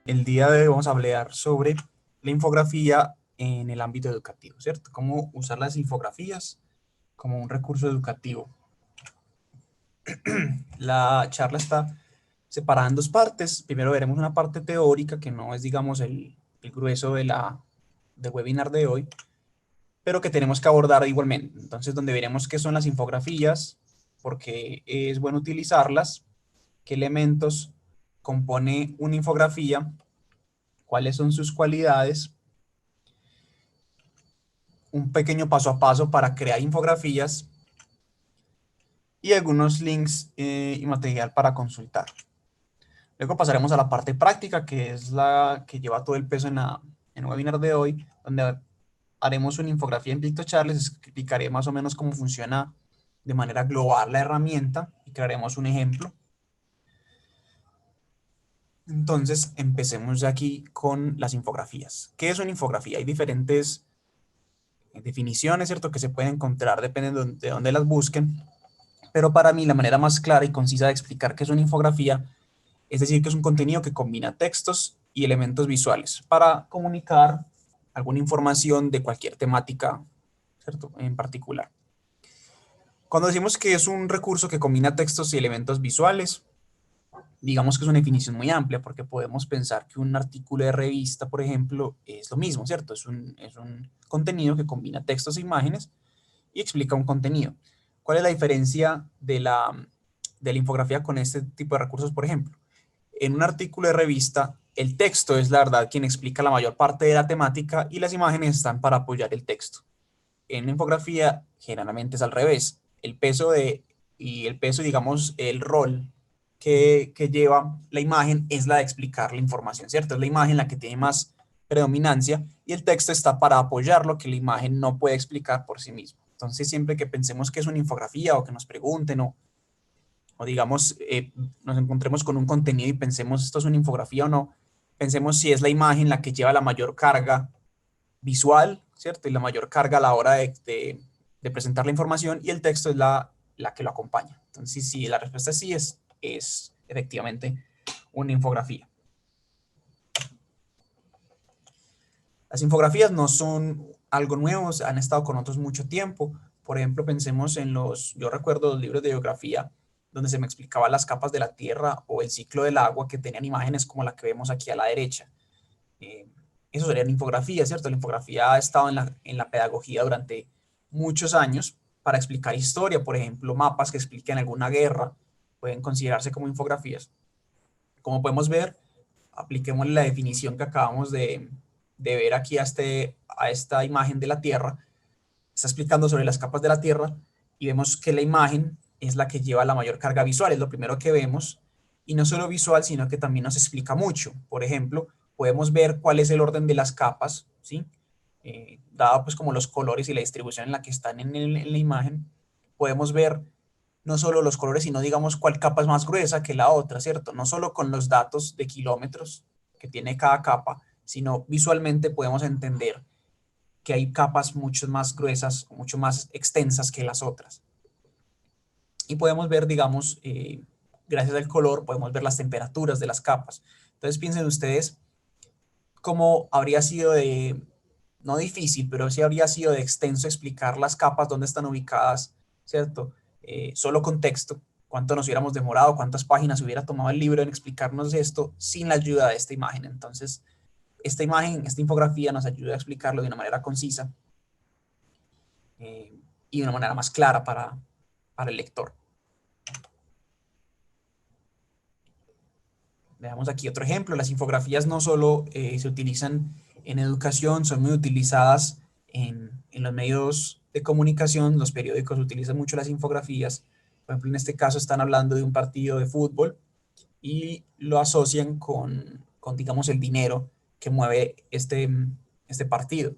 El día de hoy vamos a hablar sobre la infografía en el ámbito educativo, ¿cierto? Cómo usar las infografías como un recurso educativo. La charla está separada en dos partes. Primero veremos una parte teórica, que no es, digamos, el grueso del webinar de hoy, pero que tenemos que abordar igualmente. Entonces, donde veremos qué son las infografías, por qué es bueno utilizarlas, qué elementos compone una infografía, cuáles son sus cualidades, un pequeño paso a paso para crear infografías y algunos links y material para consultar. Luego pasaremos a la parte práctica, que es la que lleva todo el peso en el webinar de hoy, donde haremos una infografía en Pictochart, les explicaré más o menos cómo funciona de manera global la herramienta y crearemos un ejemplo. Entonces, empecemos ya aquí con las infografías. ¿Qué es una infografía? Hay diferentes definiciones, ¿cierto?, que se pueden encontrar dependiendo de dónde las busquen. Pero para mí la manera más clara y concisa de explicar qué es una infografía es decir que es un contenido que combina textos y elementos visuales para comunicar alguna información de cualquier temática, ¿cierto?, en particular. Cuando decimos que es un recurso que combina textos y elementos visuales, digamos que es una definición muy amplia porque podemos pensar que un artículo de revista, por ejemplo, es lo mismo, ¿cierto? Es un contenido que combina textos e imágenes y explica un contenido. ¿Cuál es la diferencia de la infografía con este tipo de recursos, por ejemplo? En un artículo de revista, el texto es la verdad quien explica la mayor parte de la temática y las imágenes están para apoyar el texto. En una infografía, generalmente es al revés. El peso, digamos, el rol que lleva la imagen es la de explicar la información, ¿cierto? Es la imagen la que tiene más predominancia y el texto está para apoyar lo que la imagen no puede explicar por sí mismo. Entonces, siempre que pensemos que es una infografía o que nos pregunten o digamos, nos encontremos con un contenido y pensemos esto es una infografía o no, pensemos si es la imagen la que lleva la mayor carga visual, ¿cierto? Y la mayor carga a la hora de presentar la información y el texto es la que lo acompaña. Entonces, si la respuesta es sí, es efectivamente una infografía. Las infografías no son algo nuevo, han estado con nosotros mucho tiempo. Por ejemplo, pensemos yo recuerdo los libros de geografía donde se me explicaba las capas de la Tierra o el ciclo del agua que tenían imágenes como la que vemos aquí a la derecha. Eh, Eso sería una infografía, ¿cierto? La infografía ha estado en la pedagogía durante muchos años para explicar historia, por ejemplo, mapas que expliquen alguna guerra pueden considerarse como infografías. Como podemos ver, apliquemos la definición que acabamos de ver aquí a esta imagen de la Tierra. Está explicando sobre las capas de la Tierra y vemos que la imagen es la que lleva la mayor carga visual, es lo primero que vemos, y no solo visual, sino que también nos explica mucho. Por ejemplo, podemos ver cuál es el orden de las capas, ¿sí? Dado pues como los colores y la distribución en la que están en la imagen, podemos ver no solo los colores, sino digamos cuál capa es más gruesa que la otra, ¿cierto? No solo con los datos de kilómetros que tiene cada capa, sino visualmente podemos entender que hay capas mucho más gruesas, mucho más extensas que las otras. Y podemos ver, digamos, gracias al color, podemos ver las temperaturas de las capas. Entonces piensen ustedes cómo habría sido no difícil, pero sí habría sido de extenso explicar las capas, dónde están ubicadas, ¿cierto? Solo con texto, cuánto nos hubiéramos demorado, cuántas páginas hubiera tomado el libro en explicarnos esto sin la ayuda de esta imagen. Entonces, esta imagen, esta infografía nos ayuda a explicarlo de una manera concisa y de una manera más clara para el lector. Veamos aquí otro ejemplo. Las infografías no solo se utilizan en educación, son muy utilizadas en los medios de comunicación. Los periódicos utilizan mucho las infografías. Por ejemplo, en este caso están hablando de un partido de fútbol y lo asocian con digamos, el dinero que mueve este partido.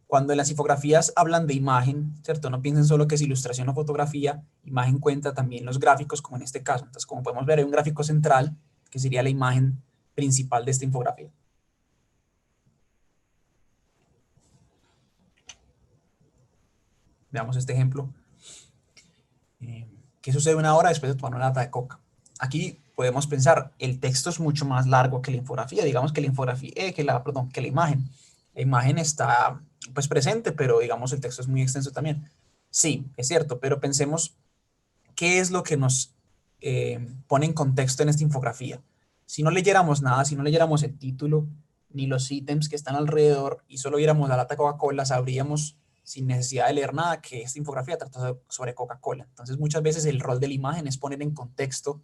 Cuando en las infografías hablan de imagen, ¿cierto? No piensen solo que es ilustración o fotografía, imagen cuenta también los gráficos, como en este caso. Entonces, como podemos ver, hay un gráfico central, que sería la imagen principal de esta infografía. Veamos este ejemplo. ¿Qué sucede una hora después de tomar una lata de coca? Aquí podemos pensar, el texto es mucho más largo que la infografía, digamos que la infografía, perdón, que la imagen. La imagen está pues presente, pero digamos el texto es muy extenso también. Sí, es cierto, pero pensemos qué es lo que nos pone en contexto en esta infografía. Si no leyéramos nada, si no leyéramos el título, ni los ítems que están alrededor, y solo viéramos la lata de Coca-Cola, sabríamos sin necesidad de leer nada que esta infografía trata sobre Coca-Cola. Entonces muchas veces el rol de la imagen es poner en contexto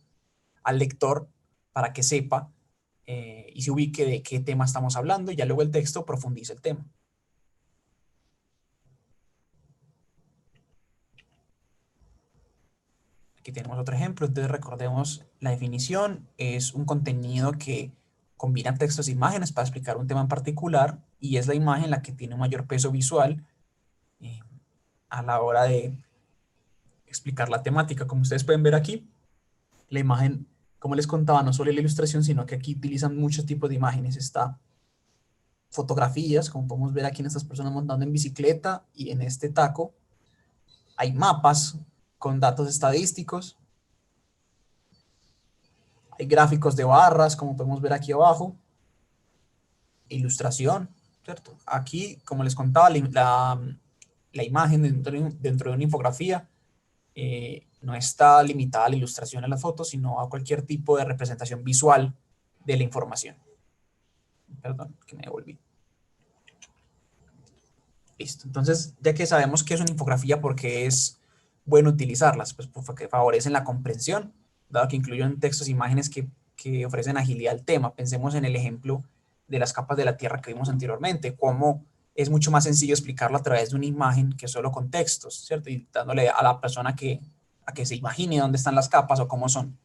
al lector para que sepa y se ubique de qué tema estamos hablando, y ya luego el texto profundiza el tema. Aquí tenemos otro ejemplo, entonces recordemos la definición, es un contenido que combina textos e imágenes para explicar un tema en particular, y es la imagen la que tiene un mayor peso visual eh, a la hora de explicar la temática. Como ustedes pueden ver aquí, la imagen, como les contaba, no solo la ilustración, sino que aquí utilizan muchos tipos de imágenes. Está fotografías, como podemos ver aquí en estas personas montando en bicicleta, y en este taco hay mapas con datos estadísticos, hay gráficos de barras, como podemos ver aquí abajo, ilustración, ¿cierto? Aquí, como les contaba, la imagen dentro de una infografía no está limitada a la ilustración en las fotos, sino a cualquier tipo de representación visual de la información. Perdón, que me devolví. Listo. Entonces, ya que sabemos qué es una infografía, ¿por qué es bueno utilizarlas? Pues porque favorecen la comprensión, dado que incluyen textos e imágenes que ofrecen agilidad al tema. Pensemos en el ejemplo de las capas de la Tierra que vimos anteriormente, cómo es mucho más sencillo explicarlo a través de una imagen que solo con textos, ¿cierto? Y dándole a la persona a que se imagine dónde están las capas o cómo son.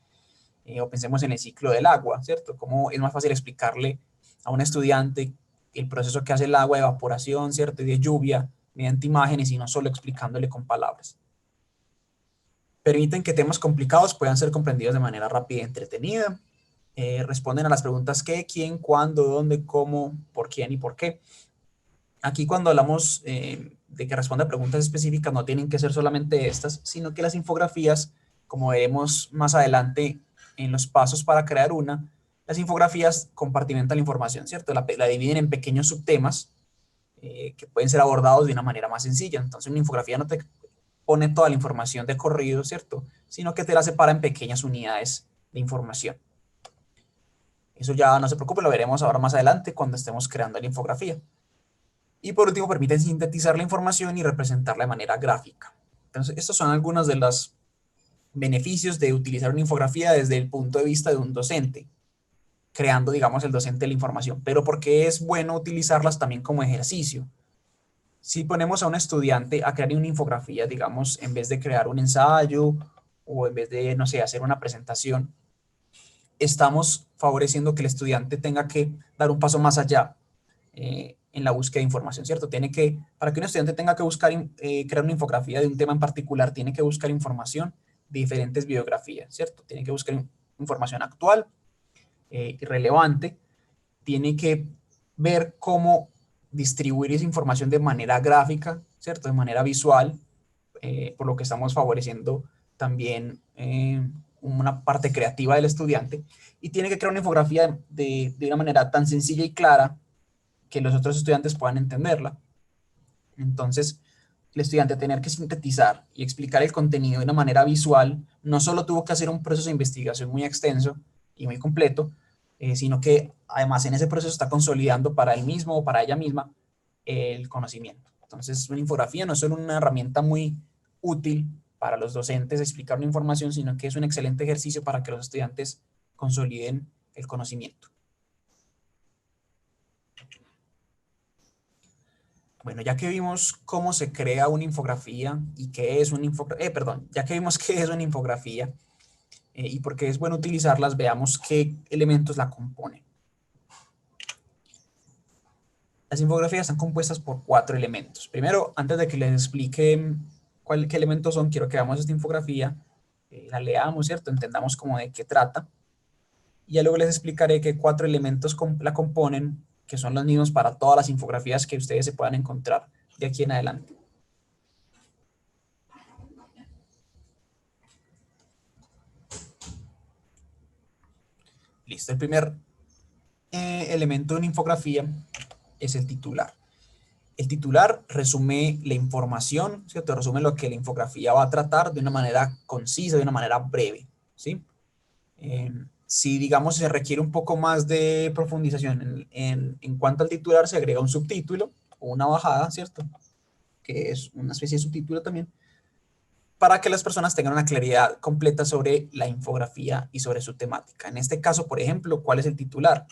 O pensemos en el ciclo del agua, ¿cierto? Cómo es más fácil explicarle a un estudiante el proceso que hace el agua de evaporación, ¿cierto? Y de lluvia mediante imágenes y no solo explicándole con palabras. Permiten que temas complicados puedan ser comprendidos de manera rápida y entretenida. Responden a las preguntas qué, quién, cuándo, dónde, cómo, por quién y por qué. Aquí cuando hablamos de que responde a preguntas específicas, no tienen que ser solamente estas, sino que las infografías, como veremos más adelante en los pasos para crear una, las infografías compartimentan la información, ¿cierto? La dividen en pequeños subtemas que pueden ser abordados de una manera más sencilla. Entonces una infografía no te pone toda la información de corrido, ¿cierto? Sino que te la separa en pequeñas unidades de información. Eso ya no se preocupe, lo veremos ahora más adelante cuando estemos creando la infografía. Y por último, permiten sintetizar la información y representarla de manera gráfica. Entonces, estos son algunos de los beneficios de utilizar una infografía desde el punto de vista de un docente, creando, digamos, el docente la información. Pero ¿por qué es bueno utilizarlas también como ejercicio? Si ponemos a un estudiante a crear una infografía, digamos, en vez de crear un ensayo o en vez de, no sé, hacer una presentación, estamos favoreciendo que el estudiante tenga que dar un paso más allá en la búsqueda de información, ¿cierto? Para que un estudiante tenga que buscar, crear una infografía de un tema en particular, tiene que buscar información de diferentes biografías, ¿cierto? Tiene que buscar información actual, relevante, tiene que ver cómo distribuir esa información de manera gráfica, ¿cierto? De manera visual, por lo que estamos favoreciendo también una parte creativa del estudiante, y tiene que crear una infografía de una manera tan sencilla y clara que los otros estudiantes puedan entenderla. Entonces, el estudiante tener que sintetizar y explicar el contenido de una manera visual, no solo tuvo que hacer un proceso de investigación muy extenso y muy completo, sino que además en ese proceso está consolidando para él mismo o para ella misma el conocimiento. Entonces, una infografía no es solo una herramienta muy útil para los docentes explicar una información, sino que es un excelente ejercicio para que los estudiantes consoliden el conocimiento. Bueno, ya que vimos cómo se crea una infografía y qué es una infografía, perdón, ya que vimos qué es una infografía y por qué es bueno utilizarlas, veamos qué elementos la componen. Las infografías están compuestas por 4 elementos. Primero, antes de que les explique qué elementos son, quiero que veamos esta infografía, la leamos, ¿cierto? Entendamos cómo de qué trata. Y ya luego les explicaré qué 4 elementos la componen, que son los mismos para todas las infografías que ustedes se puedan encontrar de aquí en adelante. Listo, el primer elemento de una infografía es el titular. El titular resume la información, ¿cierto? Resume lo que la infografía va a tratar de una manera concisa, de una manera breve, ¿sí? Si, digamos, se requiere un poco más de profundización en cuanto al titular, se agrega un subtítulo o una bajada, ¿cierto? Que es una especie de subtítulo también, para que las personas tengan una claridad completa sobre la infografía y sobre su temática. En este caso, por ejemplo, ¿cuál es el titular?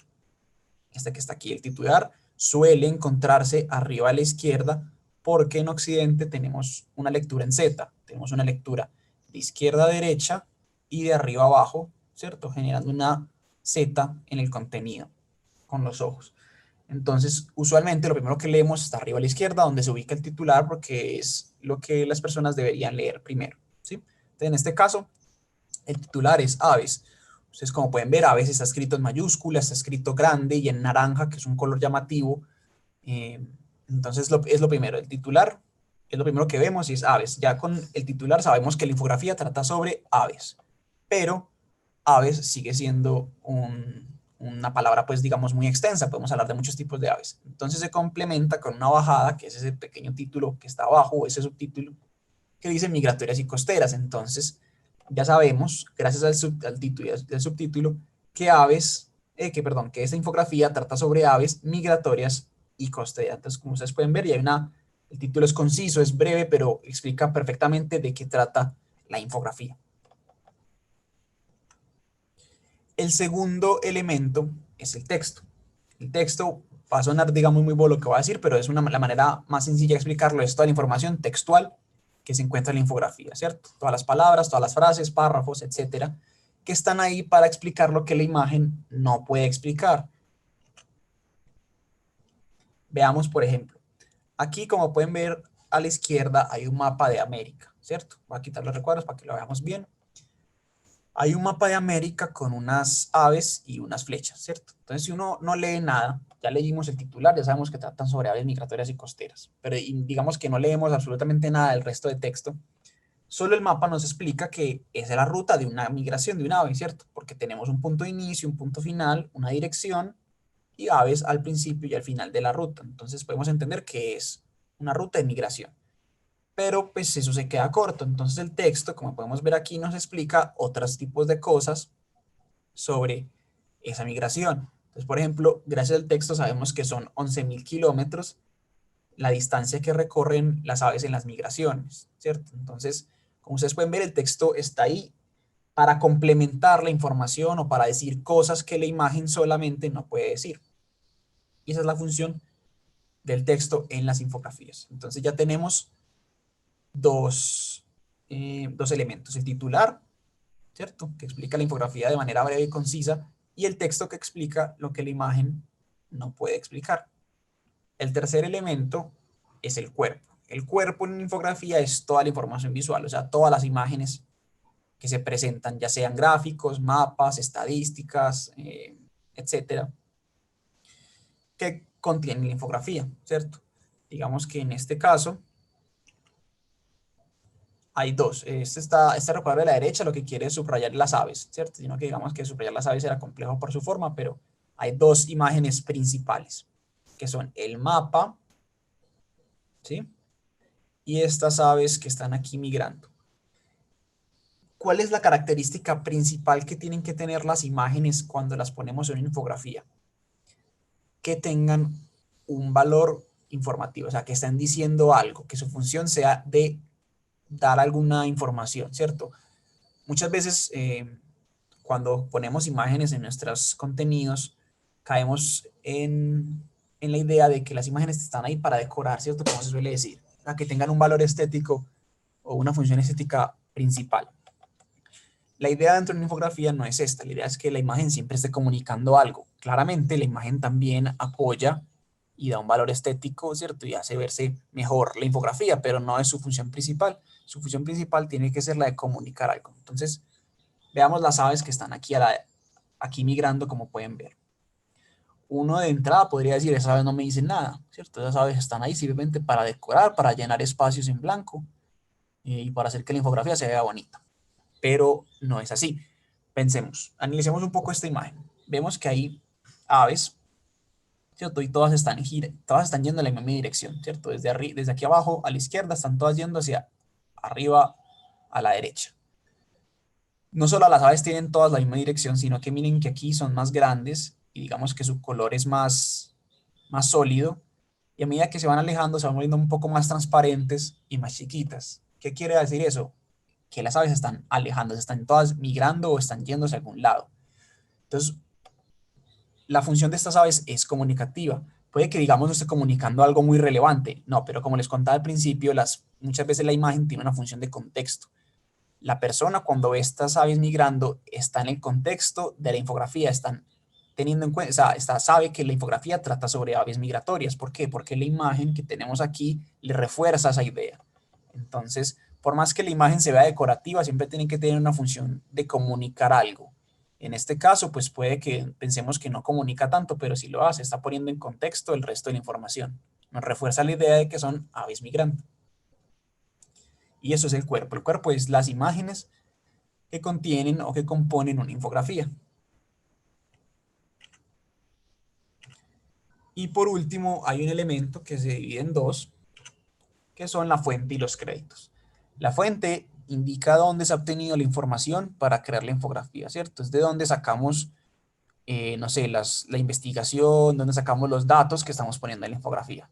Este que está aquí, el titular suele encontrarse arriba a la izquierda porque en Occidente tenemos una lectura en Z, tenemos una lectura de izquierda a derecha y de arriba a abajo, ¿cierto? Generando una Z en el contenido con los ojos. Entonces, usualmente lo primero que leemos está arriba a la izquierda, donde se ubica el titular, porque es lo que las personas deberían leer primero, ¿sí? Entonces, en este caso, el titular es aves. Ustedes como pueden ver, aves está escrito en mayúsculas, está escrito grande y en naranja, que es un color llamativo. Eh, entonces es lo primero, el titular es lo primero que vemos y es aves. Ya con el titular sabemos que la infografía trata sobre aves, pero aves sigue siendo una palabra, pues digamos, muy extensa. Podemos hablar de muchos tipos de aves. Entonces se complementa con una bajada, que es ese pequeño título que está abajo, ese subtítulo, que dice migratorias y costeras. Entonces, ya sabemos, gracias al título y al subtítulo, que perdón, que esta infografía trata sobre aves migratorias y costeras. Entonces, como ustedes pueden ver, el título es conciso, es breve, pero explica perfectamente de qué trata la infografía. El segundo elemento es el texto. El texto va a sonar, digamos, muy bolo lo que voy a decir, pero es la manera más sencilla de explicarlo, es toda la información textual que se encuentra en la infografía, ¿cierto? Todas las palabras, todas las frases, párrafos, etcétera, que están ahí para explicar lo que la imagen no puede explicar. Veamos, por ejemplo, aquí como pueden ver a la izquierda hay un mapa de América, ¿cierto? Voy a quitar los recuadros para que lo veamos bien. Hay un mapa de América con unas aves y unas flechas, ¿cierto? Entonces, si uno no lee nada, ya leímos el titular, ya sabemos que tratan sobre aves migratorias y costeras, pero digamos que no leemos absolutamente nada del resto de texto, solo el mapa nos explica que esa es la ruta de una migración de un ave, ¿cierto? Porque tenemos un punto de inicio, un punto final, una dirección y aves al principio y al final de la ruta. Entonces, podemos entender que es una ruta de migración, pero pues eso se queda corto. Entonces el texto, como podemos ver aquí, nos explica otros tipos de cosas sobre esa migración. Entonces, por ejemplo, gracias al texto sabemos que son 11.000 kilómetros la distancia que recorren las aves en las migraciones, ¿cierto? Entonces, como ustedes pueden ver, el texto está ahí para complementar la información o para decir cosas que la imagen solamente no puede decir. Y esa es la función del texto en las infografías. Entonces ya tenemos dos elementos, el titular, ¿cierto? Que explica la infografía de manera breve y concisa, y el texto que explica lo que la imagen no puede explicar. El tercer elemento es el cuerpo. El cuerpo en una infografía es toda la información visual, o sea, todas las imágenes que se presentan, ya sean gráficos, mapas, estadísticas, etcétera, que contienen la infografía, ¿cierto? Digamos que en este caso hay dos. Este recuadro de la derecha lo que quiere es subrayar las aves, ¿cierto? Sino que digamos que subrayar las aves era complejo por su forma, pero hay dos imágenes principales, que son el mapa, ¿sí? Y estas aves que están aquí migrando. ¿Cuál es la característica principal que tienen que tener las imágenes cuando las ponemos en una infografía? Que tengan un valor informativo, o sea, que estén diciendo algo, que su función sea de dar alguna información, ¿cierto? Muchas veces cuando ponemos imágenes en nuestros contenidos, caemos en la idea de que las imágenes están ahí para decorar, ¿cierto? Como se suele decir, para que tengan un valor estético o una función estética principal. La idea dentro de una infografía no es esta, la idea es que la imagen siempre esté comunicando algo. Claramente la imagen también apoya y da un valor estético, ¿cierto? Y hace verse mejor la infografía, pero no es su función principal. Su función principal tiene que ser la de comunicar algo. Entonces, veamos las aves que están aquí migrando, como pueden ver. Uno de entrada podría decir, esas aves no me dicen nada, ¿cierto? Esas aves están ahí simplemente para decorar, para llenar espacios en blanco y para hacer que la infografía se vea bonita. Pero no es así. Pensemos, analicemos un poco esta imagen. vemos que hay aves, ¿cierto? Y todas están yendo en la misma dirección, ¿cierto? Desde aquí abajo a la izquierda están todas yendo hacia arriba a la derecha. No solo las aves tienen todas la misma dirección, sino que miren que aquí son más grandes y digamos que su color es más sólido. Y a medida que se van alejando, se van volviendo un poco más transparentes y más chiquitas. ¿Qué quiere decir eso? Que las aves están alejando, están todas migrando o están yéndose a algún lado. Entonces, la función de estas aves es comunicativa. Puede que, digamos, no esté comunicando algo muy relevante, no, pero como les contaba al principio, muchas veces la imagen tiene una función de contexto. La persona cuando ve estas aves migrando está en el contexto de la infografía, están teniendo en cuenta, o sea, sabe que la infografía trata sobre aves migratorias. ¿Por qué? Porque la imagen que tenemos aquí le refuerza esa idea. Entonces, por más que la imagen se vea decorativa, siempre tiene que tener una función de comunicar algo. En este caso, pues puede que pensemos que no comunica tanto, pero si lo hace, está poniendo en contexto el resto de la información. Nos refuerza la idea de que son aves migrantes. Y eso es el cuerpo. El cuerpo es las imágenes que contienen o que componen una infografía. Y por último, hay un elemento que se divide en dos, que son la fuente y los créditos. La fuente indica dónde se ha obtenido la información para crear la infografía, ¿cierto? Es de dónde sacamos, no sé, la investigación, dónde sacamos los datos que estamos poniendo en la infografía.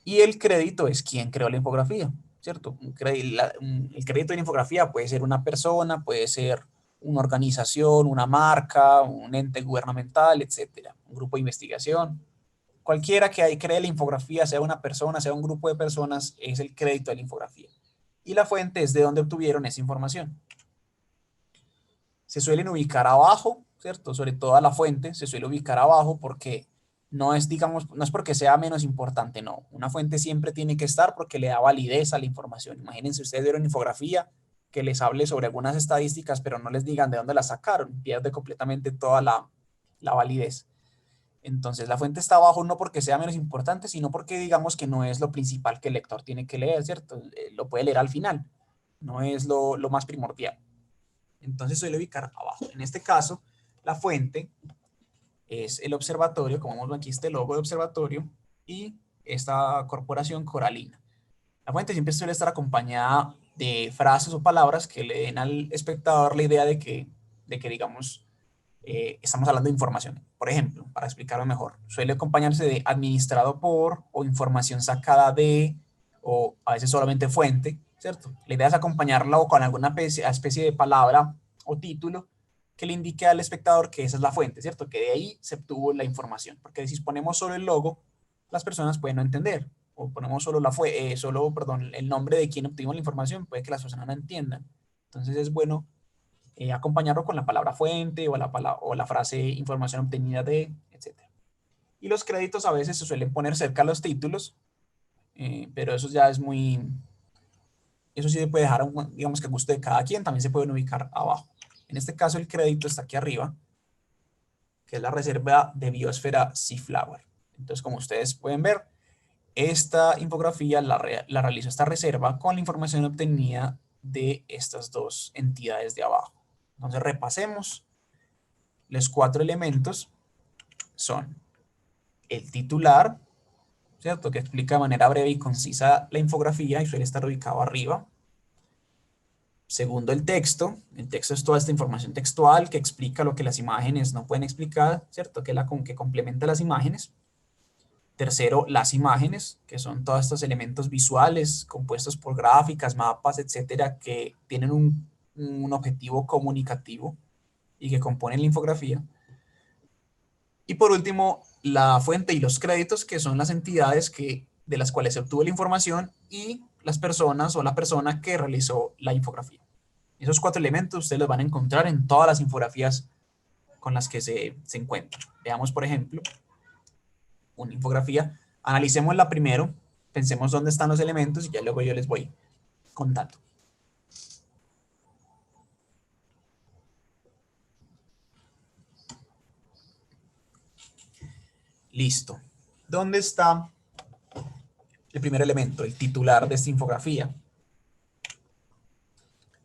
Y el crédito es quien creó la infografía, ¿cierto? El crédito de la infografía puede ser una persona, puede ser una organización, una marca, un ente gubernamental, etcétera, un grupo de investigación. Cualquiera que cree la infografía, sea una persona, sea un grupo de personas, es el crédito de la infografía. Y la fuente es de donde obtuvieron esa información. Se suelen ubicar abajo, ¿cierto? Sobre todo a la fuente se suele ubicar abajo porque no es, digamos, no es porque sea menos importante, no. Una fuente siempre tiene que estar porque le da validez a la información. Imagínense ustedes vieron infografía que les hable sobre algunas estadísticas, pero no les digan de dónde la sacaron. Pierde completamente toda la validez. Entonces la fuente está abajo no porque sea menos importante, sino porque digamos que no es lo principal que el lector tiene que leer, ¿cierto? Lo puede leer al final, no es lo más primordial. Entonces suele ubicar abajo. En este caso, la fuente es el observatorio, como vemos aquí este logo de observatorio, y esta corporación coralina. La fuente siempre suele estar acompañada de frases o palabras que le den al espectador la idea de que digamos, estamos hablando de información. Por ejemplo, para explicarlo mejor, suele acompañarse de administrado por o información sacada de o a veces solamente fuente, ¿cierto? La idea es acompañarla o con alguna especie de palabra o título que le indique al espectador que esa es la fuente, ¿cierto? Que de ahí se obtuvo la información. Porque si ponemos solo el logo, las personas pueden no entender. O ponemos perdón, el nombre de quien obtuvimos la información, puede que las personas no entiendan. Entonces es bueno acompañarlo con la palabra fuente o la frase información obtenida de, etcétera. Y los créditos a veces se suelen poner cerca a los títulos, pero eso ya es eso sí se puede dejar, digamos que a gusto de cada quien, también se pueden ubicar abajo. En este caso el crédito está aquí arriba, que es la reserva de biosfera Seaflower. Entonces, como ustedes pueden ver, esta infografía la realizó esta reserva con la información obtenida de estas dos entidades de abajo. Entonces, repasemos. Los cuatro elementos son el titular, ¿cierto? Que explica de manera breve y concisa la infografía y suele estar ubicado arriba. Segundo, el texto. El texto es toda esta información textual que explica lo que las imágenes no pueden explicar, ¿cierto? Que complementa las imágenes. Tercero, las imágenes, que son todos estos elementos visuales compuestos por gráficas, mapas, etcétera, que tienen un objetivo comunicativo y que componen la infografía. Y por último, la fuente y los créditos, que son las entidades de las cuales se obtuvo la información y las personas o la persona que realizó la infografía. Esos cuatro elementos ustedes los van a encontrar en todas las infografías con las que se encuentran. Veamos, por ejemplo, una infografía. Analicémosla primero, pensemos dónde están los elementos y ya luego yo les voy contando. Listo. ¿Dónde está el primer elemento, el titular de esta infografía?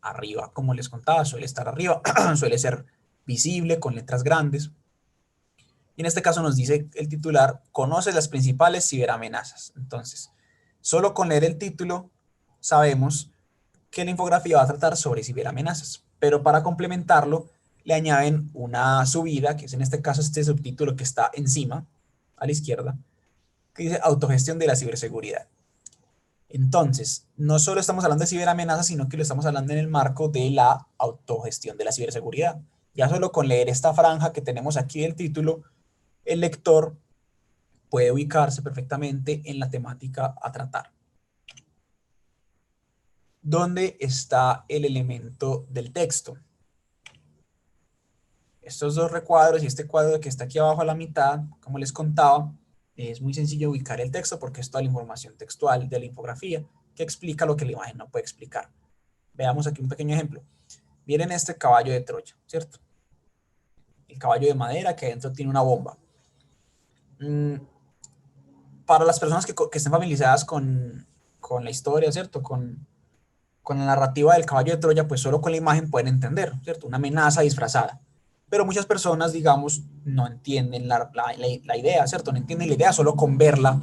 Arriba, como les contaba, suele estar arriba, suele ser visible con letras grandes. Y en este caso nos dice el titular, conoce las principales ciberamenazas. Entonces, solo con leer el título sabemos que la infografía va a tratar sobre ciberamenazas, pero para complementarlo le añaden una subida, que es en este caso este subtítulo que está encima, a la izquierda, que dice autogestión de la ciberseguridad. Entonces, no solo estamos hablando de ciberamenazas, sino que lo estamos hablando en el marco de la autogestión de la ciberseguridad. Ya solo con leer esta franja que tenemos aquí del título, el lector puede ubicarse perfectamente en la temática a tratar. ¿Dónde está el elemento del texto? Estos dos recuadros y este cuadro que está aquí abajo a la mitad, como les contaba, es muy sencillo ubicar el texto porque es toda la información textual de la infografía que explica lo que la imagen no puede explicar. Veamos aquí un pequeño ejemplo. Miren este caballo de Troya, ¿cierto? El caballo de madera que adentro tiene una bomba. Mm, para las personas que estén familiarizadas con la historia, ¿cierto? Con la narrativa del caballo de Troya, pues solo con la imagen pueden entender, ¿cierto? Una amenaza disfrazada. Pero muchas personas, digamos, no entienden la idea, ¿cierto? No entienden la idea solo con verla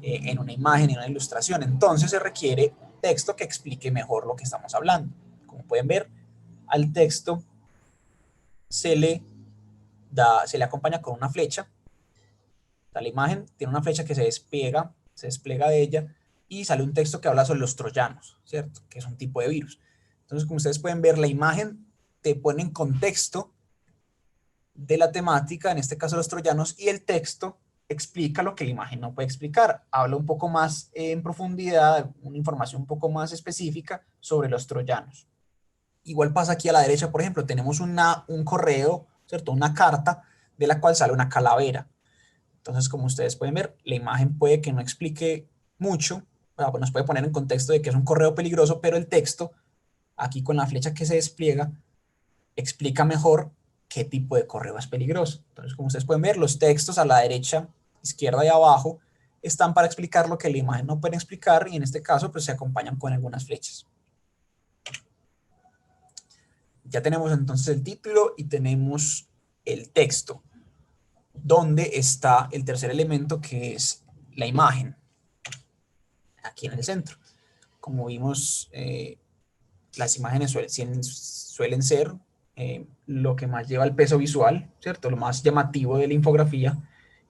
en una imagen, en una ilustración. Entonces se requiere un texto que explique mejor lo que estamos hablando. Como pueden ver, al texto se le se le acompaña con una flecha. O sea, la imagen tiene una flecha que se despliega de ella y sale un texto que habla sobre los troyanos, ¿cierto? Que es un tipo de virus. Entonces, como ustedes pueden ver, la imagen te pone en contexto de la temática, en este caso los troyanos, y el texto explica lo que la imagen no puede explicar. Habla un poco más en profundidad, una información un poco más específica sobre los troyanos. Igual pasa aquí a la derecha, por ejemplo, tenemos un correo, ¿cierto? Una carta de la cual sale una calavera. Entonces, como ustedes pueden ver, la imagen puede que no explique mucho, pues nos puede poner en contexto de que es un correo peligroso, pero el texto, aquí con la flecha que se despliega, explica mejor qué tipo de correo es peligroso. Entonces, como ustedes pueden ver, los textos a la derecha, izquierda y abajo están para explicar lo que la imagen no puede explicar y en este caso pues se acompañan con algunas flechas. Ya tenemos entonces el título y tenemos el texto, donde está el tercer elemento que es la imagen, aquí en el centro. Como vimos, las imágenes suelen ser lo que más lleva el peso visual, ¿cierto? Lo más llamativo de la infografía.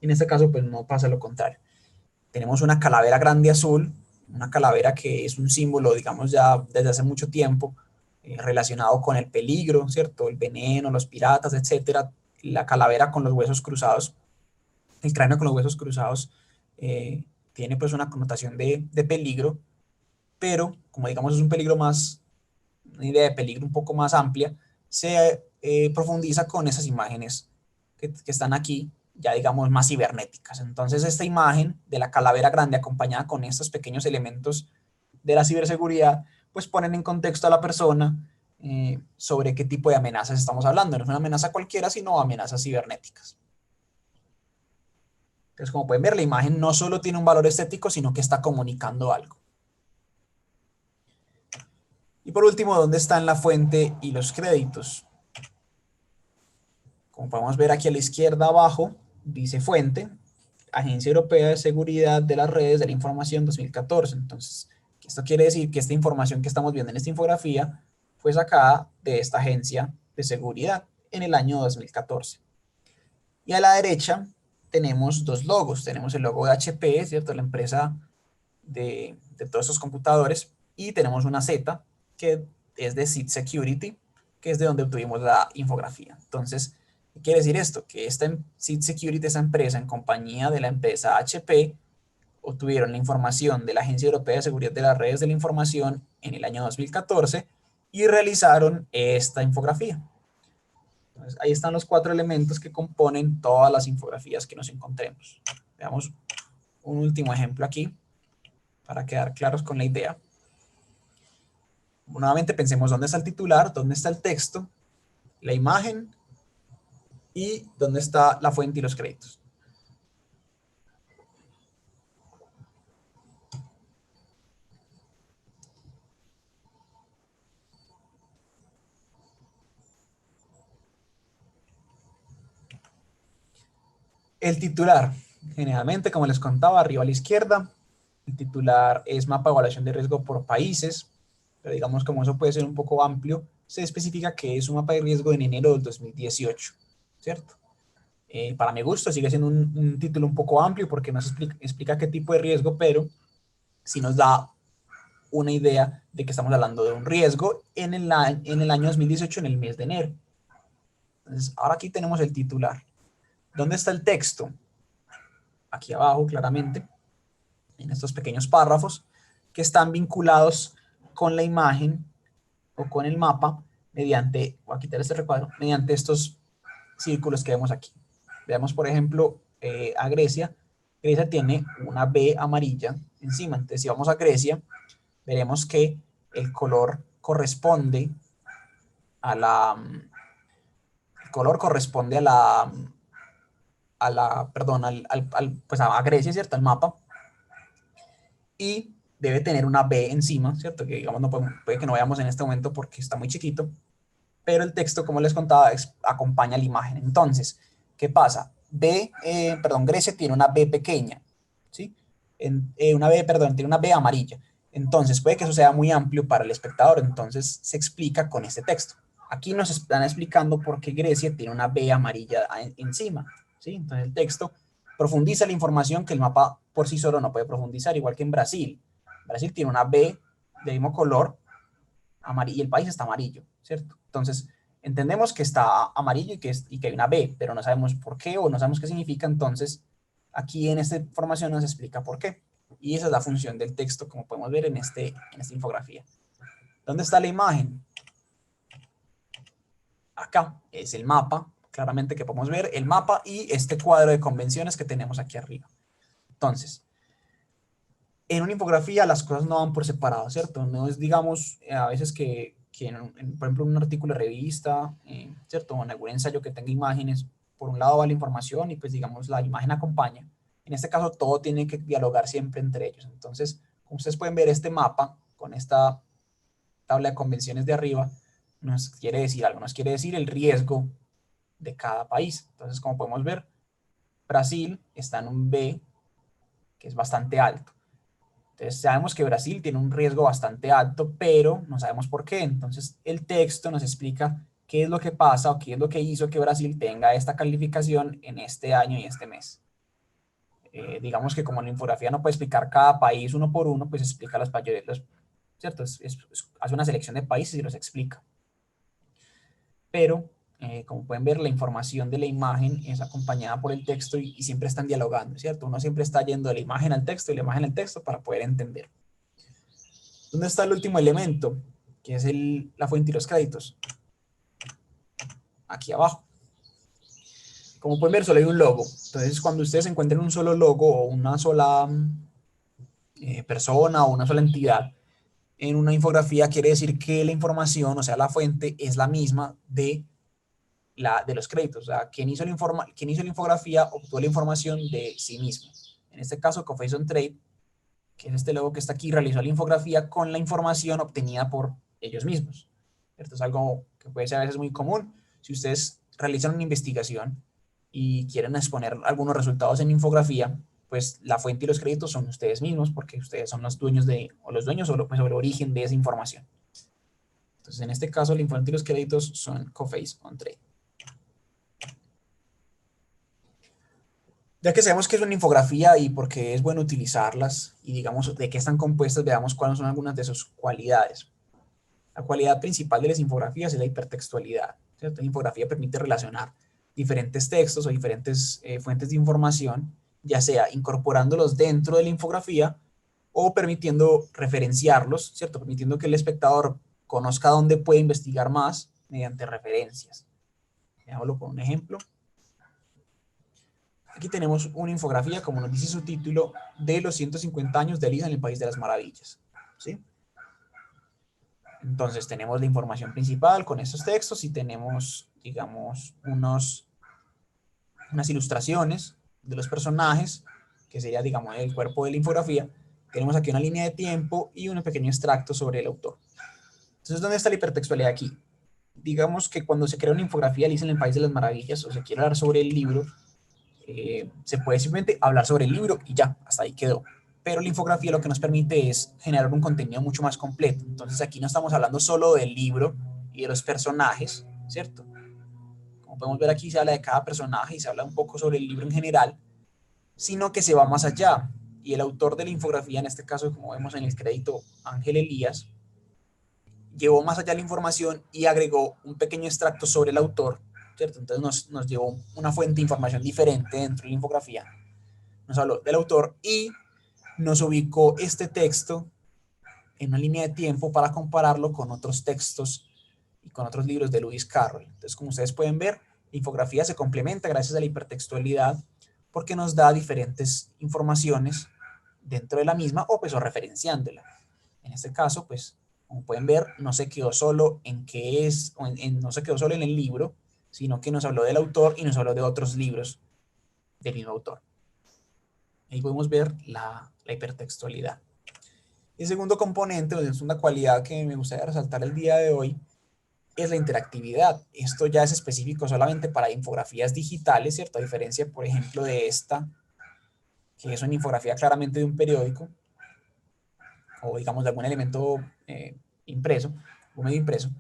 En este caso, pues no pasa lo contrario. Tenemos una calavera grande azul, una calavera que es un símbolo, digamos, ya desde hace mucho tiempo, relacionado con el peligro, ¿cierto? El veneno, los piratas, etcétera. La calavera con los huesos cruzados, el cráneo con los huesos cruzados, tiene pues una connotación de peligro, pero como digamos es un peligro más, una idea de peligro un poco más amplia, se profundiza con esas imágenes que están aquí, ya digamos más cibernéticas. Entonces esta imagen de la calavera grande acompañada con estos pequeños elementos de la ciberseguridad, pues ponen en contexto a la persona sobre qué tipo de amenazas estamos hablando. No es una amenaza cualquiera, sino amenazas cibernéticas. Entonces, como pueden ver, la imagen no solo tiene un valor estético, sino que está comunicando algo. Y por último, ¿dónde están la fuente y los créditos? Como podemos ver aquí a la izquierda abajo, dice fuente, Agencia Europea de Seguridad de las Redes de la Información 2014. Entonces, esto quiere decir que esta información que estamos viendo en esta infografía fue sacada de esta agencia de seguridad en el año 2014. Y a la derecha tenemos dos logos. Tenemos el logo de HP, ¿cierto? La empresa de todos estos computadores. Y tenemos una Z que es de Seed Security, que es de donde obtuvimos la infografía. Entonces, ¿qué quiere decir esto? Que Seed Security, esa empresa en compañía de la empresa HP, obtuvieron la información de la Agencia Europea de Seguridad de las Redes de la Información en el año 2014 y realizaron esta infografía. Entonces, ahí están los cuatro elementos que componen todas las infografías que nos encontremos. Veamos un último ejemplo aquí para quedar claros con la idea. Nuevamente pensemos dónde está el titular, dónde está el texto, la imagen y dónde está la fuente y los créditos. El titular, generalmente, como les contaba, arriba a la izquierda, el titular es mapa de evaluación de riesgo por países, pero digamos como eso puede ser un poco amplio, se especifica que es un mapa de riesgo en enero del 2018, ¿cierto? Para mi gusto sigue siendo un título un poco amplio porque no se explica qué tipo de riesgo, pero sí nos da una idea de que estamos hablando de un riesgo en el año 2018, en el mes de enero. Entonces, ahora aquí tenemos el titular. ¿Dónde está el texto? Aquí abajo, claramente, en estos pequeños párrafos que están vinculados con la imagen o con el mapa mediante, voy a quitar este recuadro, mediante estos círculos que vemos aquí. Veamos, por ejemplo, a Grecia. Grecia tiene una B amarilla encima. Entonces, si vamos a Grecia, veremos que el color corresponde a la, el color corresponde perdón, pues a Grecia, ¿cierto? Al mapa. Y debe tener una B encima, ¿cierto? Que digamos, no puede que no veamos en este momento porque está muy chiquito, pero el texto, como les contaba, acompaña la imagen. Entonces, ¿qué pasa? Grecia tiene una B pequeña, ¿sí? Tiene una B amarilla. Entonces, puede que eso sea muy amplio para el espectador, entonces se explica con este texto. Aquí nos están explicando por qué Grecia tiene una B amarilla encima, ¿sí? Entonces, el texto profundiza la información que el mapa por sí solo no puede profundizar, igual que en Brasil. Brasil tiene una B del mismo color, amarillo, y el país está amarillo, ¿cierto? Entonces, entendemos que está amarillo y que hay una B, pero no sabemos por qué o no sabemos qué significa, entonces aquí en esta información nos explica por qué. Y esa es la función del texto, como podemos ver en esta infografía. ¿Dónde está la imagen? Acá es el mapa, claramente que podemos ver el mapa y este cuadro de convenciones que tenemos aquí arriba. Entonces, en una infografía las cosas no van por separado, ¿cierto? No es, digamos, a veces por ejemplo, en un artículo de revista, ¿cierto? O en algún ensayo que tenga imágenes, por un lado va la información y pues, digamos, la imagen acompaña. En este caso, todo tiene que dialogar siempre entre ellos. Entonces, como ustedes pueden ver, este mapa con esta tabla de convenciones de arriba nos quiere decir algo, nos quiere decir el riesgo de cada país. Entonces, como podemos ver, Brasil está en un B, que es bastante alto. Entonces sabemos que Brasil tiene un riesgo bastante alto, pero no sabemos por qué. Entonces el texto nos explica qué es lo que pasa o qué es lo que hizo que Brasil tenga esta calificación en este año y este mes. Digamos que como la infografía no puede explicar cada país uno por uno, pues explica ¿cierto? Hace una selección de países y los explica. Pero, como pueden ver, la información de la imagen es acompañada por el texto y siempre están dialogando, ¿cierto? Uno siempre está yendo de la imagen al texto y la imagen al texto para poder entender. ¿Dónde está el último elemento? Que es la fuente y los créditos. Aquí abajo. Como pueden ver, solo hay un logo. Entonces, cuando ustedes encuentren un solo logo o una sola persona o una sola entidad en una infografía, quiere decir que la información, o sea, la fuente, es la misma de los créditos. O sea, quien hizo la infografía obtuvo la información de sí mismo. En este caso, Coface on Trade, que es este logo que está aquí, realizó la infografía con la información obtenida por ellos mismos. Esto es algo que puede ser a veces muy común. Si ustedes realizan una investigación y quieren exponer algunos resultados en infografía, pues la fuente y los créditos son ustedes mismos porque ustedes son los dueños pues, o el origen de esa información. Entonces, en este caso, la fuente y los créditos son Coface on Trade. Ya que sabemos que es una infografía y por qué es bueno utilizarlas y digamos de qué están compuestas, veamos cuáles son algunas de sus cualidades. La cualidad principal de las infografías es la hipertextualidad, ¿cierto? La infografía permite relacionar diferentes textos o diferentes fuentes de información, ya sea incorporándolos dentro de la infografía o permitiendo referenciarlos, ¿cierto? Permitiendo que el espectador conozca dónde puede investigar más mediante referencias. Veámoslo con un ejemplo. Aquí tenemos una infografía, como nos dice su título, de los 150 años de Alicia en el País de las Maravillas, ¿sí? Entonces tenemos la información principal con estos textos y tenemos, digamos, unas ilustraciones de los personajes, que sería, digamos, el cuerpo de la infografía. Tenemos aquí una línea de tiempo y un pequeño extracto sobre el autor. Entonces, ¿dónde está la hipertextualidad aquí? Digamos que cuando se crea una infografía de Alicia en el País de las Maravillas o se quiere hablar sobre el libro, Se puede simplemente hablar sobre el libro y ya, hasta ahí quedó. Pero la infografía lo que nos permite es generar un contenido mucho más completo. Entonces aquí no estamos hablando solo del libro y de los personajes, ¿cierto? Como podemos ver aquí se habla de cada personaje y se habla un poco sobre el libro en general, sino que se va más allá. Y el autor de la infografía, en este caso, como vemos en el crédito, Ángel Elías, llevó más allá la información y agregó un pequeño extracto sobre el autor, ¿cierto? Entonces nos llevó una fuente de información diferente dentro de la infografía. Nos habló del autor y nos ubicó este texto en una línea de tiempo para compararlo con otros textos y con otros libros de Lewis Carroll. Entonces, como ustedes pueden ver, la infografía se complementa gracias a la hipertextualidad porque nos da diferentes informaciones dentro de la misma o pues o referenciándola. En este caso, pues, como pueden ver, no se quedó solo en qué es, no se quedó solo en el libro, sino que nos habló del autor y nos habló de otros libros del mismo autor. Ahí podemos ver la hipertextualidad. El segundo componente, o la segunda cualidad que me gustaría resaltar el día de hoy, es la interactividad. Esto ya es específico solamente para infografías digitales, ¿cierto? A diferencia, por ejemplo, de esta, que es una infografía claramente de un periódico, o digamos de algún elemento impreso, un medio impreso.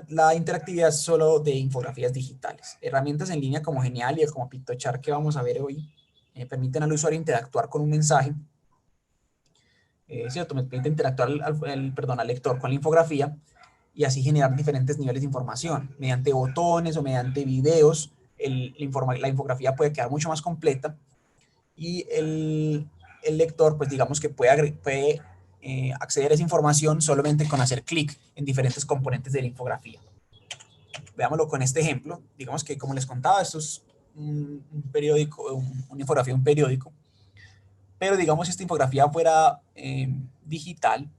La interactividad es solo de infografías digitales. Herramientas en línea como Genial y como PictoChart que vamos a ver hoy permiten al usuario interactuar con un mensaje, ¿cierto? Me permite interactuar al lector con la infografía y así generar diferentes niveles de información. Mediante botones o mediante videos, la infografía puede quedar mucho más completa y el lector, pues digamos que puede acceder a esa información solamente con hacer clic en diferentes componentes de la infografía. Veámoslo con este ejemplo. Digamos que, como les contaba, esto es un periódico, una infografía de un periódico, pero digamos si esta infografía fuera digital,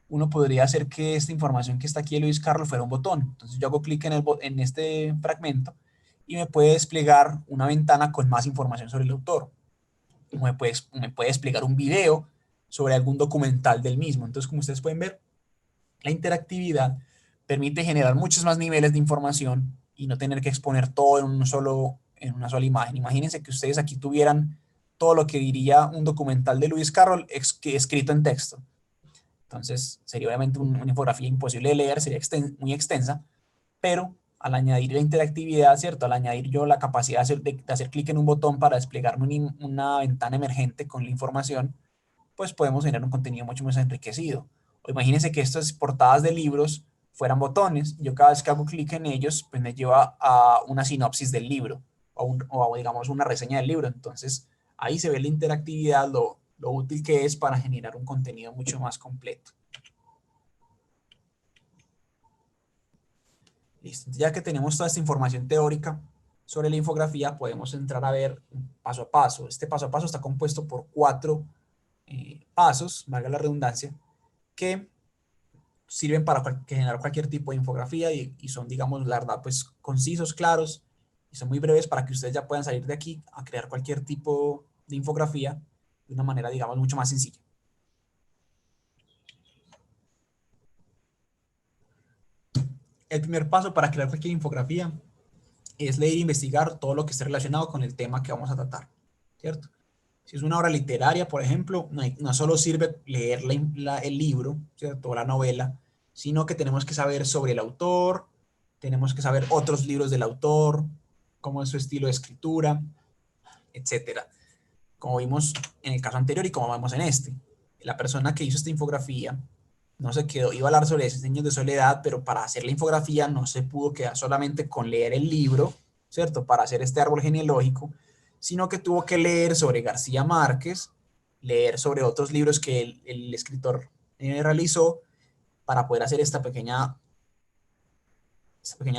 uno podría hacer que esta información que está aquí de Lewis Carroll fuera un botón. Entonces yo hago clic en este fragmento y me puede desplegar una ventana con más información sobre el autor. Me puede desplegar un video sobre algún documental del mismo. Entonces, como ustedes pueden ver, la interactividad permite generar muchos más niveles de información y no tener que exponer todo en una sola imagen. Imagínense que ustedes aquí tuvieran todo lo que diría un documental de Lewis Carroll escrito en texto. Entonces, sería obviamente una infografía imposible de leer, sería muy extensa, pero al añadir la interactividad, ¿cierto? Al añadir yo la capacidad de hacer clic en un botón para desplegarme una ventana emergente con la información, pues podemos generar un contenido mucho más enriquecido. O imagínense que estas portadas de libros fueran botones. Yo cada vez que hago clic en ellos, pues me lleva a una sinopsis del libro o digamos una reseña del libro. Entonces ahí se ve la interactividad, lo útil que es para generar un contenido mucho más completo. Listo. Ya que tenemos toda esta información teórica sobre la infografía, podemos entrar a ver paso a paso. Este paso a paso está compuesto por 4 pasos, valga la redundancia, que sirven para generar cualquier tipo de infografía y son, digamos, la verdad, pues concisos, claros y son muy breves para que ustedes ya puedan salir de aquí a crear cualquier tipo de infografía de una manera, digamos, mucho más sencilla. El primer paso para crear cualquier infografía es leer e investigar todo lo que esté relacionado con el tema que vamos a tratar, ¿cierto? Si es una obra literaria, por ejemplo, no solo sirve leer el libro, ¿cierto? O la novela, sino que tenemos que saber sobre el autor, tenemos que saber otros libros del autor, cómo es su estilo de escritura, etcétera. Como vimos en el caso anterior y como vemos en este. La persona que hizo esta infografía no se quedó, iba a hablar sobre 6 años de soledad, pero para hacer la infografía no se pudo quedar solamente con leer el libro, ¿cierto? Para hacer este árbol genealógico, sino que tuvo que leer sobre García Márquez, leer sobre otros libros que el escritor realizó para poder hacer esta pequeña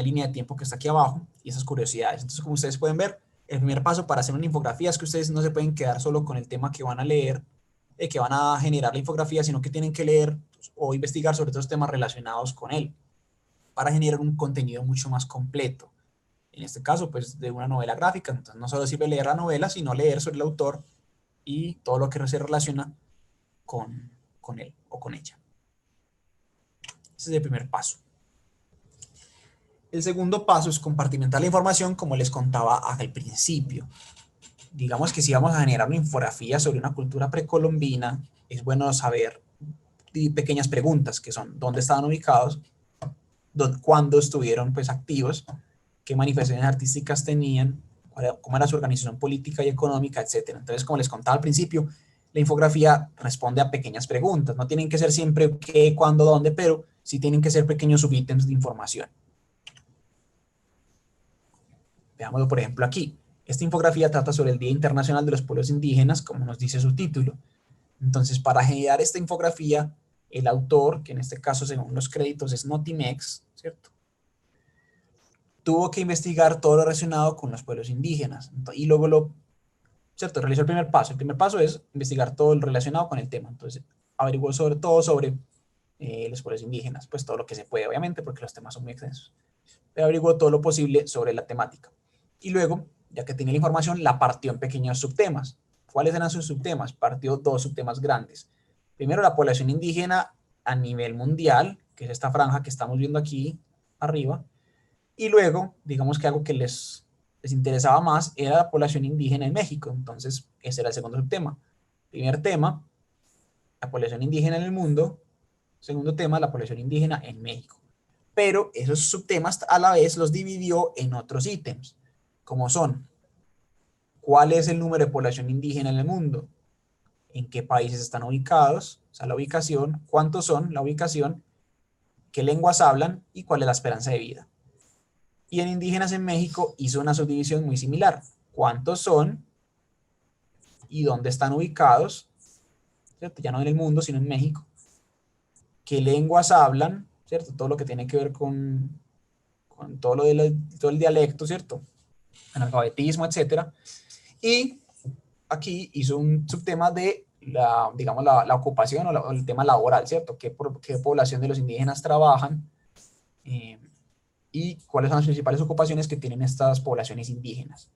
línea de tiempo que está aquí abajo y esas curiosidades. Entonces, como ustedes pueden ver, el primer paso para hacer una infografía es que ustedes no se pueden quedar solo con el tema que van a leer, que van a generar la infografía, sino que tienen que leer o investigar sobre otros temas relacionados con él para generar un contenido mucho más completo. En este caso, pues de una novela gráfica. Entonces, no solo sirve leer la novela, sino leer sobre el autor y todo lo que se relaciona con él o con ella. Ese es el primer paso. El segundo paso es compartimentar la información, como les contaba al principio. digamos que si vamos a generar una infografía sobre una cultura precolombina, es bueno saber pequeñas preguntas que son dónde estaban ubicados, cuándo estuvieron pues activos, qué manifestaciones artísticas tenían, cómo era su organización política y económica, etcétera. Entonces, como les contaba al principio, la infografía responde a pequeñas preguntas. No tienen que ser siempre qué, cuándo, dónde, pero sí tienen que ser pequeños subítems de información. Veámoslo, por ejemplo, aquí. Esta infografía trata sobre el Día Internacional de los Pueblos Indígenas, como nos dice su título. Entonces, para generar esta infografía, el autor, que en este caso, según los créditos, es Notimex, ¿cierto?, tuvo que investigar todo lo relacionado con los pueblos indígenas. Y luego ¿cierto?, realizó el primer paso. El primer paso es investigar todo lo relacionado con el tema. Entonces, averiguó sobre los pueblos indígenas, pues todo lo que se puede, obviamente, porque los temas son muy extensos. Pero averiguó todo lo posible sobre la temática. Y luego, ya que tenía la información, la partió en pequeños subtemas. ¿Cuáles eran sus subtemas? Partió dos subtemas grandes. Primero, la población indígena a nivel mundial, que es esta franja que estamos viendo aquí arriba. Y luego, digamos que algo que les interesaba más era la población indígena en México. Entonces, ese era el segundo subtema. Primer tema, la población indígena en el mundo. Segundo tema, la población indígena en México. Pero esos subtemas a la vez los dividió en otros ítems, como son: ¿cuál es el número de población indígena en el mundo? ¿En qué países están ubicados? O sea, la ubicación. ¿Cuántos son? La ubicación. ¿Qué lenguas hablan? Y ¿cuál es la esperanza de vida? Y en indígenas en México hizo una subdivisión muy similar. ¿Cuántos son? ¿Y dónde están ubicados? ¿Cierto? Ya no en el mundo, sino en México. ¿Qué lenguas hablan? ¿Cierto? Todo lo que tiene que ver con todo todo el dialecto, ¿cierto? Analfabetismo, etcétera. Y aquí hizo un subtema de digamos, la ocupación o el tema laboral, ¿cierto? ¿Qué población de los indígenas trabajan? Y cuáles son las principales ocupaciones que tienen estas poblaciones indígenas.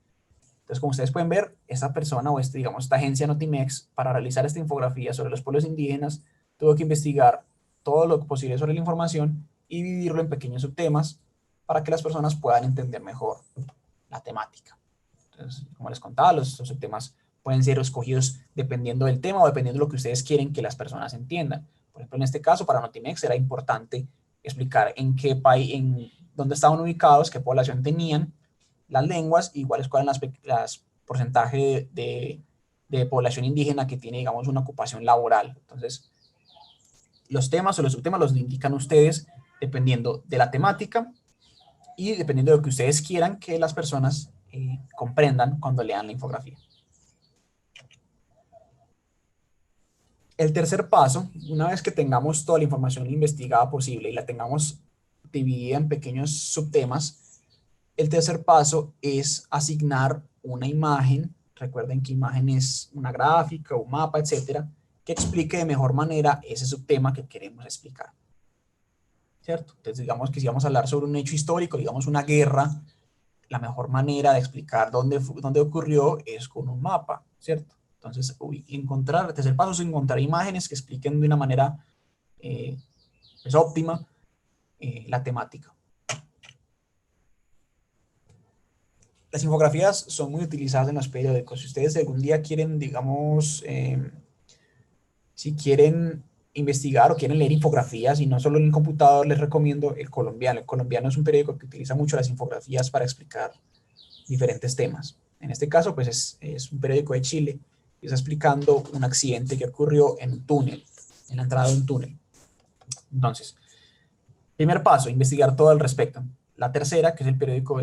Entonces, como ustedes pueden ver, esta persona o digamos, esta agencia Notimex, para realizar esta infografía sobre los pueblos indígenas, tuvo que investigar todo lo posible sobre la información y dividirlo en pequeños subtemas para que las personas puedan entender mejor la temática. Entonces, como les contaba, los subtemas pueden ser escogidos dependiendo del tema o dependiendo de lo que ustedes quieren que las personas entiendan. Por ejemplo, en este caso, para Notimex era importante explicar en qué país, en dónde estaban ubicados, qué población tenían, las lenguas, igual cuál es las porcentaje de población indígena que tiene, digamos, una ocupación laboral. Entonces, los temas o los subtemas los indican ustedes dependiendo de la temática y dependiendo de lo que ustedes quieran que las personas comprendan cuando lean la infografía. El tercer paso, una vez que tengamos toda la información investigada posible y la tengamos dividida en pequeños subtemas, el tercer paso es asignar una imagen. Recuerden que imagen es una gráfica, un mapa, etcétera, que explique de mejor manera ese subtema que queremos explicar, ¿cierto? Entonces, digamos que si vamos a hablar sobre un hecho histórico, digamos una guerra, la mejor manera de explicar dónde ocurrió es con un mapa, ¿cierto? Entonces, el tercer paso es encontrar imágenes que expliquen de una manera pues, óptima la temática. Las infografías son muy utilizadas en los periódicos. Si ustedes algún día quieren, digamos, si quieren investigar o quieren leer infografías y no solo en el computador, les recomiendo El Colombiano. El Colombiano es un periódico que utiliza mucho las infografías para explicar diferentes temas. En este caso, pues es un periódico de Chile que está explicando un accidente que ocurrió en un túnel, en la entrada de un túnel. Entonces, primer paso, investigar todo al respecto. La tercera, que es el periódico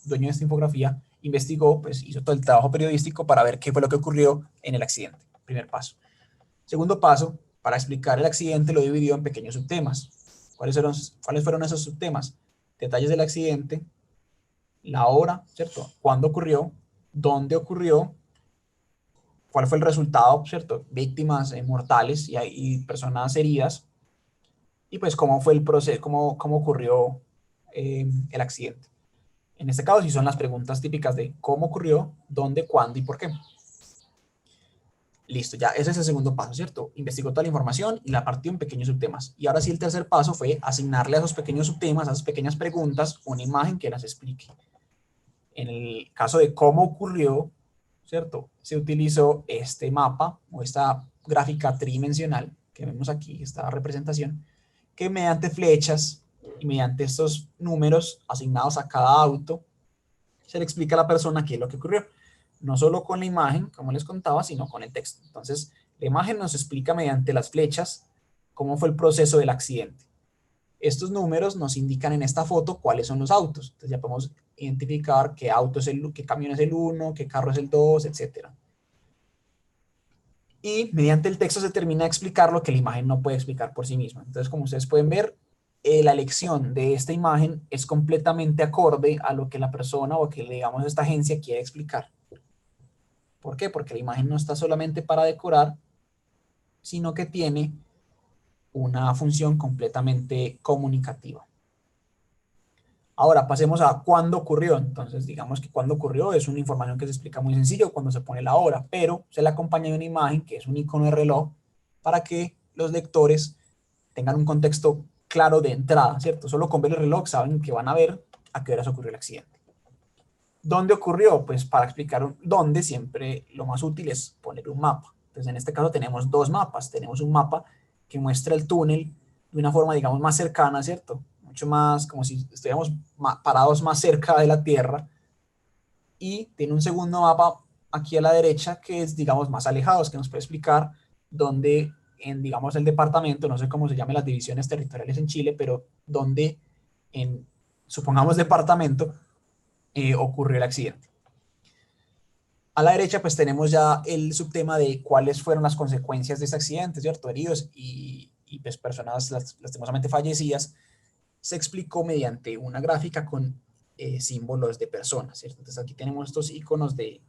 dueño de esta infografía, investigó, pues hizo todo el trabajo periodístico para ver qué fue lo que ocurrió en el accidente. Primer paso. Segundo paso, para explicar el accidente lo dividió en pequeños subtemas. ¿Cuáles fueron esos subtemas? Detalles del accidente, la hora, ¿cierto? ¿Cuándo ocurrió? ¿Dónde ocurrió? ¿Cuál fue el resultado, ¿cierto? Víctimas mortales y personas heridas. Y pues cómo fue el proceso, cómo ocurrió el accidente. En este caso sí son las preguntas típicas de cómo ocurrió, dónde, cuándo y por qué. Listo, ya ese es el segundo paso, ¿cierto? Investigó toda la información y la partió en pequeños subtemas. Y ahora sí el tercer paso fue asignarle a esos pequeños subtemas, a esas pequeñas preguntas, una imagen que las explique. En el caso de cómo ocurrió, ¿cierto? Se utilizó este mapa o esta gráfica tridimensional que vemos aquí, esta representación, que mediante flechas y mediante estos números asignados a cada auto, se le explica a la persona qué es lo que ocurrió. No solo con la imagen, como les contaba, sino con el texto. Entonces, la imagen nos explica mediante las flechas cómo fue el proceso del accidente. Estos números nos indican en esta foto cuáles son los autos. Entonces ya podemos identificar qué auto es qué camión es el 1, qué carro es el 2, etcétera. Y mediante el texto se termina de explicar lo que la imagen no puede explicar por sí misma. Entonces, como ustedes pueden ver, la elección de esta imagen es completamente acorde a lo que la persona o que, digamos, esta agencia quiere explicar. ¿Por qué? Porque la imagen no está solamente para decorar, sino que tiene una función completamente comunicativa. Ahora pasemos a cuándo ocurrió. Entonces, digamos que cuándo ocurrió es una información que se explica muy sencillo cuando se pone la hora, pero se le acompaña de una imagen que es un icono de reloj para que los lectores tengan un contexto claro de entrada, ¿cierto? Solo con ver el reloj saben que van a ver a qué horas ocurrió el accidente. ¿Dónde ocurrió? Pues para explicar dónde siempre lo más útil es poner un mapa. Entonces en este caso tenemos dos mapas. Tenemos un mapa que muestra el túnel de una forma, digamos, más cercana, ¿cierto? Mucho más como si estuviéramos parados más cerca de la Tierra. Y tiene un segundo mapa aquí a la derecha que es, digamos, más alejados, que nos puede explicar dónde, en, digamos, el departamento, no sé cómo se llaman las divisiones territoriales en Chile, pero dónde en, supongamos, departamento, ocurrió el accidente. A la derecha, pues tenemos ya el subtema de cuáles fueron las consecuencias de ese accidente, ¿cierto? Heridos y pues personas lastimosamente fallecidas. Se explicó mediante una gráfica con símbolos de personas, ¿cierto? Entonces aquí tenemos estos iconos de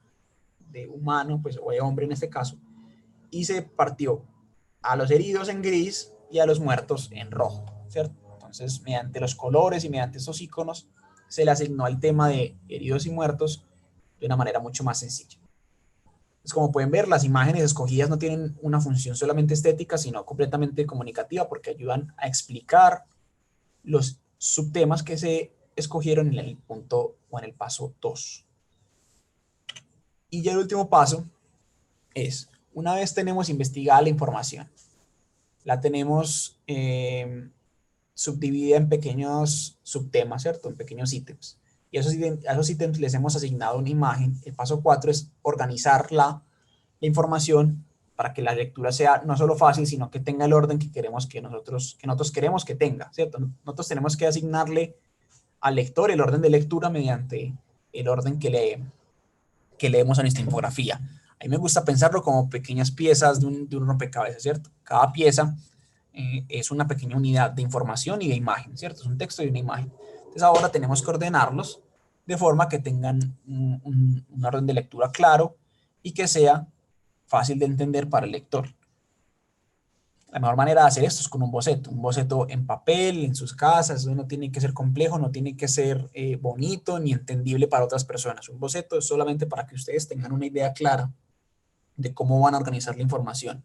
humano, pues, o de hombre en este caso, y se partió a los heridos en gris y a los muertos en rojo, ¿cierto? Entonces, mediante los colores y mediante estos iconos, se le asignó al tema de heridos y muertos de una manera mucho más sencilla. Pues como pueden ver, las imágenes escogidas no tienen una función solamente estética, sino completamente comunicativa, porque ayudan a explicar los subtemas que se escogieron en el punto o en el paso 2. Y ya el último paso es, una vez tenemos investigada la información, la tenemos subdividida en pequeños subtemas, ¿cierto? En pequeños ítems. Y a esos ítems les hemos asignado una imagen. El paso 4 es organizar la información para que la lectura sea no solo fácil, sino que tenga el orden que queremos que nosotros queremos que tenga, ¿cierto? Nosotros tenemos que asignarle al lector el orden de lectura mediante el orden que leemos en esta infografía. A mí me gusta pensarlo como pequeñas piezas de un rompecabezas, ¿cierto? Cada pieza es una pequeña unidad de información y de imagen, ¿cierto? Es un texto y una imagen. Entonces ahora tenemos que ordenarlos de forma que tengan un orden de lectura claro y que sea fácil de entender para el lector. La mejor manera de hacer esto es con un boceto en papel, en sus casas. Eso no tiene que ser complejo, no tiene que ser bonito ni entendible para otras personas. Un boceto es solamente para que ustedes tengan una idea clara de cómo van a organizar la información,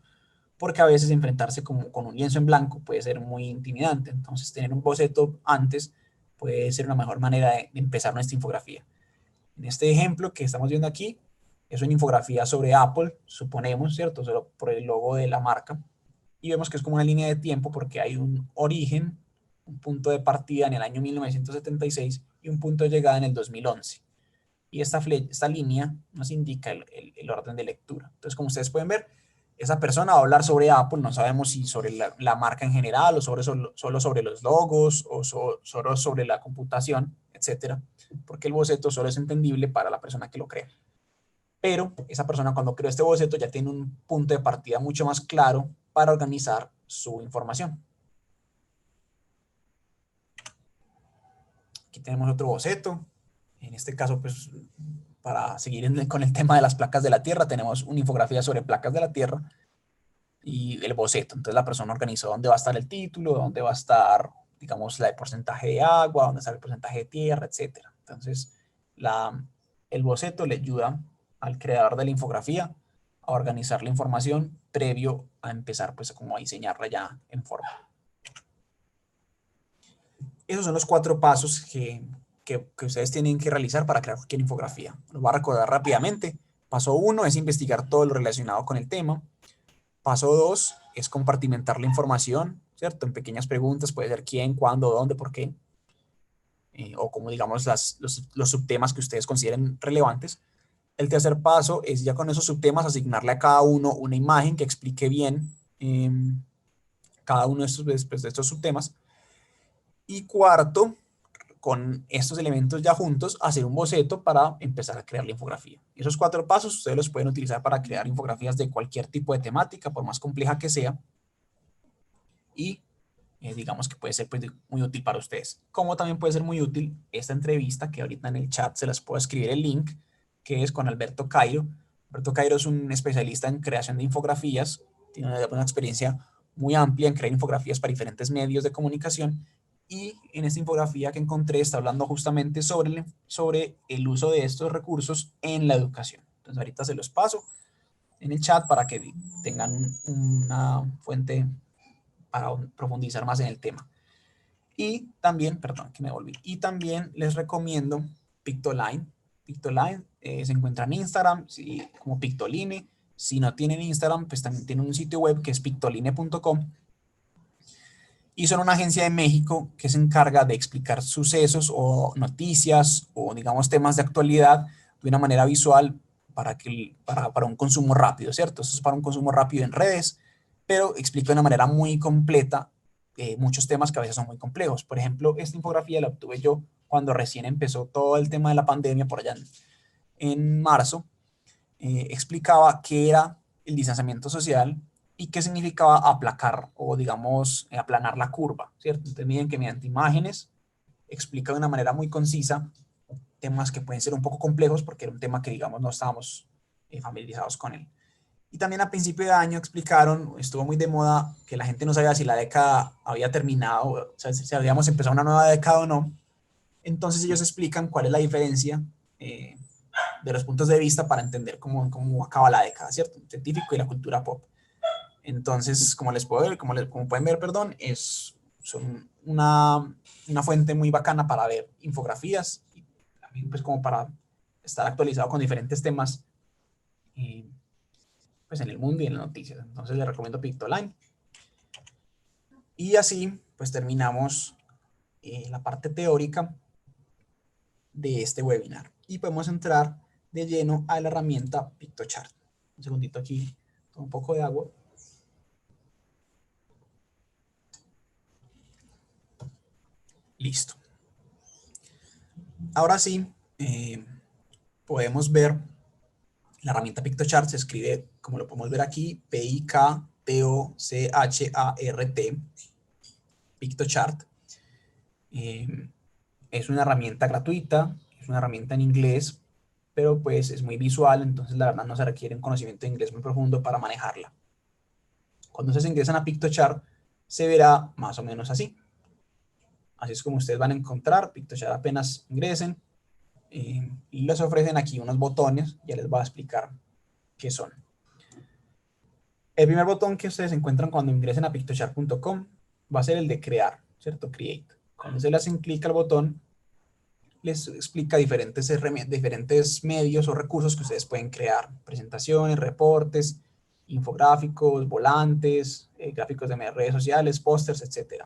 porque a veces enfrentarse con un lienzo en blanco puede ser muy intimidante. Entonces tener un boceto antes puede ser una mejor manera de empezar nuestra infografía. En este ejemplo que estamos viendo aquí, es una infografía sobre Apple, suponemos, ¿cierto? Solo por el logo de la marca. Y vemos que es como una línea de tiempo porque hay un origen, un punto de partida en el año 1976 y un punto de llegada en el 2011. Y esta línea nos indica el orden de lectura. Entonces, como ustedes pueden ver, esa persona va a hablar sobre Apple, no sabemos si sobre la marca en general o solo sobre los logos o solo sobre la computación, etcétera, porque el boceto solo es entendible para la persona que lo crea. Pero esa persona cuando creó este boceto ya tiene un punto de partida mucho más claro para organizar su información. Aquí tenemos otro boceto. En este caso, pues, para seguir con el tema de las placas de la Tierra, tenemos una infografía sobre placas de la Tierra y el boceto. Entonces la persona organizó dónde va a estar el título, dónde va a estar, digamos, el porcentaje de agua, dónde está el porcentaje de tierra, etcétera. Entonces, el boceto le ayuda al creador de la infografía a organizar la información previo a empezar, pues, como a diseñarla ya en forma. Esos son los 4 pasos que ustedes tienen que realizar para crear cualquier infografía. Los voy a recordar rápidamente Paso 1 es investigar todo lo relacionado con el tema. Paso 2 es compartimentar la información, ¿cierto? En pequeñas preguntas, puede ser quién, cuándo, dónde, por qué, o como digamos los subtemas que ustedes consideren relevantes. El tercer paso es ya con esos subtemas asignarle a cada uno una imagen que explique bien cada uno de estos subtemas. Y cuarto, con estos elementos ya juntos, hacer un boceto para empezar a crear la infografía. Esos 4 pasos ustedes los pueden utilizar para crear infografías de cualquier tipo de temática, por más compleja que sea, y digamos que puede ser pues, muy útil para ustedes. Como también puede ser muy útil esta entrevista, que ahorita en el chat se las puedo escribir el link, que es con Alberto Cairo. Alberto Cairo es un especialista en creación de infografías, tiene una experiencia muy amplia en crear infografías para diferentes medios de comunicación, y en esta infografía que encontré está hablando justamente sobre el uso de estos recursos en la educación. Entonces ahorita se los paso en el chat para que tengan una fuente para profundizar más en el tema. Y también, perdón, que me volví. Y también les recomiendo Pictoline. Pictoline se encuentra en Instagram como Pictoline. Si no tienen Instagram, pues también tienen un sitio web que es pictoline.com. Y son una agencia de México que se encarga de explicar sucesos o noticias o, digamos, temas de actualidad de una manera visual para un consumo rápido, ¿cierto? Eso es para un consumo rápido en redes, pero explica de una manera muy completa muchos temas que a veces son muy complejos. Por ejemplo, esta infografía la obtuve yo cuando recién empezó todo el tema de la pandemia por allá en marzo. Explicaba qué era el distanciamiento social y qué significaba aplacar o, digamos, aplanar la curva, ¿cierto? Entonces, miren que mediante imágenes explica de una manera muy concisa temas que pueden ser un poco complejos porque era un tema que, digamos, no estábamos familiarizados con él. Y también a principio de año explicaron, estuvo muy de moda, que la gente no sabía si la década había terminado, o sea, si habíamos empezado una nueva década o no. Entonces ellos explican cuál es la diferencia de los puntos de vista para entender cómo acaba la década, ¿cierto? El científico y la cultura pop. Entonces, como les puedo ver, como pueden ver, perdón, son una fuente muy bacana para ver infografías y también pues como para estar actualizado con diferentes temas pues en el mundo y en las noticias. Entonces les recomiendo Pictoline. Y así pues terminamos la parte teórica de este webinar y podemos entrar de lleno a la herramienta PictoChart. Un segundito aquí, tomo un poco de agua. Listo. Ahora sí, podemos ver la herramienta PictoChart. Se escribe, como lo podemos ver aquí, P-I-K-T-O-C-H-A-R-T, PictoChart. Es una herramienta gratuita, es una herramienta en inglés, pero pues es muy visual, entonces la verdad no se requiere un conocimiento de inglés muy profundo para manejarla. Cuando ustedes ingresan a PictoChart, se verá más o menos así. Así es como ustedes van a encontrar PictoChart apenas ingresen. Y les ofrecen aquí unos botones, ya les voy a explicar qué son. El primer botón que ustedes encuentran cuando ingresen a pictochart.com va a ser el de crear, ¿cierto? Create. Cuando se le hacen clic al botón, les explica diferentes medios o recursos que ustedes pueden crear. Presentaciones, reportes, infográficos, volantes, gráficos de redes sociales, pósters, etc.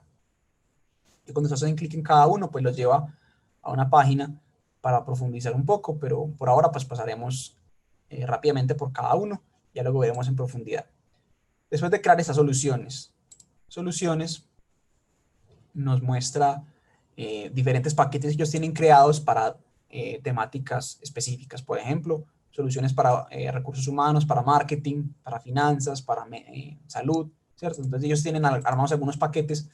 Y cuando se hacen clic en cada uno, pues los lleva a una página para profundizar un poco, pero por ahora pues pasaremos rápidamente por cada uno, ya luego veremos en profundidad. Después de crear estas soluciones nos muestra diferentes paquetes que ellos tienen creados para temáticas específicas, por ejemplo, soluciones para recursos humanos, para marketing, para finanzas, para salud, ¿cierto? Entonces ellos tienen armados algunos paquetes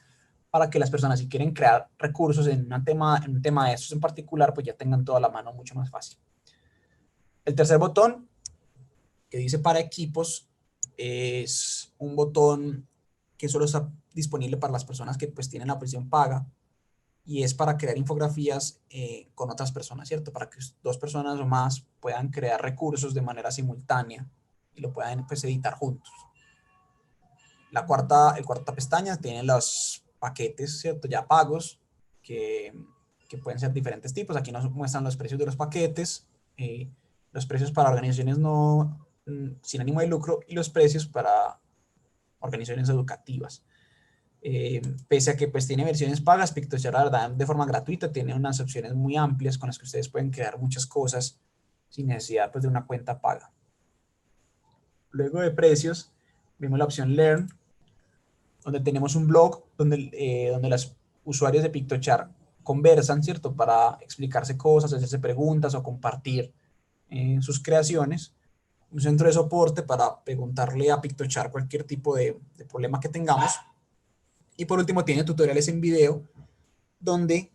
para que las personas, si quieren crear recursos en un tema de estos en particular, pues ya tengan toda la mano mucho más fácil. El tercer botón, que dice para equipos, es un botón que solo está disponible para las personas que pues tienen la versión paga, y es para crear infografías con otras personas, ¿cierto? Para que 2 personas o más puedan crear recursos de manera simultánea y lo puedan pues editar juntos. El cuarta pestaña tiene los paquetes, ¿cierto? Ya pagos, que pueden ser diferentes tipos. Aquí nos muestran los precios de los paquetes. los precios para organizaciones no, sin ánimo de lucro y los precios para organizaciones educativas. Pese a que pues tiene versiones pagas, PictoChart la verdad de forma gratuita tiene unas opciones muy amplias con las que ustedes pueden crear muchas cosas sin necesidad pues, de una cuenta paga. Luego de precios, vemos la opción Learn, donde tenemos un blog donde los usuarios de PictoChart conversan, ¿cierto? Para explicarse cosas, hacerse preguntas o compartir sus creaciones. Un centro de soporte para preguntarle a PictoChart cualquier tipo de problema que tengamos. Y por último tiene tutoriales en video donde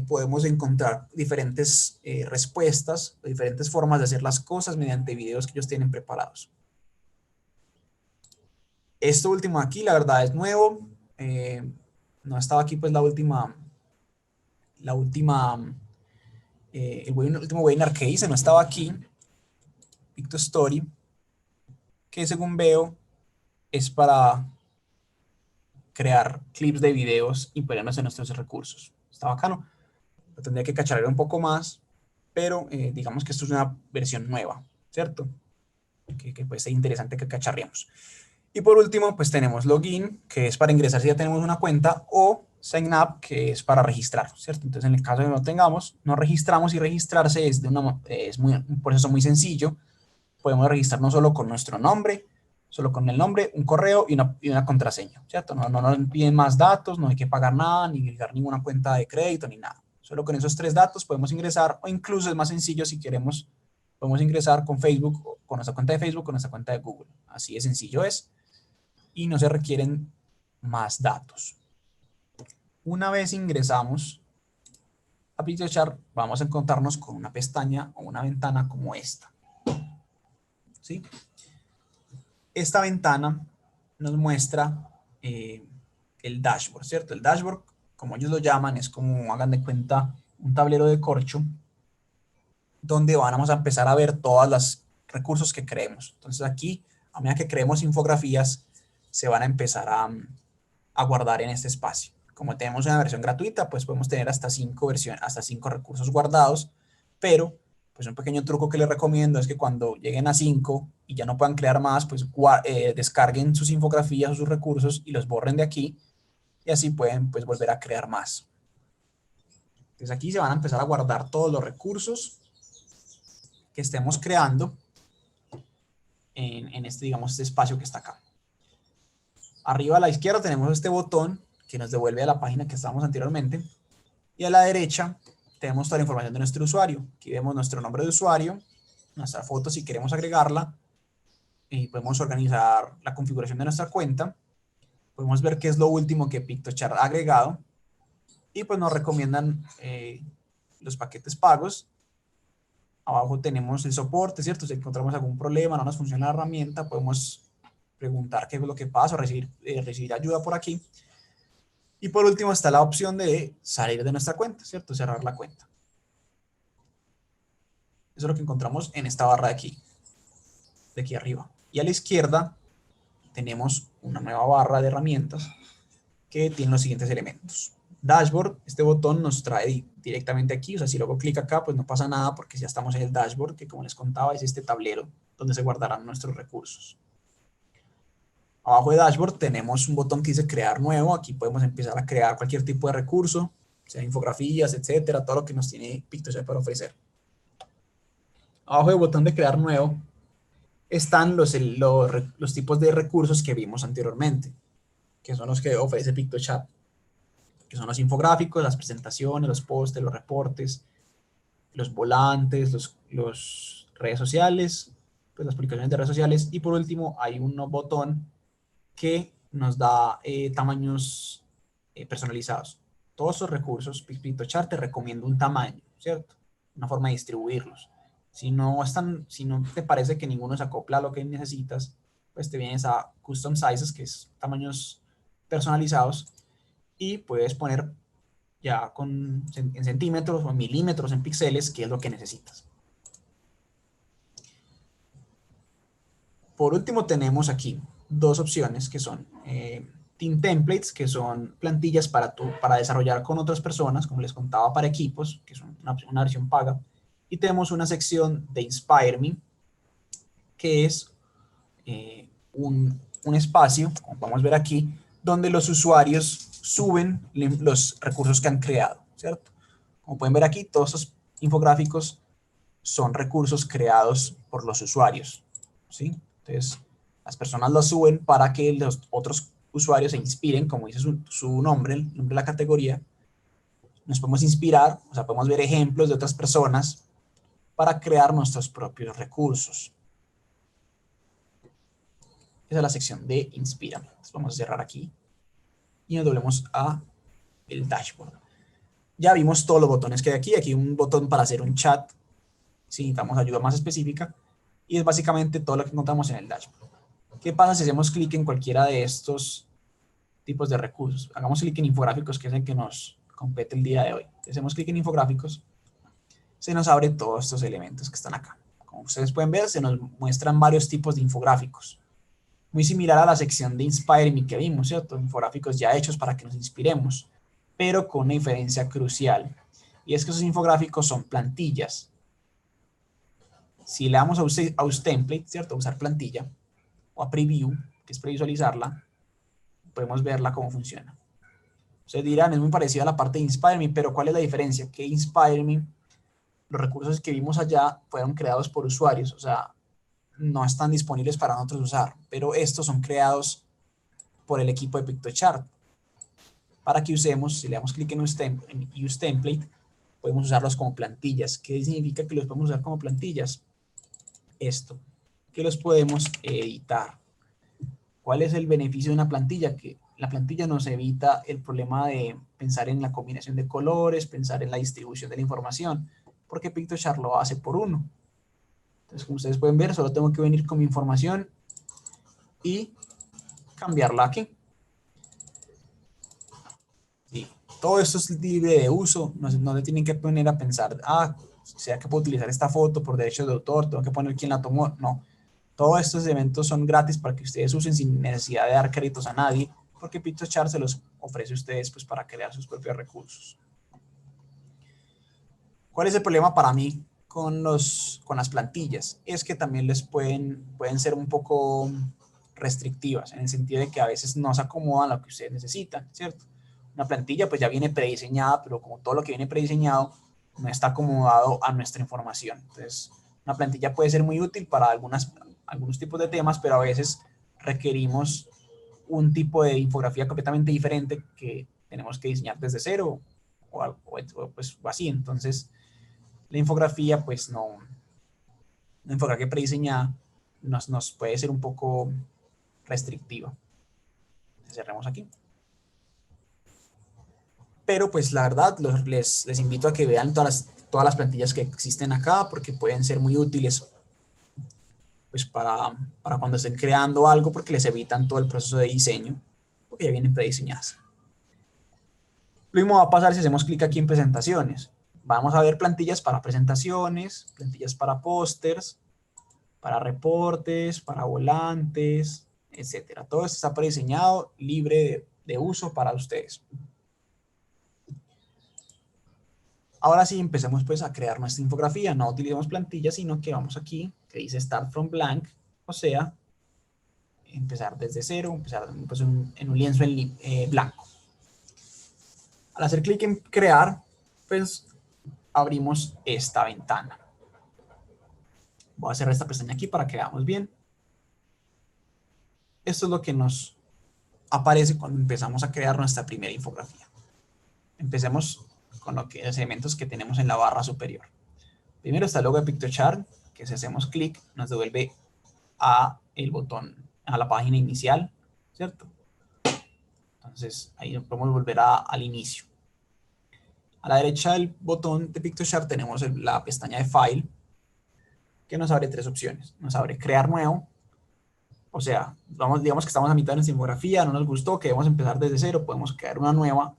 podemos encontrar diferentes respuestas, diferentes formas de hacer las cosas mediante videos que ellos tienen preparados. Esto último aquí, la verdad, es nuevo. No estaba aquí pues el último webinar que hice, no estaba aquí. PictoStory, que según veo es para crear clips de videos y ponerlos en nuestros recursos. Está bacano. Lo tendría que cacharrear un poco más, pero digamos que esto es una versión nueva, ¿cierto? Que puede ser interesante que cacharreemos. Y por último, pues tenemos login, que es para ingresar si ya tenemos una cuenta, o sign up, que es para registrar, ¿cierto? Entonces, en el caso de que no tengamos, nos registramos y registrarse es un proceso muy sencillo. Podemos registrar no solo con nuestro nombre, solo con el nombre, un correo y una contraseña, ¿cierto? No nos piden más datos, no hay que pagar nada, ni crear ninguna cuenta de crédito, ni nada. Solo con esos 3 datos podemos ingresar, o incluso es más sencillo si queremos, podemos ingresar con Facebook, con nuestra cuenta de Facebook, con nuestra cuenta de Google. Así de sencillo es. Y no se requieren más datos. Una vez ingresamos a PictoChart, vamos a encontrarnos con una pestaña o una ventana como esta. ¿Sí? Esta ventana nos muestra el dashboard, ¿cierto? El dashboard, como ellos lo llaman, es como, hagan de cuenta, un tablero de corcho donde vamos a empezar a ver todos los recursos que creemos. Entonces aquí, a medida que creemos infografías, se van a empezar a guardar en este espacio. Como tenemos una versión gratuita, pues podemos tener hasta 5 recursos guardados, pero pues un pequeño truco que les recomiendo es que cuando lleguen a 5 y ya no puedan crear más, pues descarguen sus infografías o sus recursos y los borren de aquí, y así pueden pues volver a crear más. Entonces aquí se van a empezar a guardar todos los recursos que estemos creando en este, digamos, este espacio que está acá. Arriba a la izquierda tenemos este botón que nos devuelve a la página que estábamos anteriormente. Y a la derecha tenemos toda la información de nuestro usuario. Aquí vemos nuestro nombre de usuario, nuestra foto si queremos agregarla. Y podemos organizar la configuración de nuestra cuenta. Podemos ver qué es lo último que PictoChart ha agregado. Y pues nos recomiendan los paquetes pagos. Abajo tenemos el soporte, ¿cierto? Si encontramos algún problema, no nos funciona la herramienta, podemos preguntar qué es lo que pasa o recibir ayuda por aquí. Y por último está la opción de salir de nuestra cuenta, ¿cierto? Cerrar la cuenta. Eso es lo que encontramos en esta barra de aquí arriba. Y a la izquierda tenemos una nueva barra de herramientas que tiene los siguientes elementos. Dashboard, este botón nos trae directamente aquí, o sea, si luego clic acá, pues no pasa nada porque ya estamos en el dashboard, que como les contaba es este tablero donde se guardarán nuestros recursos. Abajo de dashboard tenemos un botón que dice crear nuevo, aquí podemos empezar a crear cualquier tipo de recurso, sea infografías, etcétera, todo lo que nos tiene PictoChart para ofrecer. Abajo del botón de crear nuevo están los tipos de recursos que vimos anteriormente, que son los que ofrece PictoChart, que son los infográficos, las presentaciones, los pósters, los reportes, los volantes, los redes sociales, pues las publicaciones de redes sociales, y por último hay un botón que nos da tamaños personalizados. Todos esos recursos, PictoChart te recomienda un tamaño, ¿cierto? Una forma de distribuirlos. Si no te parece que ninguno se acopla a lo que necesitas, pues te vienes a Custom Sizes, que es tamaños personalizados, y puedes poner ya en centímetros o en milímetros, en píxeles, qué es lo que necesitas. Por último tenemos aquí 2 opciones que son Team Templates, que son plantillas para desarrollar con otras personas, como les contaba, para equipos, que son una versión paga, Y tenemos una sección de Inspire Me, que es un espacio, como podemos ver aquí, donde los usuarios suben los recursos que han creado, ¿cierto? Como pueden ver aquí, todos estos infográficos son recursos creados por los usuarios, ¿sí? Entonces, las personas los suben para que los otros usuarios se inspiren, como dice su nombre, el nombre de la categoría. Nos podemos inspirar, o sea, podemos ver ejemplos de otras personas para crear nuestros propios recursos. Esa es la sección de Inspírame. Entonces vamos a cerrar aquí y nos volvemos a el dashboard. Ya vimos todos los botones que hay aquí. Aquí hay un botón para hacer un chat si necesitamos ayuda más específica, y es básicamente todo lo que encontramos en el dashboard. ¿Qué pasa si hacemos clic en cualquiera de estos tipos de recursos? Hagamos clic en infográficos, que es el que nos compete el día de hoy. Si hacemos clic en infográficos, se nos abren todos estos elementos que están acá. Como ustedes pueden ver, se nos muestran varios tipos de infográficos. Muy similar a la sección de Inspire Me que vimos, ¿cierto? Infográficos ya hechos para que nos inspiremos, pero con una diferencia crucial. Y es que esos infográficos son plantillas. Si le damos a Use Template, ¿cierto? A usar plantilla, o a Preview, que es previsualizarla, podemos verla cómo funciona. Ustedes dirán, es muy parecido a la parte de Inspire Me, pero ¿cuál es la diferencia? Que Inspire Me, los recursos que vimos allá fueron creados por usuarios, o sea, no están disponibles para nosotros usar, pero estos son creados por el equipo de Piktochart. Para que usemos, si le damos clic en Use Template, podemos usarlos como plantillas. ¿Qué significa que los podemos usar como plantillas? Esto, que los podemos editar. ¿Cuál es el beneficio de una plantilla? Que la plantilla nos evita el problema de pensar en la combinación de colores, pensar en la distribución de la información, porque Piktochart lo hace por uno. Entonces, como ustedes pueden ver, solo tengo que venir con mi información y cambiarla aquí. Sí. Todo esto es libre de uso, no se tienen que poner a pensar, ¿será que puedo utilizar esta foto por derechos de autor? ¿Tengo que poner quién la tomó? No. Todos estos eventos son gratis para que ustedes usen sin necesidad de dar créditos a nadie, porque Piktochart se los ofrece a ustedes pues, para crear sus propios recursos. ¿Cuál es el problema para mí con las plantillas? Es que también pueden ser un poco restrictivas, en el sentido de que a veces no se acomodan a lo que ustedes necesitan, ¿cierto? Una plantilla pues ya viene prediseñada, pero como todo lo que viene prediseñado no está acomodado a nuestra información. Entonces, una plantilla puede ser muy útil para algunos tipos de temas, pero a veces requerimos un tipo de infografía completamente diferente que tenemos que diseñar desde cero pues, o así. Entonces, la infografía, pues no, la infografía prediseñada nos puede ser un poco restrictiva. Cerremos aquí. Pero pues la verdad les invito a que vean todas las plantillas que existen acá porque pueden ser muy útiles pues para cuando estén creando algo porque les evitan todo el proceso de diseño porque ya vienen prediseñadas. Lo mismo va a pasar si hacemos clic aquí en presentaciones. Vamos a ver plantillas para presentaciones, plantillas para pósters, para reportes, para volantes, etcétera. Todo esto está prediseñado, libre de uso para ustedes. Ahora sí, empecemos pues a crear nuestra infografía. No utilizamos plantillas, sino que vamos aquí, que dice Start from Blank, o sea, empezar desde cero, empezar pues, en un lienzo blanco. Al hacer clic en crear, pues abrimos esta ventana. Voy a cerrar esta pestaña aquí para que veamos bien. Esto es lo que nos aparece cuando empezamos a crear nuestra primera infografía. Empecemos con los elementos que tenemos en la barra superior. Primero está el logo de Piktochart, que si hacemos clic nos devuelve a el botón, a la página inicial, ¿cierto? Entonces ahí podemos volver al inicio. A la derecha del botón de Piktochart tenemos la pestaña de File, que nos abre tres opciones. Nos abre Crear Nuevo, o sea, digamos que estamos a mitad de nuestra infografía, no nos gustó, queremos empezar desde cero, podemos crear una nueva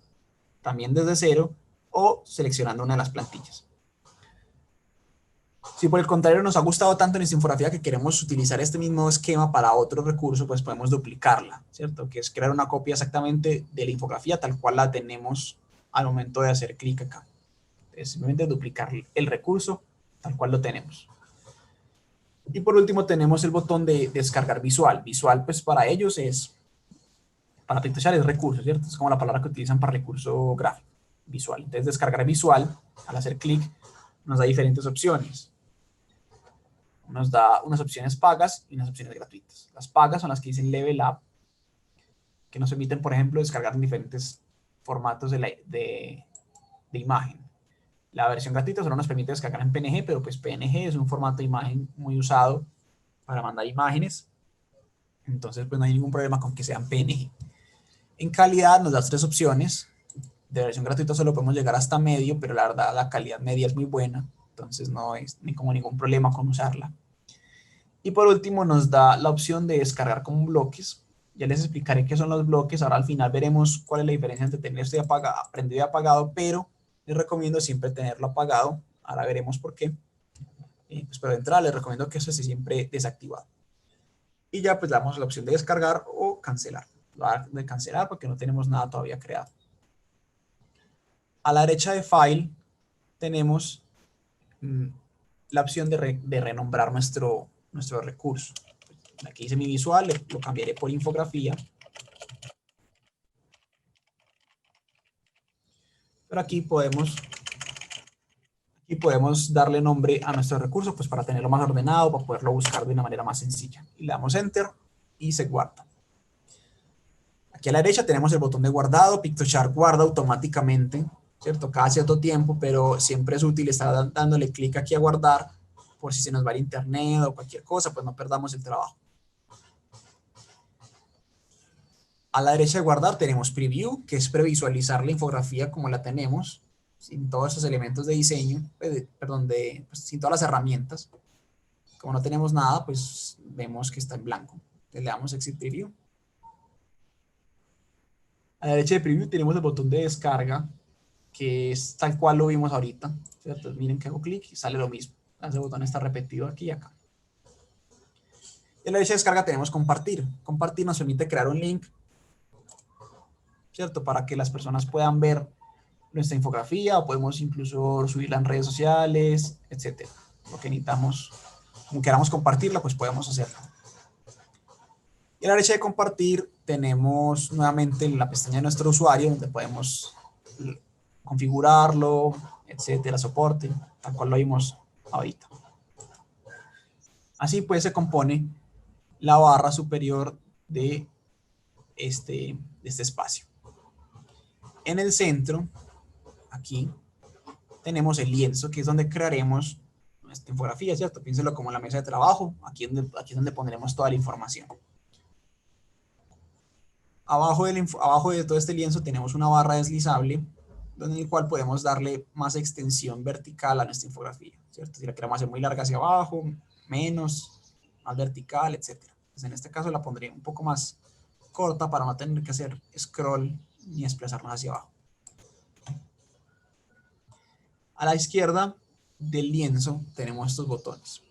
también desde cero o seleccionando una de las plantillas. Si por el contrario nos ha gustado tanto nuestra infografía que queremos utilizar este mismo esquema para otro recurso, pues podemos duplicarla, ¿cierto? Que es crear una copia exactamente de la infografía tal cual la tenemos al momento de hacer clic acá. Es simplemente duplicar el recurso tal cual lo tenemos. Y por último tenemos el botón de descargar visual. Visual, pues para ellos es, para Pictoshare es recurso, ¿cierto? Es como la palabra que utilizan para recurso gráfico, visual. Entonces descargar visual, al hacer clic, nos da diferentes opciones. Nos da unas opciones pagas y unas opciones gratuitas. Las pagas son las que dicen Level Up, que nos permiten, por ejemplo, descargar en diferentes formatos de imagen. La versión gratuita solo nos permite descargar en PNG, pero pues PNG es un formato de imagen muy usado para mandar imágenes. Entonces, pues no hay ningún problema con que sean PNG. En calidad nos da 3 opciones. De versión gratuita solo podemos llegar hasta medio, pero la verdad la calidad media es muy buena. Entonces no es ni como ningún problema con usarla. Y por último nos da la opción de descargar como bloques. Ya les explicaré qué son los bloques. Ahora al final veremos cuál es la diferencia entre tener esto prendido y apagado, pero les recomiendo siempre tenerlo apagado. Ahora veremos por qué. Pues pero de entrada les recomiendo que eso esté siempre desactivado. Y ya pues le damos la opción de descargar o cancelar. Lo voy a dar de cancelar porque no tenemos nada todavía creado. A la derecha de File tenemos la opción de renombrar nuestro recurso. Aquí dice mi visual, lo cambiaré por infografía. Pero aquí podemos darle nombre a nuestro recurso, pues para tenerlo más ordenado, para poderlo buscar de una manera más sencilla. Y le damos Enter y se guarda. Aquí a la derecha tenemos el botón de guardado. Pictoshare guarda automáticamente, ¿cierto? Cada cierto tiempo, pero siempre es útil estar dándole clic aquí a guardar por si se nos va el internet o cualquier cosa, pues no perdamos el trabajo. A la derecha de guardar tenemos Preview, que es previsualizar la infografía como la tenemos, sin todos esos elementos de diseño, pues, sin todas las herramientas. Como no tenemos nada, pues vemos que está en blanco. Le damos Exit Preview. A la derecha de Preview tenemos el botón de descarga, que es tal cual lo vimos ahorita, ¿cierto? Miren que hago clic y sale lo mismo. Ese botón está repetido aquí y acá. Y a la derecha de descarga tenemos compartir. Compartir nos permite crear un link, ¿cierto? Para que las personas puedan ver nuestra infografía, o podemos incluso subirla en redes sociales, etcétera. Lo que necesitamos, como queramos compartirla, pues podemos hacerlo. Y a la derecha de compartir tenemos nuevamente la pestaña de nuestro usuario, donde podemos configurarlo, etcétera, soporte, tal cual lo vimos ahorita. Así pues se compone la barra superior de este espacio. En el centro, aquí, tenemos el lienzo, que es donde crearemos nuestra infografía, ¿cierto? Piénselo como la mesa de trabajo, aquí es donde pondremos toda la información. Abajo de todo este lienzo tenemos una barra deslizable, en el cual podemos darle más extensión vertical a nuestra infografía, ¿cierto? Si la queremos hacer muy larga hacia abajo, menos, más vertical, etc. Entonces, en este caso la pondré un poco más corta para no tener que hacer scroll ni desplazarnos hacia abajo. A la izquierda del lienzo tenemos estos botones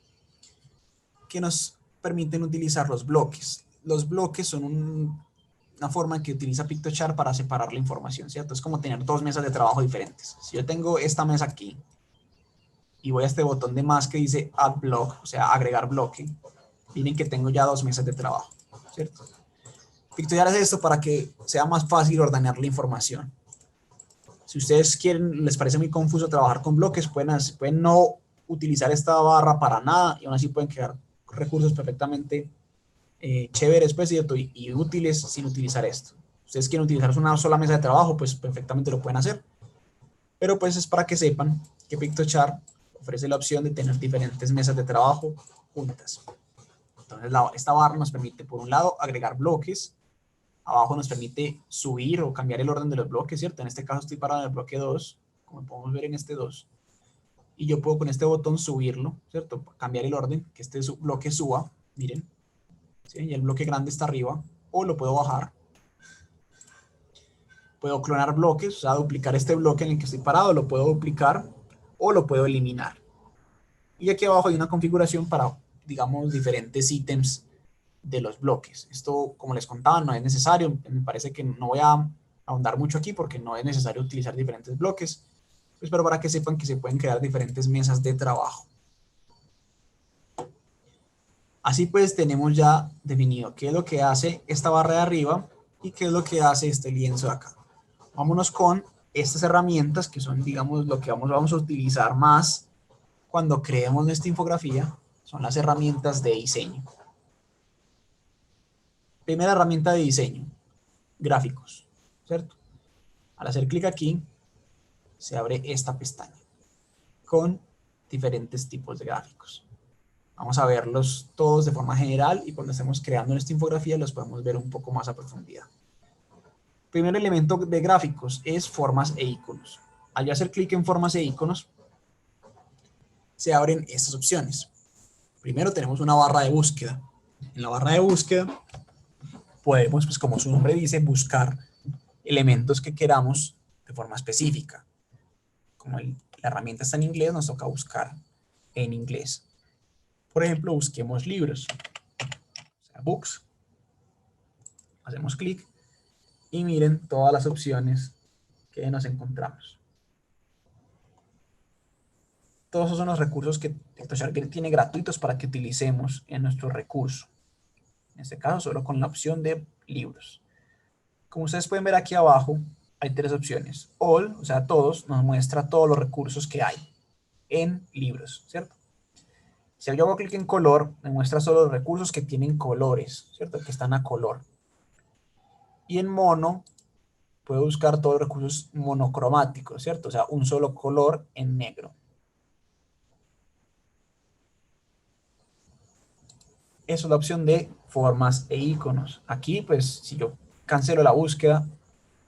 que nos permiten utilizar los bloques. Los bloques son una forma que utiliza Pictoshare para separar la información, ¿cierto? Es como tener 2 mesas de trabajo diferentes. Si yo tengo esta mesa aquí y voy a este botón de más que dice Add Block, o sea, agregar bloque, miren que tengo ya 2 mesas de trabajo, ¿cierto? Pictoshare hace esto para que sea más fácil ordenar la información. Si ustedes quieren, les parece muy confuso trabajar con bloques, pueden no utilizar esta barra para nada y aún así pueden crear recursos perfectamente chéveres, pues, y útiles sin utilizar esto. Ustedes quieren utilizar una sola mesa de trabajo, pues perfectamente lo pueden hacer. Pero pues es para que sepan que Pictoshare ofrece la opción de tener diferentes mesas de trabajo juntas. Entonces esta barra nos permite, por un lado, agregar bloques. Abajo nos permite subir o cambiar el orden de los bloques, ¿cierto? En este caso estoy parado en el bloque 2, como podemos ver en este 2. Y yo puedo con este botón subirlo, ¿cierto? Cambiar el orden, que este bloque suba, miren. ¿Sí? Y el bloque grande está arriba. O lo puedo bajar. Puedo clonar bloques, o sea, duplicar este bloque en el que estoy parado, lo puedo duplicar o lo puedo eliminar. Y aquí abajo hay una configuración para, digamos, diferentes ítems de los bloques. Esto, como les contaba, no es necesario. Me parece que no voy a ahondar mucho aquí porque no es necesario utilizar diferentes bloques. Pues, pero para que sepan que se pueden crear diferentes mesas de trabajo. Así pues tenemos ya definido qué es lo que hace esta barra de arriba y qué es lo que hace este lienzo de acá. Vámonos con estas herramientas que son, digamos, lo que vamos a utilizar más cuando creemos nuestra infografía. Son las herramientas de diseño. Primera herramienta de diseño, gráficos, ¿cierto? Al hacer clic aquí, se abre esta pestaña con diferentes tipos de gráficos. Vamos a verlos todos de forma general y cuando estemos creando nuestra infografía los podemos ver un poco más a profundidad. Primer elemento de gráficos es formas e iconos. Al hacer clic en formas e iconos, se abren estas opciones. Primero tenemos una barra de búsqueda. En la barra de búsqueda podemos, pues como su nombre dice, buscar elementos que queramos de forma específica. Como la herramienta está en inglés, nos toca buscar en inglés. Por ejemplo, busquemos libros, o sea, books. Hacemos clic y miren todas las opciones que nos encontramos. Todos esos son los recursos que PictoShark tiene gratuitos para que utilicemos en nuestro recurso. En este caso, solo con la opción de libros. Como ustedes pueden ver aquí abajo, hay tres opciones. All, o sea, todos, nos muestra todos los recursos que hay en libros, ¿cierto? Si yo hago clic en color, me muestra solo los recursos que tienen colores, ¿cierto? Que están a color. Y en mono, puedo buscar todos los recursos monocromáticos, ¿cierto? O sea, un solo color en negro. Eso es la opción de formas e iconos. Aquí, pues, si yo cancelo la búsqueda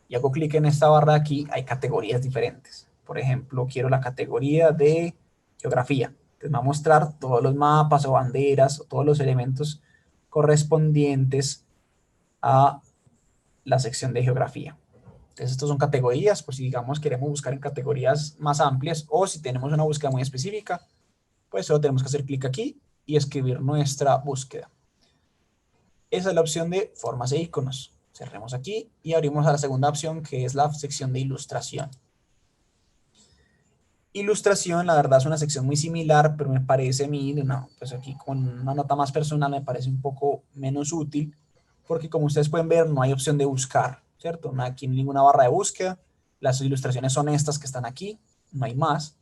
y hago clic en esta barra de aquí, hay categorías diferentes. Por ejemplo, quiero la categoría de geografía. Entonces me va a mostrar todos los mapas o banderas o todos los elementos correspondientes a la sección de geografía. Entonces, estos son categorías, pues si digamos queremos buscar en categorías más amplias o si tenemos una búsqueda muy específica, pues solo tenemos que hacer clic aquí y escribir nuestra búsqueda. Esa es la opción de formas e iconos. Cerremos aquí y abrimos a la segunda opción que es la sección de ilustración. Ilustración, la verdad es una sección muy similar, pero me parece a mí, no, pues aquí con una nota más personal me parece un poco menos útil, porque como ustedes pueden ver no hay opción de buscar, ¿cierto? No hay aquí ninguna barra de búsqueda, las ilustraciones son estas que están aquí, no hay más,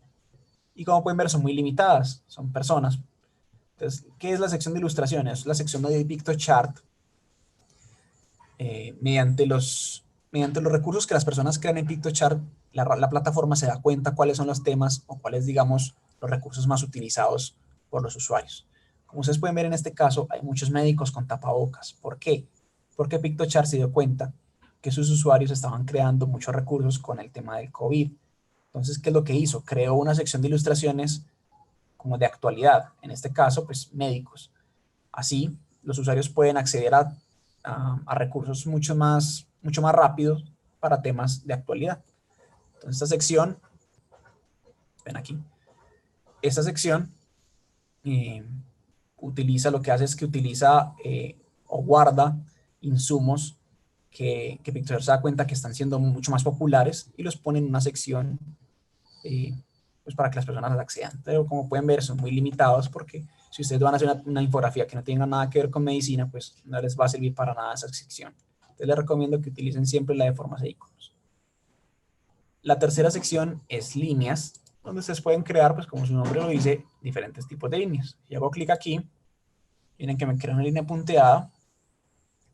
y como pueden ver son muy limitadas, son personas. Entonces, ¿qué es la sección de ilustraciones? Es la sección de PictoChart, mediante los recursos que las personas crean en PictoChart, la plataforma se da cuenta cuáles son los temas o cuáles, digamos, los recursos más utilizados por los usuarios. Como ustedes pueden ver en este caso, hay muchos médicos con tapabocas. ¿Por qué? Porque PictoChart se dio cuenta que sus usuarios estaban creando muchos recursos con el tema del COVID. Entonces, ¿qué es lo que hizo? Creó una sección de ilustraciones como de actualidad, en este caso, pues médicos. Así, los usuarios pueden acceder a recursos mucho más rápidos para temas de actualidad. Entonces, esta sección, ven aquí, esta sección eh, lo que hace es que utiliza o guarda insumos que Pictoshop se da cuenta que están siendo mucho más populares y los pone en una sección eh, pues para que las personas accedan. Pero como pueden ver, son muy limitados porque si ustedes van a hacer una infografía que no tenga nada que ver con medicina, pues no les va a servir para nada esa sección. Entonces les recomiendo que utilicen siempre la de formas e iconos. La tercera sección es líneas, donde ustedes pueden crear, pues como su nombre lo dice, diferentes tipos de líneas. Si hago clic aquí, miren que me crea una línea punteada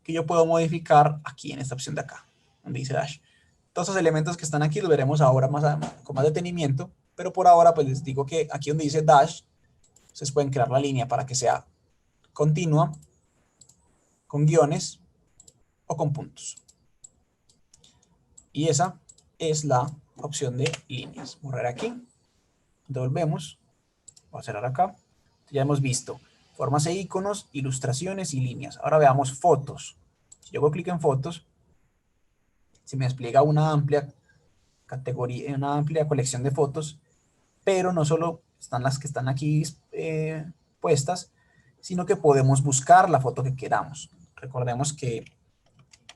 que yo puedo modificar aquí en esta opción de acá, donde dice Dash. Todos esos elementos que están aquí los veremos ahora con más detenimiento, pero por ahora pues les digo que aquí donde dice Dash, ustedes pueden crear la línea para que sea continua, con guiones o con puntos. Y esa es la opción de líneas. Borrar aquí, devolvemos, voy a cerrar acá. Ya hemos visto formas e iconos, ilustraciones y líneas. Ahora veamos fotos. Si yo hago clic en fotos, se me despliega una amplia categoría, una amplia colección de fotos, pero no solo están las que están aquí puestas, sino que podemos buscar la foto que queramos. Recordemos que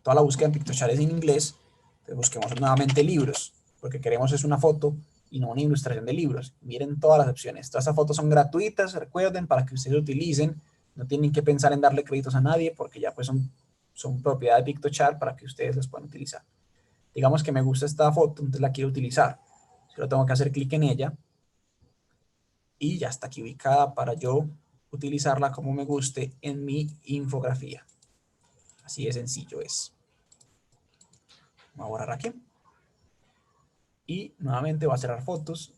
toda la búsqueda en PictoShare es en inglés, entonces busquemos nuevamente libros, porque queremos es una foto y no una ilustración de libros. Miren todas las opciones, todas estas fotos son gratuitas, recuerden, para que ustedes utilicen No tienen que pensar en darle créditos a nadie porque ya pues son propiedad de Piktochart para que ustedes los puedan utilizar. Digamos que me gusta esta foto, entonces la quiero utilizar. Solo tengo que hacer clic en ella y ya está aquí ubicada para yo utilizarla como me guste en mi infografía. Así de sencillo es. Voy a borrar aquí. Y nuevamente voy a cerrar fotos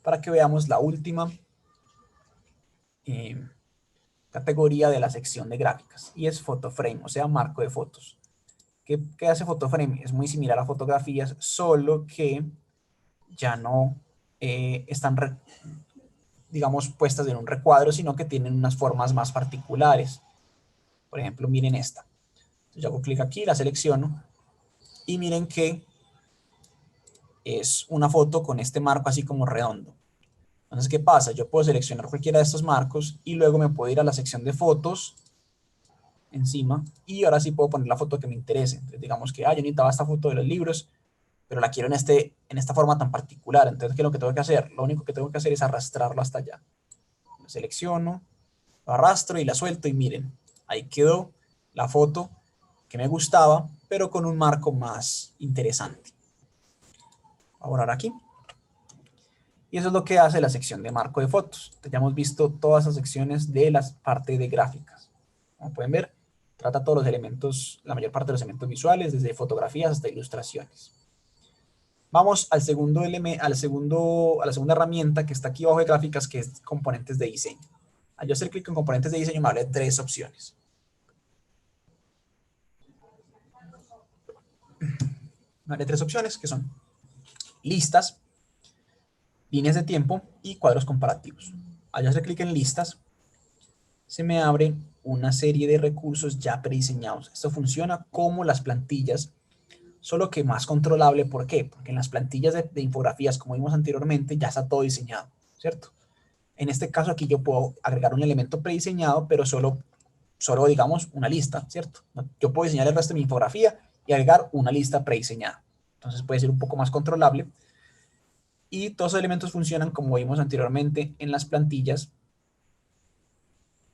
para que veamos la última eh, categoría de la sección de gráficas. Y es photoframe, o sea, marco de fotos. ¿Qué hace photoframe? Es muy similar a fotografías, solo que ya no están, digamos, puestas en un recuadro, sino que tienen unas formas más particulares. Por ejemplo, miren esta. Entonces, yo hago clic aquí, la selecciono y miren que es una foto con este marco así como redondo. Entonces, ¿qué pasa? Yo puedo seleccionar cualquiera de estos marcos y luego me puedo ir a la sección de fotos encima y ahora sí puedo poner la foto que me interese. Entonces, digamos que yo necesitaba esta foto de los libros, pero la quiero en esta forma tan particular. Entonces, ¿qué es lo que tengo que hacer? Lo único que tengo que hacer es arrastrarlo hasta allá. Lo selecciono, lo arrastro y la suelto y miren, ahí quedó la foto que me gustaba, pero con un marco más interesante. Voy a borrar aquí. Y eso es lo que hace la sección de marco de fotos. Entonces, ya hemos visto todas las secciones de la parte de gráficas. Como pueden ver, trata todos los elementos, la mayor parte de los elementos visuales, desde fotografías hasta ilustraciones. Vamos al a la segunda herramienta que está aquí abajo de gráficas, que es componentes de diseño. Al yo hacer clic en componentes de diseño me abre tres opciones. Me abre tres opciones que son listas, líneas de tiempo y cuadros comparativos. Al yo hacer clic en listas, se me abre una serie de recursos ya prediseñados. Esto funciona como las plantillas, solo que más controlable. ¿Por qué? Porque en las plantillas de infografías, como vimos anteriormente, ya está todo diseñado, ¿cierto? En este caso aquí yo puedo agregar un elemento prediseñado, pero solo digamos una lista, ¿cierto? Yo puedo diseñar el resto de mi infografía y agregar una lista prediseñada. Entonces puede ser un poco más controlable. Y todos los elementos funcionan como vimos anteriormente en las plantillas.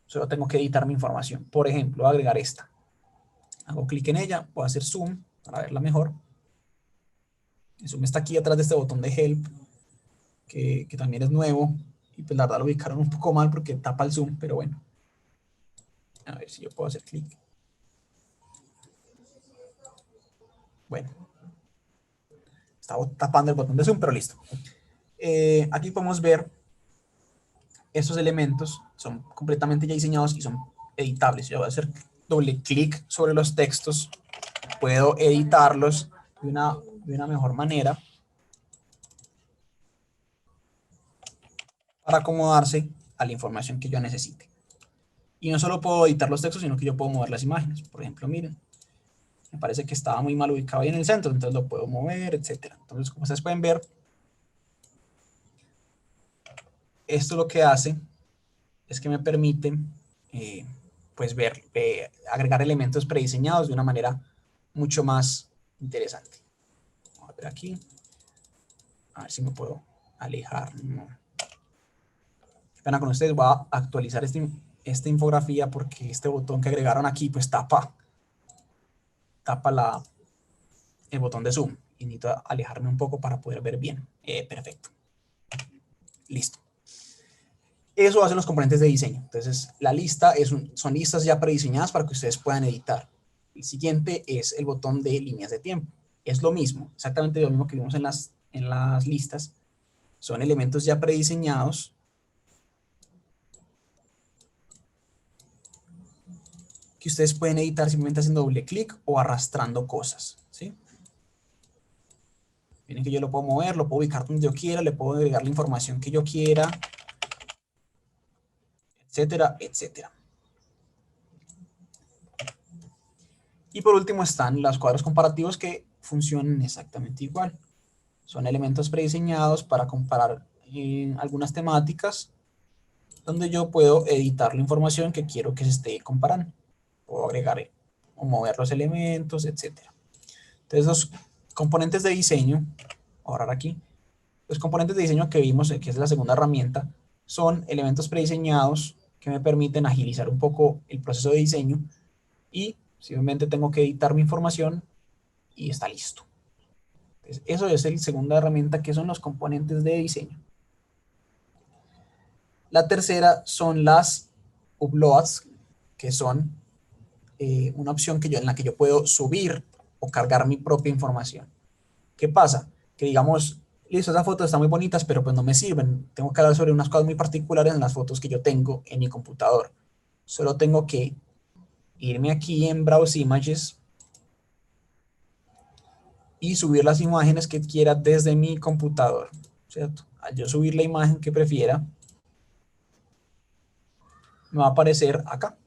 Solo tengo que editar mi información. Por ejemplo, agregar esta. Hago clic en ella, puedo hacer zoom para verla mejor. El zoom está aquí atrás de este botón de help, que también es nuevo. Y pues la verdad lo ubicaron un poco mal porque tapa el zoom, pero bueno. A ver si yo puedo hacer clic. Bueno, estaba tapando el botón de zoom, pero listo. Aquí podemos ver estos elementos, son completamente ya diseñados y son editables. Yo voy a hacer doble clic sobre los textos, puedo editarlos de una mejor manera para acomodarse a la información que yo necesite. Y no solo puedo editar los textos, sino que yo puedo mover las imágenes. Por ejemplo, miren, me parece que estaba muy mal ubicado ahí en el centro, entonces lo puedo mover, etc. Entonces, como ustedes pueden ver, esto lo que hace es que me permite pues agregar elementos prediseñados de una manera mucho más interesante. Vamos a ver aquí, a ver si me puedo alejar. No. Qué pena con ustedes, voy a actualizar esta infografía porque este botón que agregaron aquí pues tapa el botón de zoom y necesito alejarme un poco para poder ver bien. Perfecto. Listo. Eso hacen los componentes de diseño. Entonces, la lista son listas ya prediseñadas para que ustedes puedan editar. El siguiente es el botón de líneas de tiempo. Es lo mismo, exactamente lo mismo que vimos en las listas. Son elementos ya prediseñados que ustedes pueden editar simplemente haciendo doble clic o arrastrando cosas, ¿sí? Miren que yo lo puedo mover, lo puedo ubicar donde yo quiera, le puedo agregar la información que yo quiera, etcétera, etcétera. Y por último están los cuadros comparativos que funcionan exactamente igual. Son elementos prediseñados para comparar algunas temáticas donde yo puedo editar la información que quiero que se esté comparando. Puedo agregar o mover los elementos, etcétera. Entonces los componentes de diseño, ahora aquí, los componentes de diseño que vimos, que es la segunda herramienta, son elementos prediseñados que me permiten agilizar un poco el proceso de diseño y simplemente tengo que editar mi información y está listo. Entonces, eso es la segunda herramienta, que son los componentes de diseño. La tercera son las uploads, que son una opción en la que yo puedo subir o cargar mi propia información. ¿Qué pasa? Que digamos, listo, esas fotos están muy bonitas, pero pues no me sirven. Tengo que hablar sobre unas cosas muy particulares en las fotos que yo tengo en mi computador. Solo tengo que irme aquí en Browse Images y subir las imágenes que quiera desde mi computador, ¿cierto? Al yo subir la imagen que prefiera, me va a aparecer acá,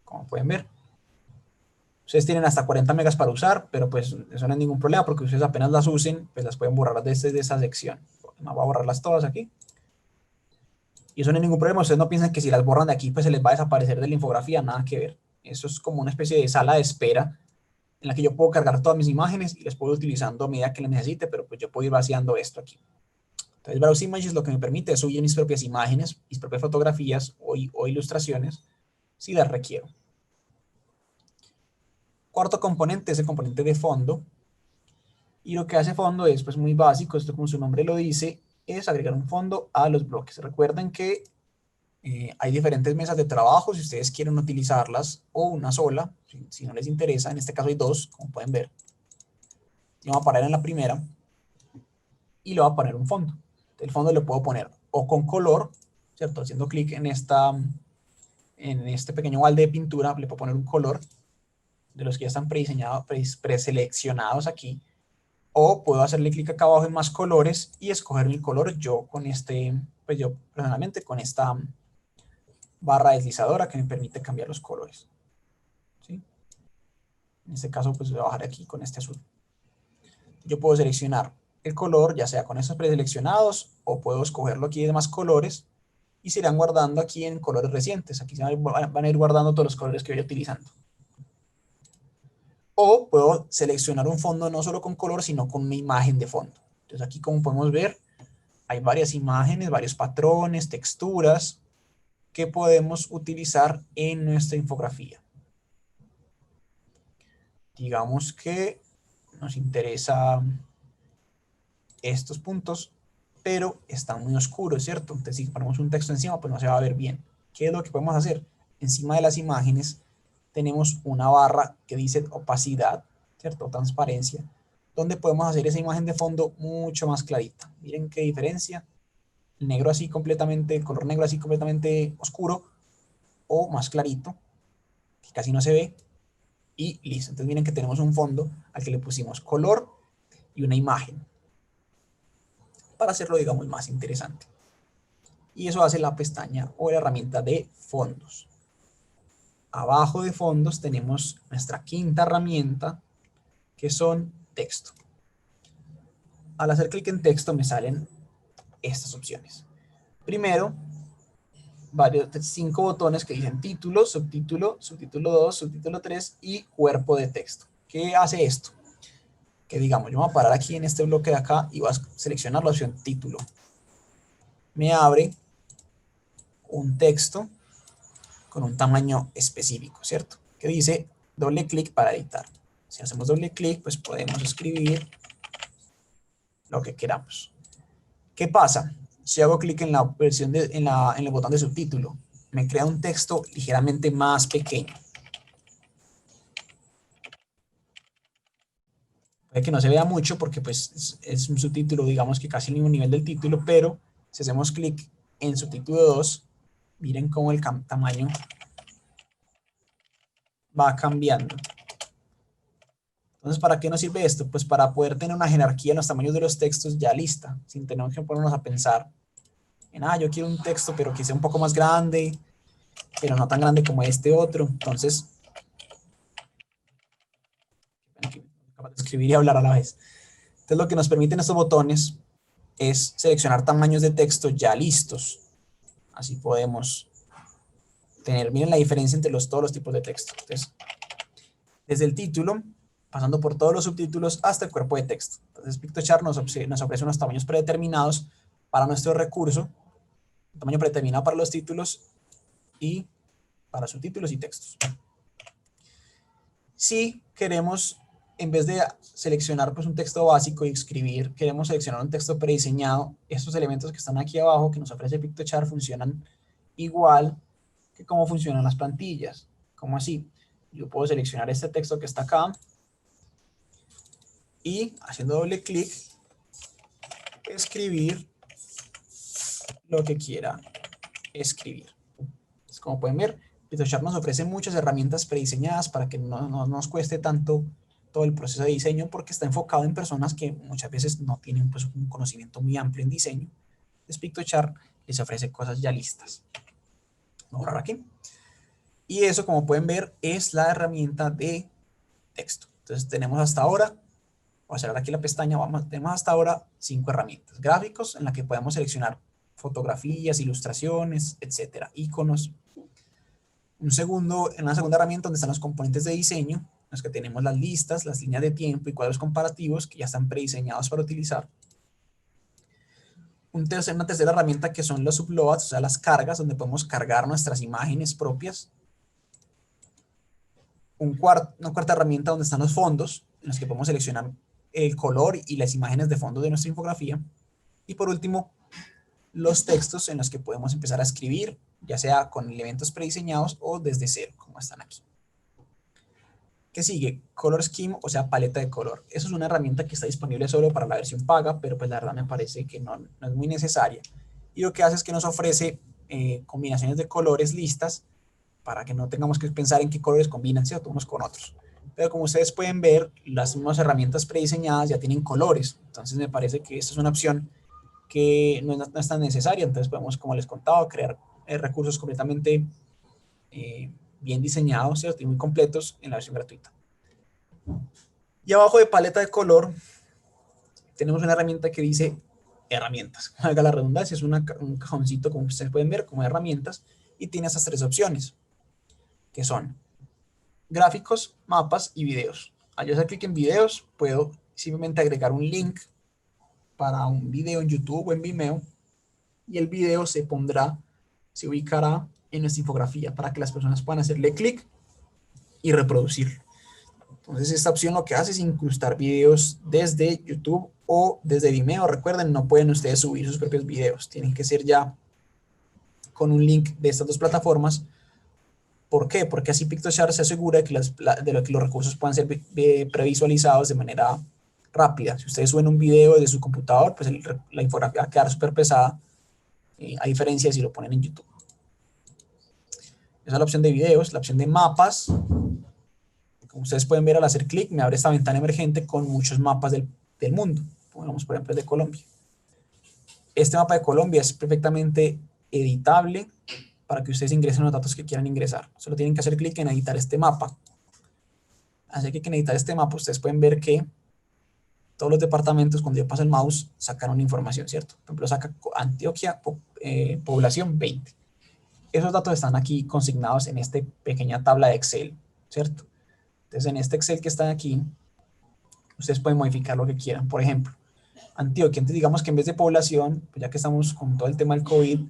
como pueden ver. Ustedes tienen hasta 40 megas para usar, pero pues eso no es ningún problema, porque ustedes apenas las usen, pues las pueden borrar desde esa sección. Me voy a borrarlas todas aquí. Y eso no es ningún problema. Ustedes no piensan que si las borran de aquí, pues se les va a desaparecer de la infografía. Nada que ver. Eso es como una especie de sala de espera en la que yo puedo cargar todas mis imágenes y las puedo ir utilizando a medida que las necesite, pero pues yo puedo ir vaciando esto aquí. Entonces, Browse Images lo que me permite es subir mis propias imágenes, mis propias fotografías o ilustraciones, si las requiero. Cuarto componente es el componente de fondo. Y lo que hace fondo es pues muy básico, esto como su nombre lo dice, es agregar un fondo a los bloques. Recuerden que hay diferentes mesas de trabajo, si ustedes quieren utilizarlas, o una sola, si no les interesa. En este caso hay dos, como pueden ver. Yo voy a parar en la primera y le voy a poner un fondo. El fondo lo puedo poner o con color, ¿cierto? Haciendo clic en este pequeño balde de pintura, le puedo poner un color de los que ya están preseleccionados aquí. O puedo hacerle clic acá abajo en más colores y escoger el color yo con pues yo personalmente con esta barra deslizadora que me permite cambiar los colores. ¿Sí? En este caso pues voy a bajar aquí con este azul. Yo puedo seleccionar el color, ya sea con estos preseleccionados, o puedo escogerlo aquí de más colores y se irán guardando aquí en colores recientes. Aquí se van a ir guardando todos los colores que voy utilizando. O puedo seleccionar un fondo no solo con color, sino con una imagen de fondo. Entonces aquí, como podemos ver, hay varias imágenes, varios patrones, texturas que podemos utilizar en nuestra infografía. Digamos que nos interesa estos puntos, pero están muy oscuros, ¿cierto? Entonces si ponemos un texto encima, pues no se va a ver bien. ¿Qué es lo que podemos hacer? Encima de las imágenes tenemos una barra que dice opacidad, ¿cierto? Transparencia, donde podemos hacer esa imagen de fondo mucho más clarita. Miren qué diferencia. El negro así completamente, el color negro así completamente oscuro, o más clarito, que casi no se ve, y listo. Entonces miren que tenemos un fondo al que le pusimos color y una imagen, para hacerlo, digamos, más interesante. Y eso hace la pestaña o la herramienta de fondos. Abajo de fondos tenemos nuestra quinta herramienta, que son texto. Al hacer clic en texto me salen estas opciones. Primero, 5 botones que dicen título, subtítulo, subtítulo 2, subtítulo 3 y cuerpo de texto. ¿Qué hace esto? Que digamos, yo me voy a parar aquí en este bloque de acá y voy a seleccionar la opción título. Me abre un texto con un tamaño específico, ¿cierto? Que dice doble clic para editar. Si hacemos doble clic, pues podemos escribir lo que queramos. ¿Qué pasa? Si hago clic en la versión en el botón de subtítulo, me crea un texto ligeramente más pequeño. Puede que no se vea mucho porque pues es un subtítulo, digamos que casi el mismo nivel del título, pero si hacemos clic en subtítulo 2, miren cómo el tamaño va cambiando. Entonces, ¿para qué nos sirve esto? Pues para poder tener una jerarquía en los tamaños de los textos ya lista, sin tener que ponernos a pensar en, yo quiero un texto, pero que sea un poco más grande, pero no tan grande como este otro. Entonces, capaz de escribir y hablar a la vez. Entonces, lo que nos permiten estos botones es seleccionar tamaños de texto ya listos. Así podemos tener, miren la diferencia entre todos los tipos de texto. Entonces, desde el título, pasando por todos los subtítulos hasta el cuerpo de texto. Entonces, Piktochart nos ofrece unos tamaños predeterminados para nuestro recurso, un tamaño predeterminado para los títulos y para subtítulos y textos. Si queremos, en vez de seleccionar pues un texto básico y escribir, queremos seleccionar un texto prediseñado, estos elementos que están aquí abajo que nos ofrece Piktochart funcionan igual que cómo funcionan las plantillas. ¿Cómo así? Yo puedo seleccionar este texto que está acá y haciendo doble clic, escribir lo que quiera escribir. Entonces, como pueden ver, Piktochart nos ofrece muchas herramientas prediseñadas para que no nos cueste tanto todo el proceso de diseño, porque está enfocado en personas que muchas veces no tienen pues, un conocimiento muy amplio en diseño. Entonces Piktochart les ofrece cosas ya listas. Voy a borrar aquí. Y eso, como pueden ver, es la herramienta de texto. Entonces tenemos hasta ahora, voy a cerrar aquí la pestaña, tenemos hasta ahora 5 herramientas. Gráficos, en la que podemos seleccionar fotografías, ilustraciones, etcétera, iconos. Una segunda herramienta donde están los componentes de diseño, en los que tenemos las listas, las líneas de tiempo y cuadros comparativos que ya están prediseñados para utilizar. Una tercera herramienta que son los uploads, o sea, las cargas, donde podemos cargar nuestras imágenes propias. Una cuarta herramienta donde están los fondos, en los que podemos seleccionar el color y las imágenes de fondo de nuestra infografía. Y por último, los textos en los que podemos empezar a escribir, ya sea con elementos prediseñados o desde cero, como están aquí. ¿Qué sigue? Color Scheme, o sea, paleta de color. Eso es una herramienta que está disponible solo para la versión paga, pero pues la verdad me parece que no es muy necesaria. Y lo que hace es que nos ofrece combinaciones de colores listas para que no tengamos que pensar en qué colores combinan, ¿cierto? Unos con otros. Pero como ustedes pueden ver, las mismas herramientas prediseñadas ya tienen colores. Entonces me parece que esta es una opción que no es tan necesaria. Entonces podemos, como les contaba, crear recursos completamente bien diseñados, ¿cierto? Y muy completos en la versión gratuita. Y abajo de paleta de color tenemos una herramienta que dice herramientas. Haga la redundancia, es un cajoncito, como ustedes pueden ver, como herramientas, y tiene estas 3 opciones, que son gráficos, mapas y videos. Al yo hacer clic en videos, puedo simplemente agregar un link para un video en YouTube o en Vimeo, y el video se ubicará en nuestra infografía para que las personas puedan hacerle clic y reproducirlo. Entonces esta opción lo que hace es incrustar videos desde YouTube o desde Vimeo. Recuerden, no pueden ustedes subir sus propios videos, tienen que ser ya con un link de estas 2 plataformas. ¿Por qué? Porque así Piktochart se asegura que los recursos puedan ser previsualizados de manera rápida. Si ustedes suben un video desde su computador, pues la infografía va a quedar súper pesada, a diferencia de si lo ponen en YouTube. Esa es la opción de videos. La opción de mapas, como ustedes pueden ver al hacer clic, me abre esta ventana emergente con muchos mapas del mundo. Pongamos, por ejemplo, el de Colombia. Este mapa de Colombia es perfectamente editable para que ustedes ingresen los datos que quieran ingresar. Solo tienen que hacer clic en editar este mapa. Hacer clic en editar este mapa, ustedes pueden ver que todos los departamentos, cuando yo paso el mouse, sacan una información, ¿cierto? Por ejemplo, saca Antioquia, población 20. Esos datos están aquí consignados en esta pequeña tabla de Excel, ¿cierto? Entonces, en este Excel que está aquí, ustedes pueden modificar lo que quieran. Por ejemplo, Antioquia, entonces digamos que en vez de población, pues ya que estamos con todo el tema del COVID,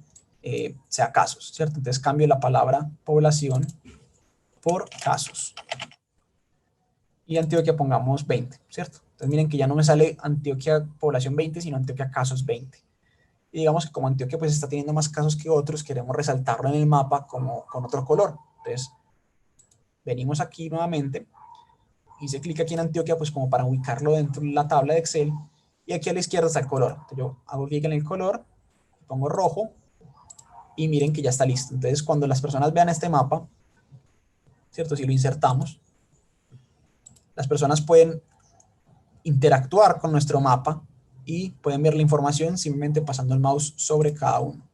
sea casos, ¿cierto? Entonces cambio la palabra población por casos. Y Antioquia pongamos 20, ¿cierto? Entonces miren que ya no me sale Antioquia población 20, sino Antioquia casos 20. Y digamos que como Antioquia pues está teniendo más casos que otros, queremos resaltarlo en el mapa como con otro color. Entonces venimos aquí nuevamente, hice clic aquí en Antioquia pues como para ubicarlo dentro de la tabla de Excel, y aquí a la izquierda está el color. Entonces yo hago clic en el color, pongo rojo, y miren que ya está listo. Entonces cuando las personas vean este mapa, ¿cierto? Si lo insertamos, las personas pueden interactuar con nuestro mapa y pueden ver la información simplemente pasando el mouse sobre cada uno.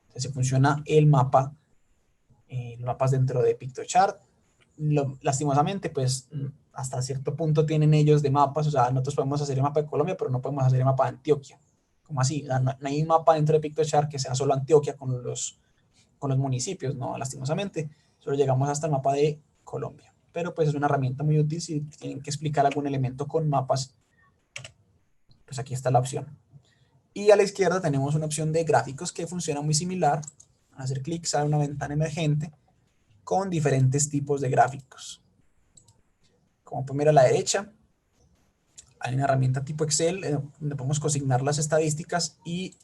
Entonces funciona el mapa, los mapas dentro de Piktochart. Lastimosamente, pues hasta cierto punto tienen ellos de mapas, o sea, nosotros podemos hacer el mapa de Colombia, pero no podemos hacer el mapa de Antioquia. ¿Cómo así? No hay un mapa dentro de Piktochart que sea solo Antioquia con los municipios, no, lastimosamente. Solo llegamos hasta el mapa de Colombia. Pero pues es una herramienta muy útil si tienen que explicar algún elemento con mapas. Pues aquí está la opción. Y a la izquierda tenemos una opción de gráficos que funciona muy similar. Al hacer clic sale una ventana emergente con diferentes tipos de gráficos. Como pueden ver a la derecha, hay una herramienta tipo Excel donde podemos consignar las estadísticas y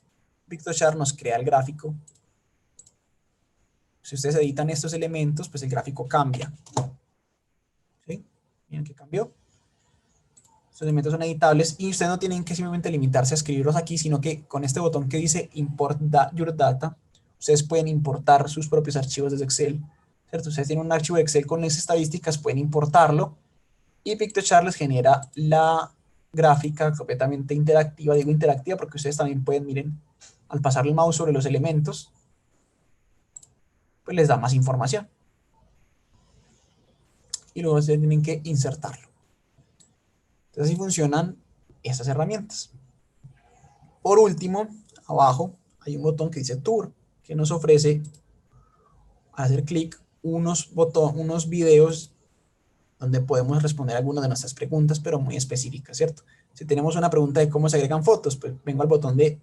Piktochart nos crea el gráfico. Si ustedes editan estos elementos, pues el gráfico cambia. ¿Sí? Miren que cambió. Estos elementos son editables y ustedes no tienen que simplemente limitarse a escribirlos aquí, sino que con este botón que dice Import Your Data, ustedes pueden importar sus propios archivos desde Excel. ¿Cierto? Ustedes tienen un archivo de Excel con esas estadísticas, pueden importarlo y Piktochart les genera la gráfica completamente interactiva. Digo interactiva porque ustedes también pueden, miren, al pasar el mouse sobre los elementos, pues les da más información. Y luego ustedes tienen que insertarlo. Entonces así funcionan estas herramientas. Por último, abajo hay un botón que dice Tour, que nos ofrece hacer clic unos videos donde podemos responder algunas de nuestras preguntas, pero muy específicas, ¿cierto? Si tenemos una pregunta de cómo se agregan fotos, pues vengo al botón de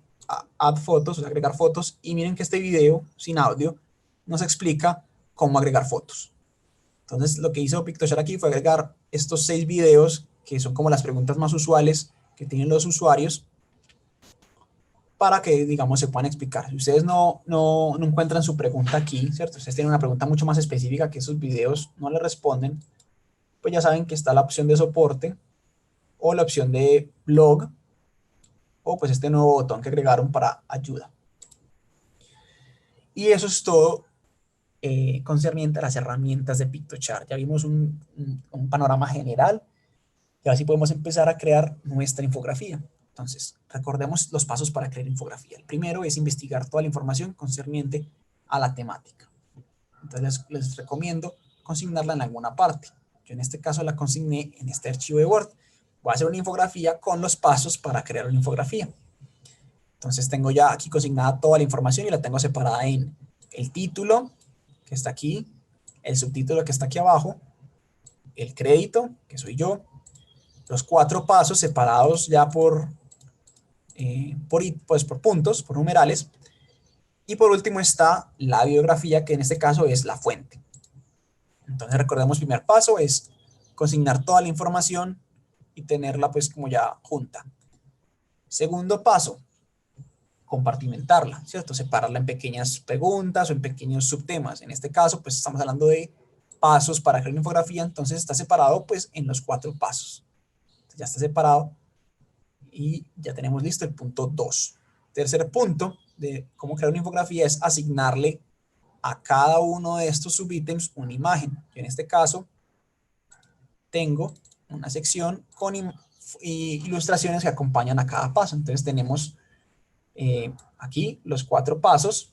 Add Fotos, o sea, agregar fotos, y miren que este video, sin audio, nos explica cómo agregar fotos. Entonces, lo que hizo Piktochart aquí fue agregar estos 6 videos, que son como las preguntas más usuales que tienen los usuarios, para que, digamos, se puedan explicar. Si ustedes no encuentran su pregunta aquí, ¿cierto? Ustedes tienen una pregunta mucho más específica que esos videos no le responden, pues ya saben que está la opción de soporte o la opción de blog o pues este nuevo botón que agregaron para ayuda. Y eso es todo concerniente a las herramientas de Piktochart. Ya vimos un panorama general y así podemos empezar a crear nuestra infografía. Entonces, recordemos los pasos para crear infografía. El primero es investigar toda la información concerniente a la temática. Entonces, les recomiendo consignarla en alguna parte. Yo en este caso la consigné en este archivo de Word. Voy a hacer una infografía con los pasos para crear una infografía. Entonces, tengo ya aquí consignada toda la información y la tengo separada en el título, que está aquí, el subtítulo que está aquí abajo, el crédito, que soy yo, los 4 pasos separados ya por puntos, por numerales, y por último está la bibliografía, que en este caso es la fuente. Entonces recordemos, primer paso es consignar toda la información y tenerla pues como ya junta. Segundo paso, compartimentarla, ¿cierto? Separarla en pequeñas preguntas o en pequeños subtemas. En este caso pues estamos hablando de pasos para crear una infografía, entonces está separado pues en los 4 pasos. Entonces, ya está separado y ya tenemos listo el punto 2. Tercer punto de cómo crear una infografía es asignarle a cada uno de estos subítems una imagen. Yo en este caso tengo una sección con ilustraciones que acompañan a cada paso. Entonces tenemos aquí los 4 pasos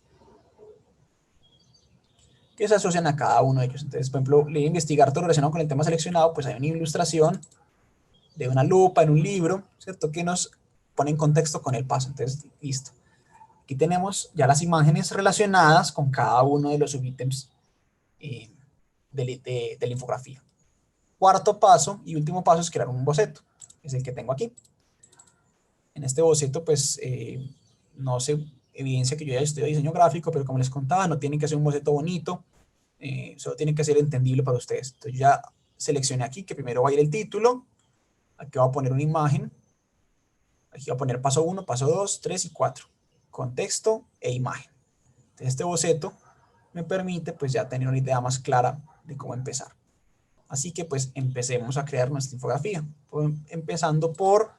que se asocian a cada uno de ellos. Entonces, por ejemplo, le voy a investigar todo relacionado con el tema seleccionado, pues hay una ilustración de una lupa en un libro, ¿cierto? Que nos pone en contexto con el paso. Entonces, listo. Aquí tenemos ya las imágenes relacionadas con cada uno de los subítems de la infografía. Cuarto paso y último paso es crear un boceto, es el que tengo aquí. En este boceto, pues, no se evidencia que yo ya estudié diseño gráfico, pero como les contaba, no tienen que hacer un boceto bonito, solo tienen que ser entendible para ustedes. Entonces, yo ya seleccioné aquí que primero va a ir el título, aquí voy a poner una imagen, aquí voy a poner paso 1, paso 2, 3 y 4, contexto e imagen. Entonces, este boceto me permite, pues, ya tener una idea más clara de cómo empezar. Así que, pues, empecemos a crear nuestra infografía, empezando por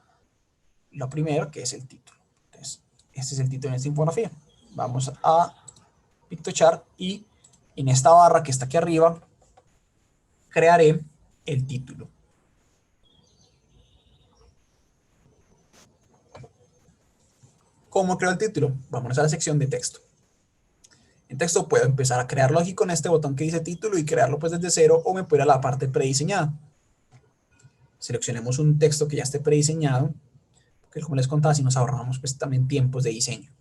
lo primero, que es el título. Entonces, este es el título de esta infografía. Vamos a Piktochart y en esta barra que está aquí arriba, crearé el título. ¿Cómo creo el título? Vamos a la sección de texto. En texto puedo empezar a crearlo aquí con este botón que dice título y crearlo pues desde cero, o me puedo ir a la parte prediseñada. Seleccionemos un texto que ya esté prediseñado, que como les contaba, si nos ahorramos pues también tiempos de diseño.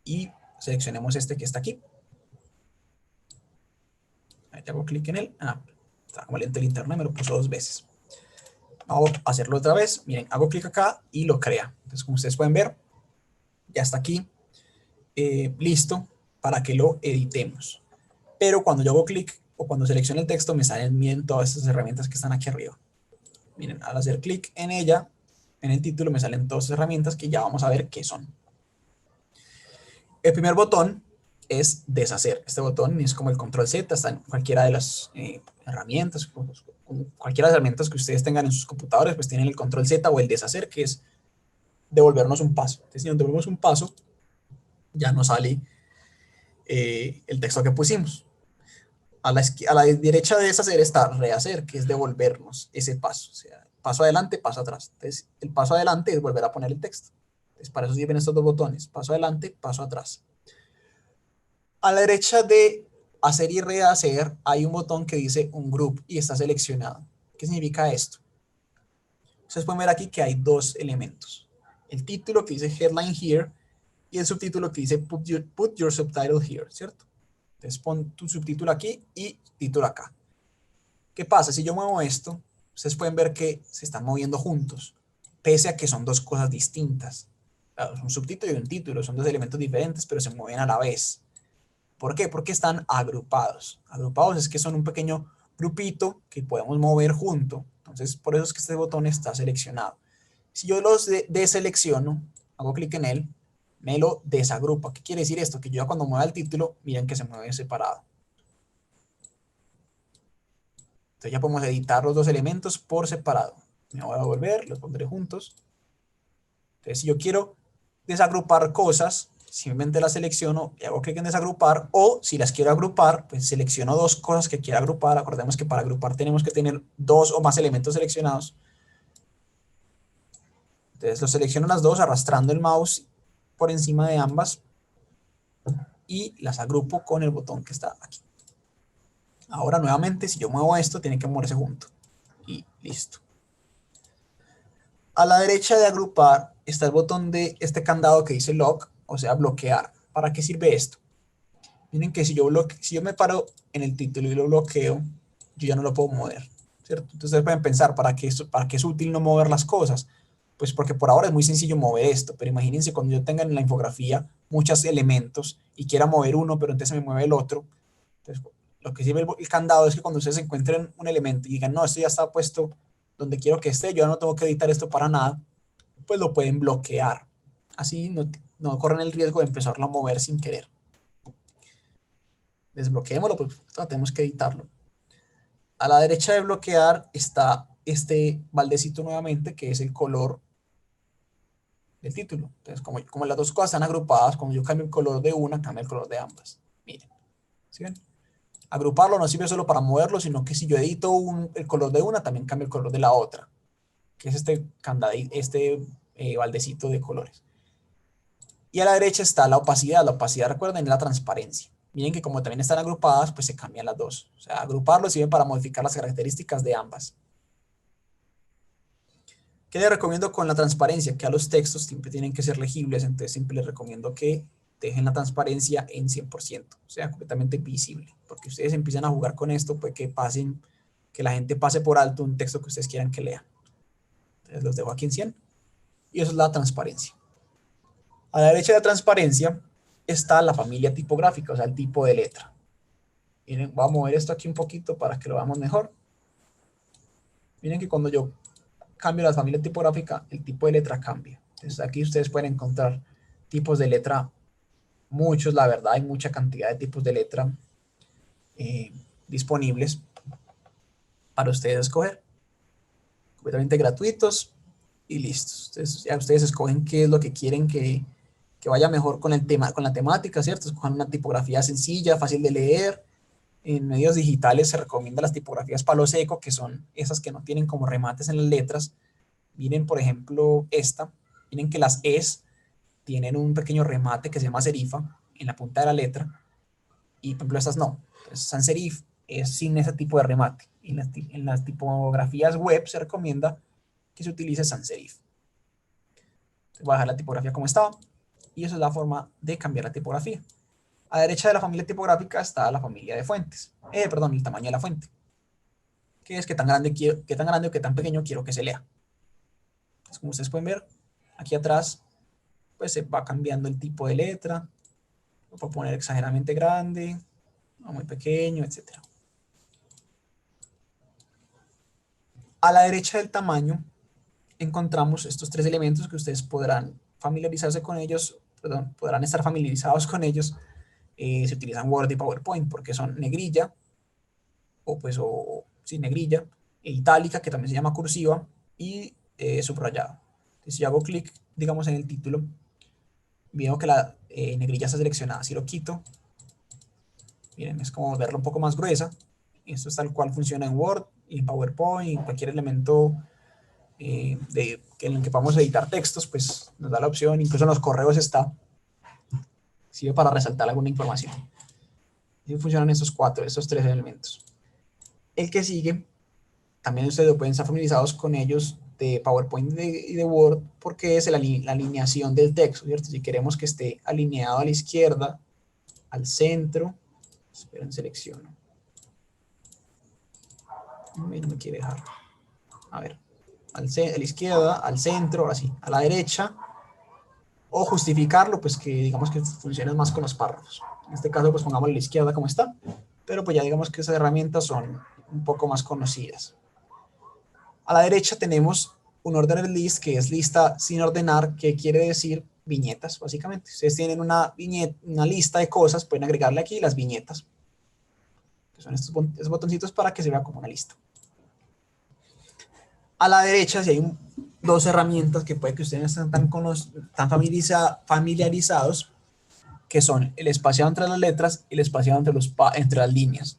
Y seleccionemos este que está aquí. Ahí hago clic en él. Está como lento el internet, me lo puso 2 veces. Vamos a hacerlo otra vez. Miren, hago clic acá y lo crea. Entonces, como ustedes pueden ver, ya está aquí. Listo. para que lo editemos. Pero cuando yo hago clic o cuando selecciono el texto me salen bien todas estas herramientas que están aquí arriba. Miren, al hacer clic en ella, en el título me salen todas estas herramientas que ya vamos a ver qué son. El primer botón es deshacer. Este botón es como el control Z, está en cualquiera de las herramientas, cualquiera de las herramientas que ustedes tengan en sus computadores, pues tienen el control Z o el deshacer, que es devolvernos un paso. Entonces, si nos devolvemos un paso, ya nos sale el texto que pusimos. A la derecha de deshacer está rehacer, que es devolvernos ese paso. O sea, paso adelante, paso atrás. Entonces, el paso adelante es volver a poner el texto. Entonces, para eso sirven estos dos botones, paso adelante, paso atrás. A la derecha de hacer y rehacer hay un botón que dice un group y está seleccionado. ¿Qué significa esto? Ustedes pueden ver aquí que hay dos elementos. El título que dice headline here y el subtítulo que dice put your subtitle here, ¿cierto? Entonces pon tu subtítulo aquí y título acá. ¿Qué pasa? Si yo muevo esto, ustedes pueden ver que se están moviendo juntos, pese a que son dos cosas distintas. Claro, un subtítulo y un título son dos elementos diferentes, pero se mueven a la vez. ¿Por qué? Porque están agrupados. Agrupados es que son un pequeño grupito que podemos mover junto. Entonces, por eso es que este botón está seleccionado. Si yo los deselecciono, hago clic en él, me lo desagrupa. ¿Qué quiere decir esto? Que yo cuando mueva el título, miren que se mueve separado. Entonces ya podemos editar los dos elementos por separado. Me voy a volver, los pondré juntos. Entonces, si yo quiero desagrupar cosas, simplemente las selecciono y hago clic en desagrupar, o si las quiero agrupar, pues selecciono dos cosas que quiero agrupar. Acordemos que para agrupar tenemos que tener dos o más elementos seleccionados. Entonces los selecciono las dos arrastrando el mouse por encima de ambas y las agrupo con el botón que está aquí. Ahora nuevamente, si yo muevo esto, tiene que moverse junto. Y listo. A la derecha de agrupar está el botón de este candado que dice lock, o sea, bloquear. ¿Para qué sirve esto? Miren que si yo me paro en el título y lo bloqueo, yo ya no lo puedo mover, ¿cierto? Entonces ustedes pueden pensar, ¿para qué es útil no mover las cosas? Pues porque por ahora es muy sencillo mover esto, pero imagínense cuando yo tenga en la infografía muchos elementos y quiera mover uno, pero entonces me mueve el otro. Entonces, lo que sirve el candado es que cuando ustedes encuentren un elemento y digan, no, esto ya está puesto donde quiero que esté, yo ya no tengo que editar esto para nada, pues lo pueden bloquear. Así no corren el riesgo de empezarlo a mover sin querer. Desbloqueémoslo, pues tenemos que editarlo. A la derecha de bloquear está este baldecito nuevamente, que es el color del título. Entonces, como las dos cosas están agrupadas, cuando yo cambio el color de una, cambia el color de ambas. Miren, ¿sí ven? Agruparlo no sirve solo para moverlo, sino que si yo edito el color de una, también cambia el color de la otra, que es este baldecito de colores. Y a la derecha está la opacidad. La opacidad, recuerden, es la transparencia. Miren que como también están agrupadas, pues se cambian las dos. O sea, agruparlo sirve para modificar las características de ambas. ¿Qué les recomiendo con la transparencia? Que a los textos siempre tienen que ser legibles, entonces siempre les recomiendo que dejen la transparencia en 100%, o sea, completamente visible, porque ustedes empiezan a jugar con esto, pues que la gente pase por alto un texto que ustedes quieran que lean. Entonces los dejo aquí en 100 y eso es la transparencia. A la derecha de la transparencia está la familia tipográfica, o sea, el tipo de letra. Miren, voy a mover esto aquí un poquito para que lo veamos mejor. Miren que cuando yo cambio la familia tipográfica, el tipo de letra cambia. Entonces aquí ustedes pueden encontrar tipos de letra, muchos, la verdad, hay mucha cantidad de tipos de letra disponibles para ustedes escoger. Completamente gratuitos y listos. Entonces ya ustedes escogen qué es lo que quieren que vaya mejor con el tema, con la temática, ¿cierto? Escojan una tipografía sencilla, fácil de leer. En medios digitales se recomienda las tipografías palo seco, que son esas que no tienen como remates en las letras. Miren, por ejemplo, esta. Miren que las E's tienen un pequeño remate que se llama serifa en la punta de la letra. Y, por ejemplo, estas no. Entonces, sans serif es sin ese tipo de remate. En las tipografías web se recomienda que se utilice sans serif. Entonces, voy a dejar la tipografía como estaba. Y eso es la forma de cambiar la tipografía. A la derecha de la familia tipográfica está la familia de fuentes. Perdón, el tamaño de la fuente. Que es qué tan grande o qué tan pequeño quiero que se lea. Entonces, como ustedes pueden ver, aquí atrás pues se va cambiando el tipo de letra. Lo puedo poner exageradamente grande, o muy pequeño, etc. A la derecha del tamaño encontramos estos tres elementos que ustedes podrán familiarizarse con ellos, perdón, podrán estar familiarizados con ellos. Se utilizan Word y PowerPoint porque son negrilla, sí, negrilla, e itálica, que también se llama cursiva, y subrayado. Entonces, si yo hago clic, digamos, en el título, veo que la negrilla está seleccionada. Si lo quito, miren, es como verlo un poco más gruesa. Esto es tal cual funciona en Word y en PowerPoint, y en cualquier elemento en el que podamos editar textos, pues nos da la opción. Incluso en los correos está, sirve para resaltar alguna información. Así funcionan estos tres elementos. El que sigue, también ustedes pueden estar familiarizados con ellos de PowerPoint y de Word, porque es la alineación del texto, ¿cierto? Si queremos que esté alineado a la izquierda, al centro, esperen, selecciono. No me quiere dejar. A ver, a la izquierda, al centro, ahora sí, a la derecha, o justificarlo, pues que digamos que funciona más con los párrafos. En este caso, pues pongamos a la izquierda como está, pero pues ya digamos que esas herramientas son un poco más conocidas. A la derecha tenemos un ordered list, que es lista sin ordenar, que quiere decir viñetas, básicamente. Ustedes tienen una lista de cosas, pueden agregarle aquí las viñetas, que son estos botoncitos para que se vea como una lista. A la derecha, si hay dos herramientas que puede que ustedes no estén tan familiarizados, que son el espaciado entre las letras y el espaciado entre las líneas.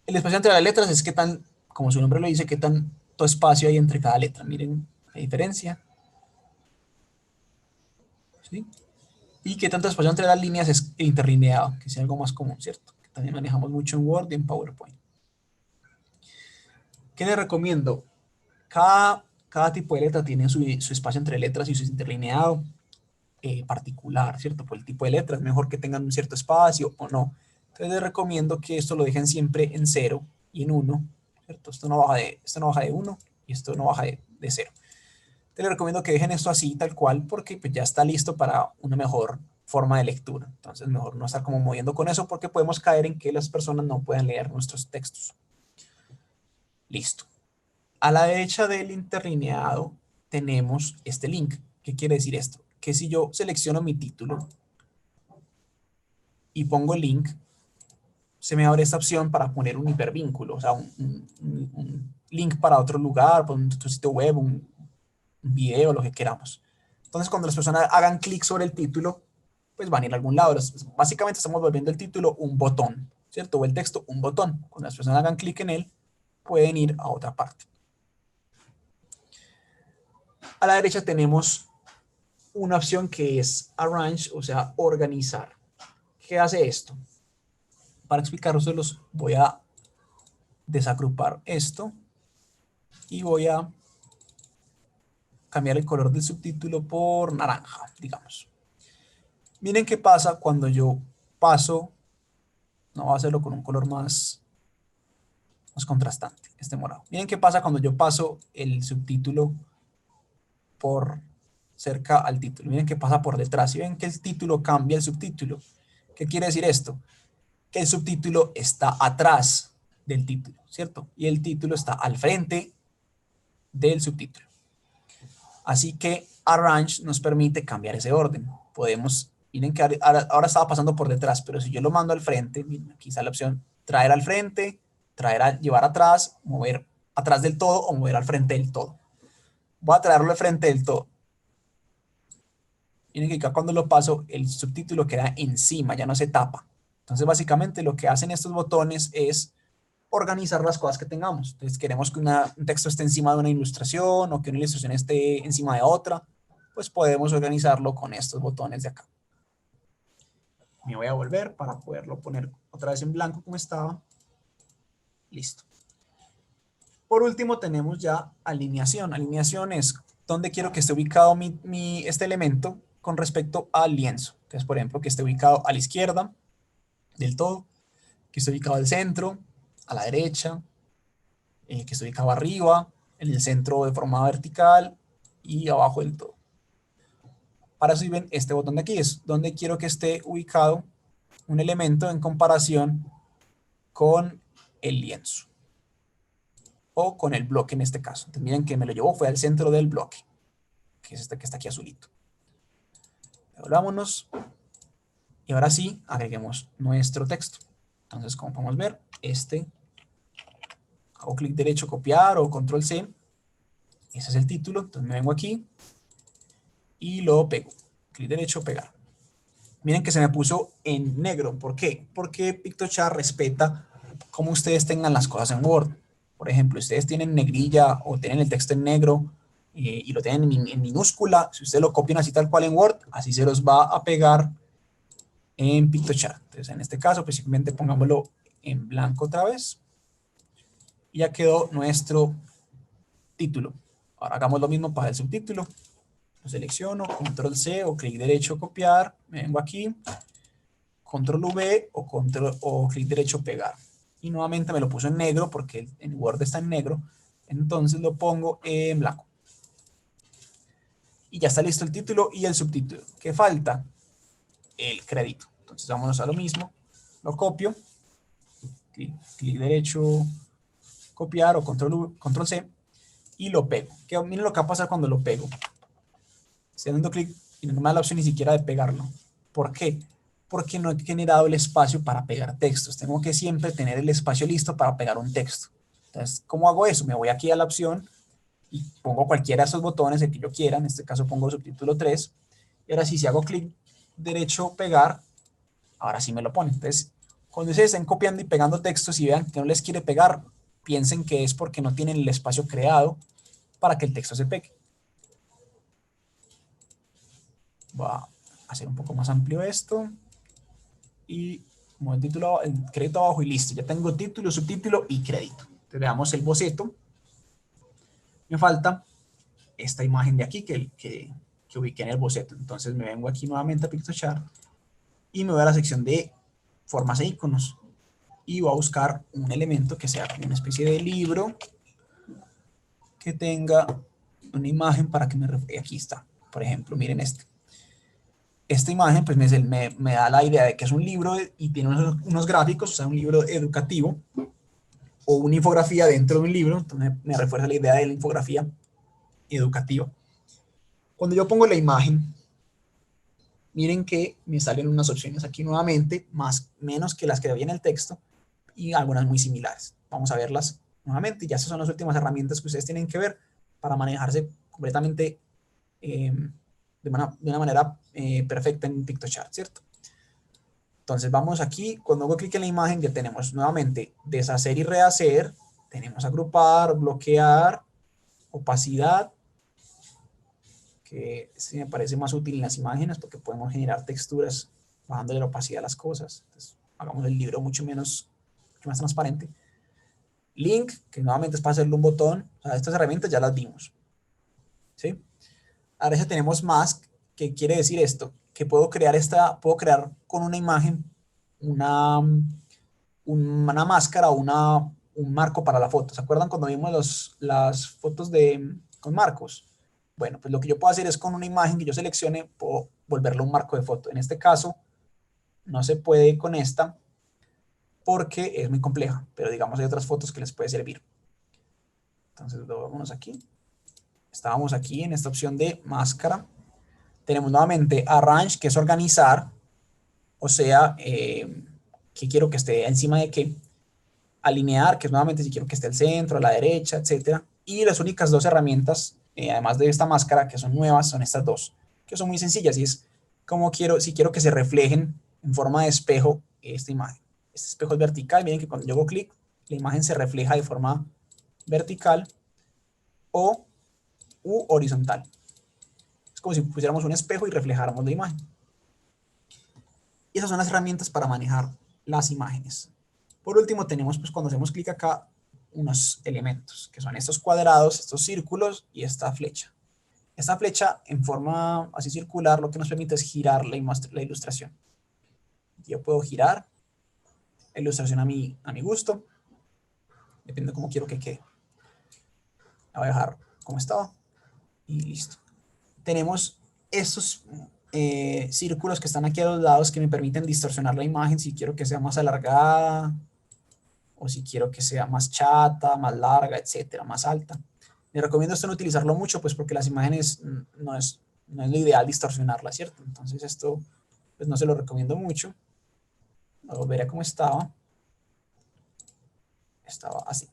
El espacio entre las letras es que tan, como su nombre lo dice, qué tanto espacio hay entre cada letra. Miren la diferencia. ¿Sí? Y qué tanto espacio entre las líneas es el interlineado, que es algo más común, ¿cierto? Que también manejamos mucho en Word y en PowerPoint. ¿Qué les recomiendo? Cada tipo de letra tiene su espacio entre letras y su interlineado particular, ¿cierto? Por el tipo de letra, es mejor que tengan un cierto espacio o no. Entonces les recomiendo que esto lo dejen siempre en 0 y en 1, ¿cierto? Esto no baja de 1 y esto no baja de 0. Te les recomiendo que dejen esto así, tal cual, porque pues, ya está listo para una mejor forma de lectura. Entonces, mejor no estar como moviendo con eso, porque podemos caer en que las personas no puedan leer nuestros textos. Listo. A la derecha del interlineado tenemos este link. ¿Qué quiere decir esto? Que si yo selecciono mi título y pongo el link, se me abre esta opción para poner un hipervínculo, o sea, un link para otro lugar, para otro sitio web, un video, lo que queramos. Entonces, cuando las personas hagan clic sobre el título, pues van a ir a algún lado. Básicamente estamos volviendo el título un botón, ¿cierto? O el texto un botón. Cuando las personas hagan clic en él, pueden ir a otra parte. A la derecha tenemos una opción que es Arrange, o sea, organizar. ¿Qué hace esto? Para explicarlos, voy a desagrupar esto y voy a cambiar el color del subtítulo por naranja, digamos. Miren qué pasa cuando yo paso, no voy a hacerlo con un color más contrastante, este morado. Miren qué pasa cuando yo paso el subtítulo por cerca al título. Miren qué pasa por detrás. Y ven que el título cambia el subtítulo. ¿Qué quiere decir esto? Que el subtítulo está atrás del título, ¿cierto? Y el título está al frente del subtítulo. Así que Arrange nos permite cambiar ese orden. Podemos, miren que ahora estaba pasando por detrás, pero si yo lo mando al frente, miren, aquí está la opción traer al frente, llevar atrás, mover atrás del todo o mover al frente del todo. Voy a traerlo al frente del todo. Miren que acá cuando lo paso, el subtítulo queda encima, ya no se tapa. Entonces, básicamente lo que hacen estos botones es organizar las cosas que tengamos. Entonces, queremos que un texto esté encima de una ilustración o que una ilustración esté encima de otra, pues podemos organizarlo con estos botones de acá. Me voy a volver para poderlo poner otra vez en blanco como estaba. Listo. Por último, tenemos ya alineación. Alineación es donde quiero que esté ubicado este elemento con respecto al lienzo. Entonces, por ejemplo, que esté ubicado a la izquierda del todo, que esté ubicado al centro, a la derecha, que esté ubicado arriba, en el centro de forma vertical y abajo del todo. Para eso ven este botón de aquí, es donde quiero que esté ubicado un elemento en comparación con el lienzo o con el bloque en este caso. Entonces miren que me lo llevó, fue al centro del bloque, que es este que está aquí azulito. Devolvámonos y ahora sí agreguemos nuestro texto. Entonces, como podemos ver, hago clic derecho, copiar o control C, ese es el título, entonces me vengo aquí y lo pego, clic derecho, pegar. Miren que se me puso en negro, ¿por qué? Porque Piktochart respeta cómo ustedes tengan las cosas en Word. Por ejemplo, ustedes tienen negrilla o tienen el texto en negro y lo tienen en minúscula, si ustedes lo copian así tal cual en Word, así se los va a pegar en Piktochart. Entonces, en este caso, pues simplemente pongámoslo en blanco otra vez y ya quedó nuestro título. Ahora hagamos lo mismo para el subtítulo. Lo selecciono, control C o clic derecho copiar, me vengo aquí, control V o clic derecho pegar. Y nuevamente me lo puso en negro porque en Word está en negro, entonces lo pongo en blanco. Y ya está listo el título y el subtítulo. ¿Qué falta? El crédito. Entonces vámonos a lo mismo, lo copio, clic derecho copiar o control C y lo pego. Miren lo que va a pasar cuando lo pego. Estoy dando clic y no me da la opción ni siquiera de pegarlo. ¿Por qué? Porque no he generado el espacio para pegar textos. Tengo que siempre tener el espacio listo para pegar un texto. Entonces, ¿cómo hago eso? Me voy aquí a la opción y pongo cualquiera de esos botones, el que yo quiera. En este caso pongo subtítulo 3. Y ahora sí, si hago clic derecho pegar, ahora sí me lo pone. Entonces, cuando ustedes estén copiando y pegando textos y vean que no les quiere pegar, piensen que es porque no tienen el espacio creado para que el texto se pegue. Voy a hacer un poco más amplio esto. Y como el título, el crédito abajo y listo. Ya tengo título, subtítulo y crédito. Entonces veamos el boceto. Me falta esta imagen de aquí que ubiqué en el boceto. Entonces me vengo aquí nuevamente a Piktochart y me voy a la sección de formas e iconos. Y voy a buscar un elemento que sea como una especie de libro que tenga una imagen para que me refleje. Aquí está. Por ejemplo, miren este. Esta imagen pues me da la idea de que es un libro y tiene unos gráficos, o sea, un libro educativo o una infografía dentro de un libro, entonces me refuerza la idea de la infografía educativa. Cuando yo pongo la imagen, miren que me salen unas opciones aquí nuevamente, menos que las que había en el texto, y algunas muy similares. Vamos a verlas nuevamente, y ya esas son las últimas herramientas que ustedes tienen que ver para manejarse completamente de una manera perfecta en Piktochart, ¿cierto? Entonces vamos aquí, cuando hago clic en la imagen ya tenemos nuevamente deshacer y rehacer, tenemos agrupar, bloquear, opacidad, que sí me parece más útil en las imágenes porque podemos generar texturas bajándole la opacidad a las cosas. Entonces, hagamos el libro mucho más transparente. Link, que nuevamente es para hacerle un botón. O sea, estas herramientas ya las vimos. ¿Sí? Ahora ya tenemos mask, que quiere decir esto, que puedo crear con una imagen una máscara o un marco para la foto. ¿Se acuerdan cuando vimos las fotos con marcos? Bueno, pues lo que yo puedo hacer es con una imagen que yo seleccione, puedo volverlo un marco de foto. En este caso, no se puede con esta porque es muy compleja, pero digamos hay otras fotos que les puede servir. Entonces, vámonos aquí. Estábamos aquí en esta opción de máscara. Tenemos nuevamente Arrange, que es organizar, o sea, que quiero que esté encima de qué. Alinear, que es nuevamente si quiero que esté al centro, a la derecha, etcétera. Y las únicas dos herramientas, además de esta máscara, que son nuevas, son estas dos, que son muy sencillas y es como si quiero que se reflejen en forma de espejo esta imagen. Este espejo es vertical, miren que cuando yo hago clic, la imagen se refleja de forma vertical o horizontal. Es como si pusiéramos un espejo y reflejáramos la imagen. Y esas son las herramientas para manejar las imágenes. Por último, tenemos, pues cuando hacemos clic acá, unos elementos, que son estos cuadrados, estos círculos y esta flecha. Esta flecha en forma así circular lo que nos permite es girar la ilustración. Yo puedo girar la ilustración a mi gusto, depende de cómo quiero que quede. La voy a dejar como estaba y listo. Tenemos estos círculos que están aquí a los lados que me permiten distorsionar la imagen si quiero que sea más alargada o si quiero que sea más chata, más larga, etcétera, más alta. Les recomiendo esto no utilizarlo mucho, pues porque las imágenes no es lo ideal distorsionarlas, ¿cierto? Entonces esto pues no se lo recomiendo mucho. Voy a volver a cómo estaba. Estaba así.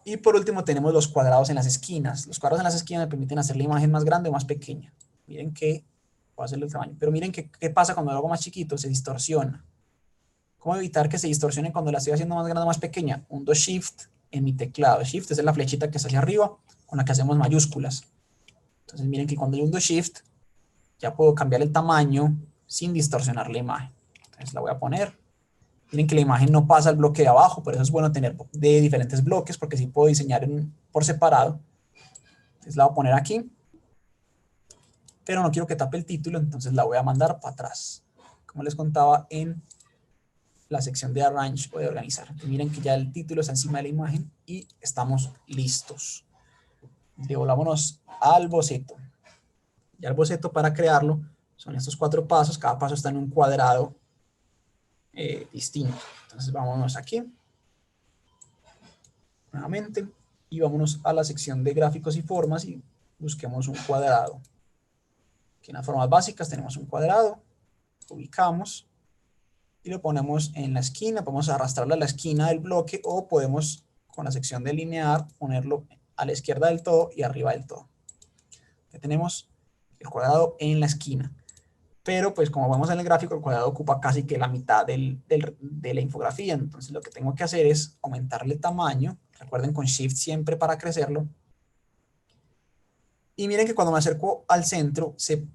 Y por último tenemos los cuadrados en las esquinas. Los cuadrados en las esquinas me permiten hacer la imagen más grande o más pequeña. Miren que puedo hacerle el tamaño. Pero miren qué pasa cuando lo hago más chiquito, se distorsiona. ¿Cómo evitar que se distorsione cuando la estoy haciendo más grande o más pequeña? Hundo Shift en mi teclado. Shift es la flechita que está hacia arriba con la que hacemos mayúsculas. Entonces miren que cuando yo hundo Shift ya puedo cambiar el tamaño sin distorsionar la imagen. Entonces la voy a poner. Miren que la imagen no pasa al bloque de abajo, por eso es bueno tener de diferentes bloques, porque así puedo diseñar por separado. Entonces la voy a poner aquí, pero no quiero que tape el título, entonces la voy a mandar para atrás. Como les contaba en la sección de Arrange o de organizar. Entonces, miren que ya el título está encima de la imagen y estamos listos. Devolvámonos al boceto. Ya el boceto para crearlo son estos 4 pasos, cada paso está en un cuadrado distinto. Entonces vámonos aquí, nuevamente, y vámonos a la sección de gráficos y formas y busquemos un cuadrado. Aquí en las formas básicas tenemos un cuadrado, lo ubicamos y lo ponemos en la esquina, podemos arrastrarlo a la esquina del bloque o podemos con la sección de linear ponerlo a la izquierda del todo y arriba del todo. Ya tenemos el cuadrado en la esquina. Pero pues como vemos en el gráfico, el cuadrado ocupa casi que la mitad de la infografía. Entonces lo que tengo que hacer es aumentarle tamaño. Recuerden con Shift siempre para crecerlo. Y miren que cuando me acerco al centro se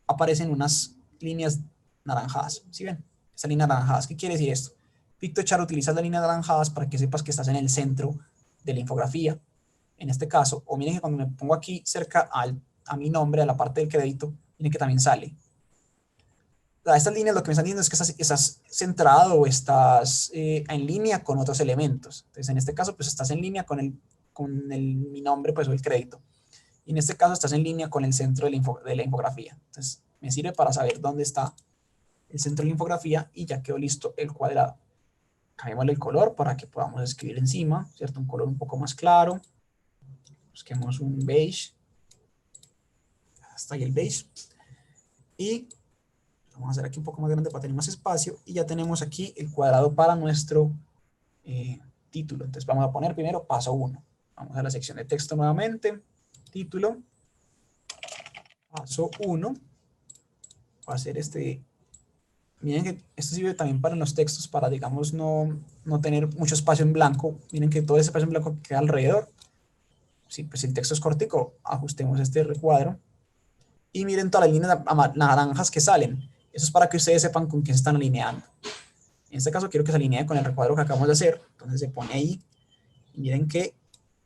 aparecen unas líneas naranjadas. ¿Sí ven? Estas líneas naranjadas. ¿Qué quiere decir esto? Pictochart utiliza las líneas naranjadas para que sepas que estás en el centro de la infografía. En este caso, o miren que cuando me pongo aquí cerca a mi nombre, a la parte del crédito, miren que también sale. Estas líneas lo que me están diciendo es que estás centrado o estás en línea con otros elementos. Entonces, en este caso, pues estás en línea mi nombre pues, o el crédito. Y en este caso, estás en línea con el centro de la infografía. Entonces, me sirve para saber dónde está el centro de la infografía y ya quedó listo el cuadrado. Cambiémosle el color para que podamos escribir encima, ¿cierto? Un color un poco más claro. Busquemos un beige. Hasta ahí el beige. Y vamos a hacer aquí un poco más grande para tener más espacio y ya tenemos aquí el cuadrado para nuestro título. Entonces vamos a poner primero paso 1. Vamos a la sección de texto nuevamente, título, paso 1. Va a ser miren que esto sirve también para los textos, para digamos no tener mucho espacio en blanco. Miren que todo ese espacio en blanco que queda alrededor. Si pues el texto es cortico, ajustemos este recuadro. Y miren todas las líneas naranjas que salen. Eso es para que ustedes sepan con qué se están alineando. En este caso quiero que se alinee con el recuadro que acabamos de hacer. Entonces se pone ahí. Y miren que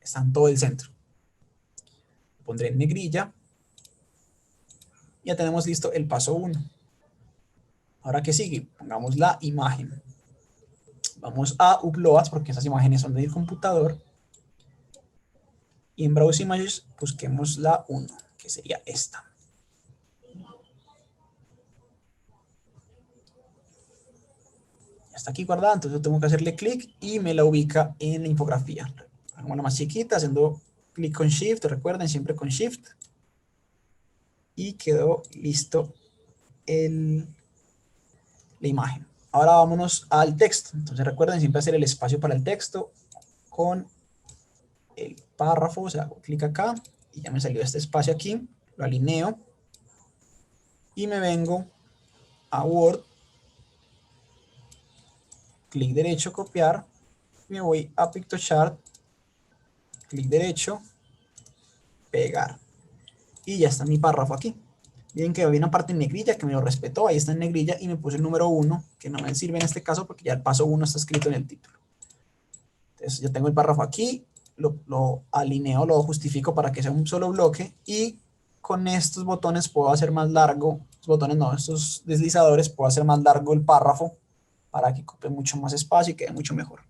está en todo el centro. Lo pondré en negrilla. Ya tenemos listo el paso 1. Ahora, ¿qué sigue? Pongamos la imagen. Vamos a Uploads porque esas imágenes son del computador. Y en Browse Images busquemos la 1, que sería esta. Ya está aquí guardada, entonces yo tengo que hacerle clic y me la ubica en la infografía. Hagámosla más chiquita, haciendo clic con Shift, recuerden, siempre con Shift. Y quedó listo la imagen. Ahora vámonos al texto. Entonces recuerden siempre hacer el espacio para el texto con el párrafo, o sea, hago clic acá y ya me salió este espacio aquí, lo alineo y me vengo a Word, clic derecho, copiar, me voy a Pictochart, clic derecho, pegar y ya está mi párrafo aquí. Miren que había una parte en negrilla que me lo respetó, ahí está en negrilla y me puse el número 1, que no me sirve en este caso porque ya el paso 1 está escrito en el título. Entonces ya tengo el párrafo aquí, lo alineo, lo justifico para que sea un solo bloque y con estos botones puedo hacer más largo, estos deslizadores, puedo hacer más largo el párrafo para que ocupe mucho más espacio y quede mucho mejor.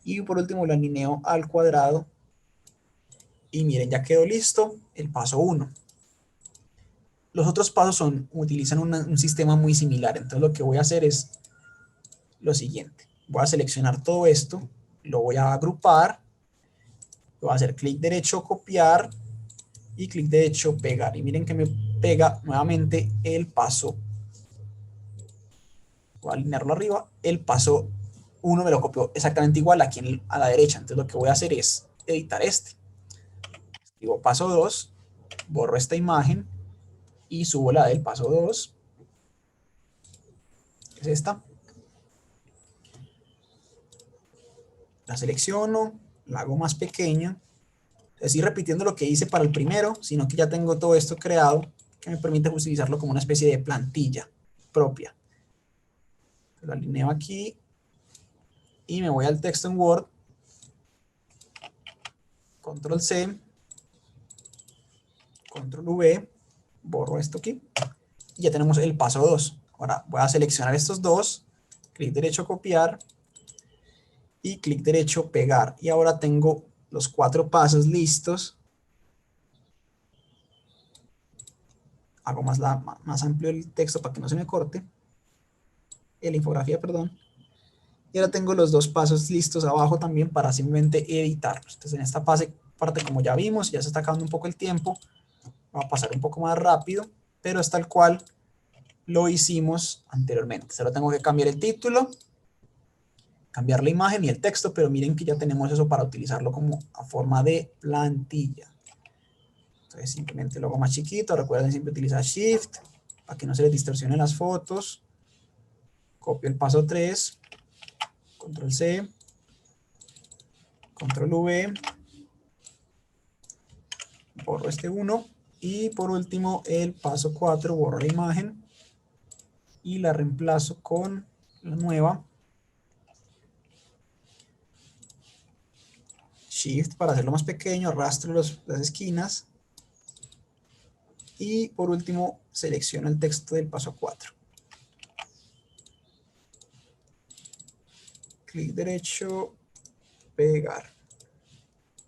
Y por último lo alineo al cuadrado y miren, ya quedó listo el paso 1. Los otros pasos utilizan un sistema muy similar. Entonces lo que voy a hacer es lo siguiente. Voy a seleccionar todo esto, lo voy a agrupar, voy a hacer clic derecho, copiar, y clic derecho, pegar. Y miren que me pega nuevamente el paso. Voy a alinearlo arriba. El paso 1 me lo copió exactamente igual aquí a la derecha. Entonces lo que voy a hacer es editar este. Digo paso 2, borro esta imagen y subo la del paso 2, que es esta. La selecciono, la hago más pequeña. Estoy repitiendo lo que hice para el primero, sino que ya tengo todo esto creado que me permite utilizarlo como una especie de plantilla propia. Lo alineo aquí y me voy al texto en Word, Control C, Control V, borro esto aquí y ya tenemos el paso 2. Ahora voy a seleccionar estos dos, clic derecho copiar y clic derecho pegar. Y ahora tengo los 4 pasos listos. Hago más amplio el texto para que no se me corte. La infografía, perdón. Y ahora tengo los 2 pasos listos abajo también para simplemente editarlos. Entonces en esta parte, como ya vimos, ya se está acabando un poco el tiempo. Va a pasar un poco más rápido, pero es tal cual lo hicimos anteriormente. Solo tengo que cambiar el título, cambiar la imagen y el texto, pero miren que ya tenemos eso para utilizarlo como a forma de plantilla. Entonces simplemente lo hago más chiquito. Recuerden siempre utilizar Shift para que no se les distorsionen las fotos. Copio el paso 3, Control C, Control V, borro este 1 y por último el paso 4, borro la imagen y la reemplazo con la nueva. Shift para hacerlo más pequeño, arrastro las esquinas y por último selecciono el texto del paso 4. Clic derecho, pegar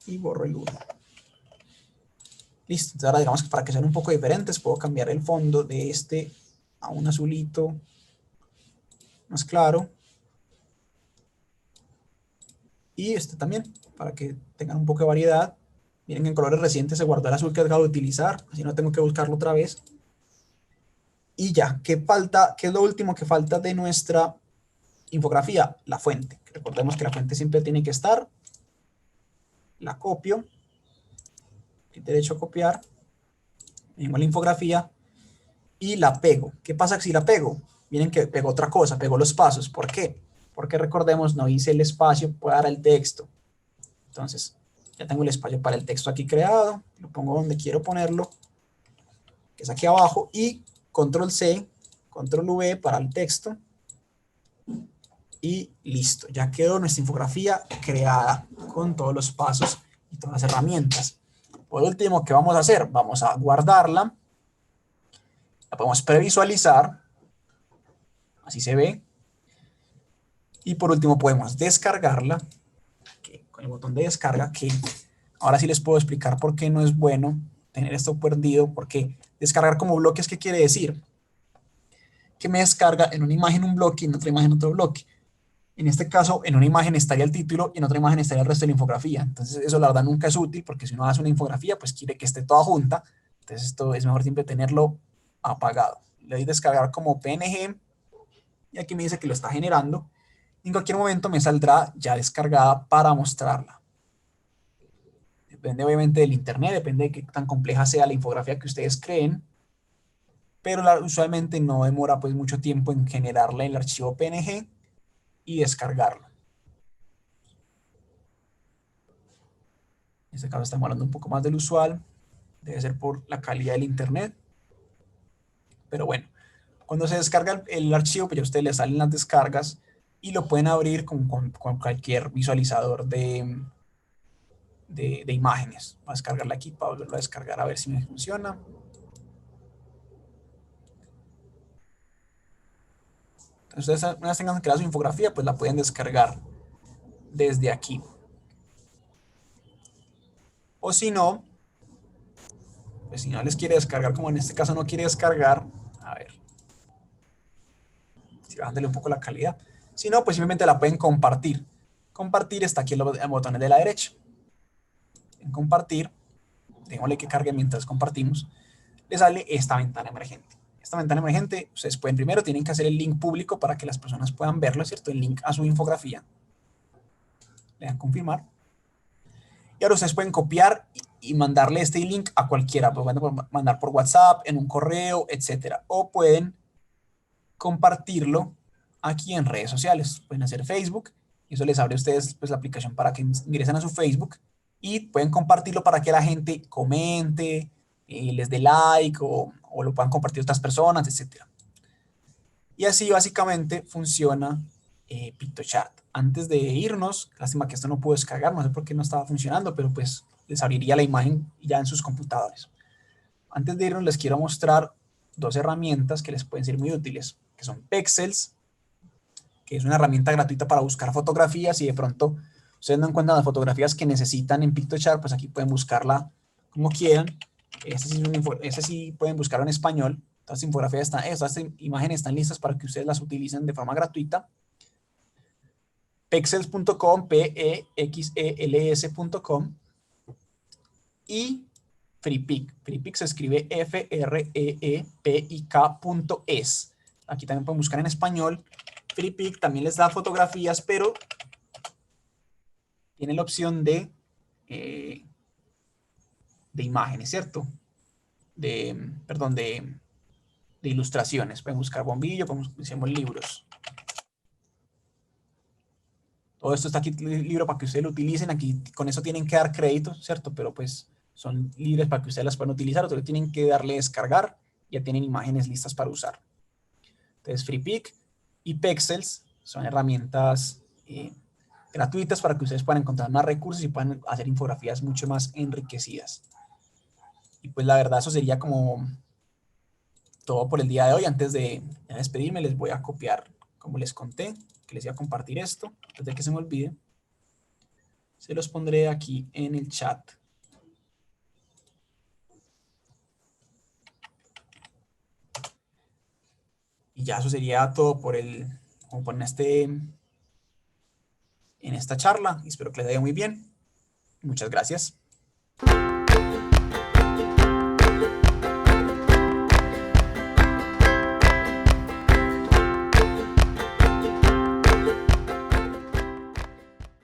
y borro el 1. Listo, entonces ahora digamos que para que sean un poco diferentes puedo cambiar el fondo de este a un azulito más claro y este también para que tengan un poco de variedad. Miren que en colores recientes se guardó el azul que acabo de utilizar, así no tengo que buscarlo otra vez. Y ya, ¿qué falta? ¿Qué es lo último que falta de nuestra infografía? La fuente. Recordemos que la fuente siempre tiene que estar. La copio, clic derecho a copiar, vengo a la infografía y la pego. ¿Qué pasa si la pego? Miren que pego otra cosa, pego los pasos. ¿Por qué? Porque recordemos, no hice el espacio para el texto. Entonces, ya tengo el espacio para el texto aquí creado, lo pongo donde quiero ponerlo, que es aquí abajo, y Control C, Control V para el texto, y listo, ya quedó nuestra infografía creada con todos los pasos y todas las herramientas. Por último, ¿qué vamos a hacer? Vamos a guardarla, la podemos previsualizar, así se ve, y por último podemos descargarla, con el botón de descarga, que ahora sí les puedo explicar por qué no es bueno tener esto perdido, porque descargar como bloques, ¿qué quiere decir? Que me descarga en una imagen un bloque y en otra imagen otro bloque. En este caso, en una imagen estaría el título y en otra imagen estaría el resto de la infografía. Entonces, eso la verdad nunca es útil porque si uno hace una infografía, pues quiere que esté toda junta. Entonces, esto es mejor siempre tenerlo apagado. Le doy descargar como PNG y aquí me dice que lo está generando. En cualquier momento me saldrá ya descargada para mostrarla. Depende obviamente del internet, depende de qué tan compleja sea la infografía que ustedes creen, pero usualmente no demora pues mucho tiempo en generarla en el archivo PNG y descargarlo. En este caso estamos hablando un poco más del usual, debe ser por la calidad del internet, pero bueno, cuando se descarga el archivo, pues ya a ustedes les salen las descargas y lo pueden abrir con cualquier visualizador de imágenes. Voy a descargarla aquí para volverlo a descargar a ver si me funciona. Entonces, ustedes una vez tengan creada su infografía, pues la pueden descargar desde aquí. O si no, Pues si no les quiere descargar, como en este caso no quiere descargar, a ver, si bajándole un poco la calidad. Si no, pues simplemente la pueden compartir. Compartir está aquí en los botones de la derecha. En compartir, démosle que cargue mientras compartimos, le sale esta ventana emergente. Esta ventana emergente, ustedes pueden primero, tienen que hacer el link público para que las personas puedan verlo, ¿cierto? El link a su infografía. Le dan confirmar. Y ahora ustedes pueden copiar y mandarle este link a cualquiera. Pueden mandar por WhatsApp, en un correo, etcétera. O pueden compartirlo aquí en redes sociales. Pueden hacer Facebook. Y eso les abre a ustedes pues, la aplicación para que ingresen a su Facebook. Y pueden compartirlo para que la gente comente, les dé like o lo puedan compartir otras personas, etcétera. Y así básicamente funciona PictoChat. Antes de irnos, lástima que esto no pudo descargar, no sé por qué no estaba funcionando, pero pues les abriría la imagen ya en sus computadores. Antes de irnos les quiero mostrar dos herramientas que les pueden ser muy útiles, que son Pexels, que es una herramienta gratuita para buscar fotografías y de pronto ustedes no encuentran las fotografías que necesitan en PictoChat, pues aquí pueden buscarla como quieran. Este sí pueden buscarlo en español. Estas infografías estas imágenes están listas para que ustedes las utilicen de forma gratuita. Pexels.com, Pexels.com y FreePic. FreePic se escribe FREEPIK.es. Aquí también pueden buscar en español. FreePic también les da fotografías, pero tiene la opción de imágenes, ¿cierto? Perdón, de ilustraciones. Pueden buscar bombillo, busquemos libros. Todo esto está aquí libre para que ustedes lo utilicen. Aquí con eso tienen que dar crédito, ¿cierto? Pero pues son libres para que ustedes las puedan utilizar. Ustedes tienen que darle descargar. Ya tienen imágenes listas para usar. Entonces FreePic y Pexels son herramientas gratuitas para que ustedes puedan encontrar más recursos y puedan hacer infografías mucho más enriquecidas. Y pues la verdad eso sería como todo por el día de hoy. Antes de despedirme les voy a copiar, como les conté, que les iba a compartir esto, antes de que se me olvide. Se los pondré aquí en el chat. Y ya eso sería todo como por en esta charla. Espero que les vaya muy bien. Muchas gracias.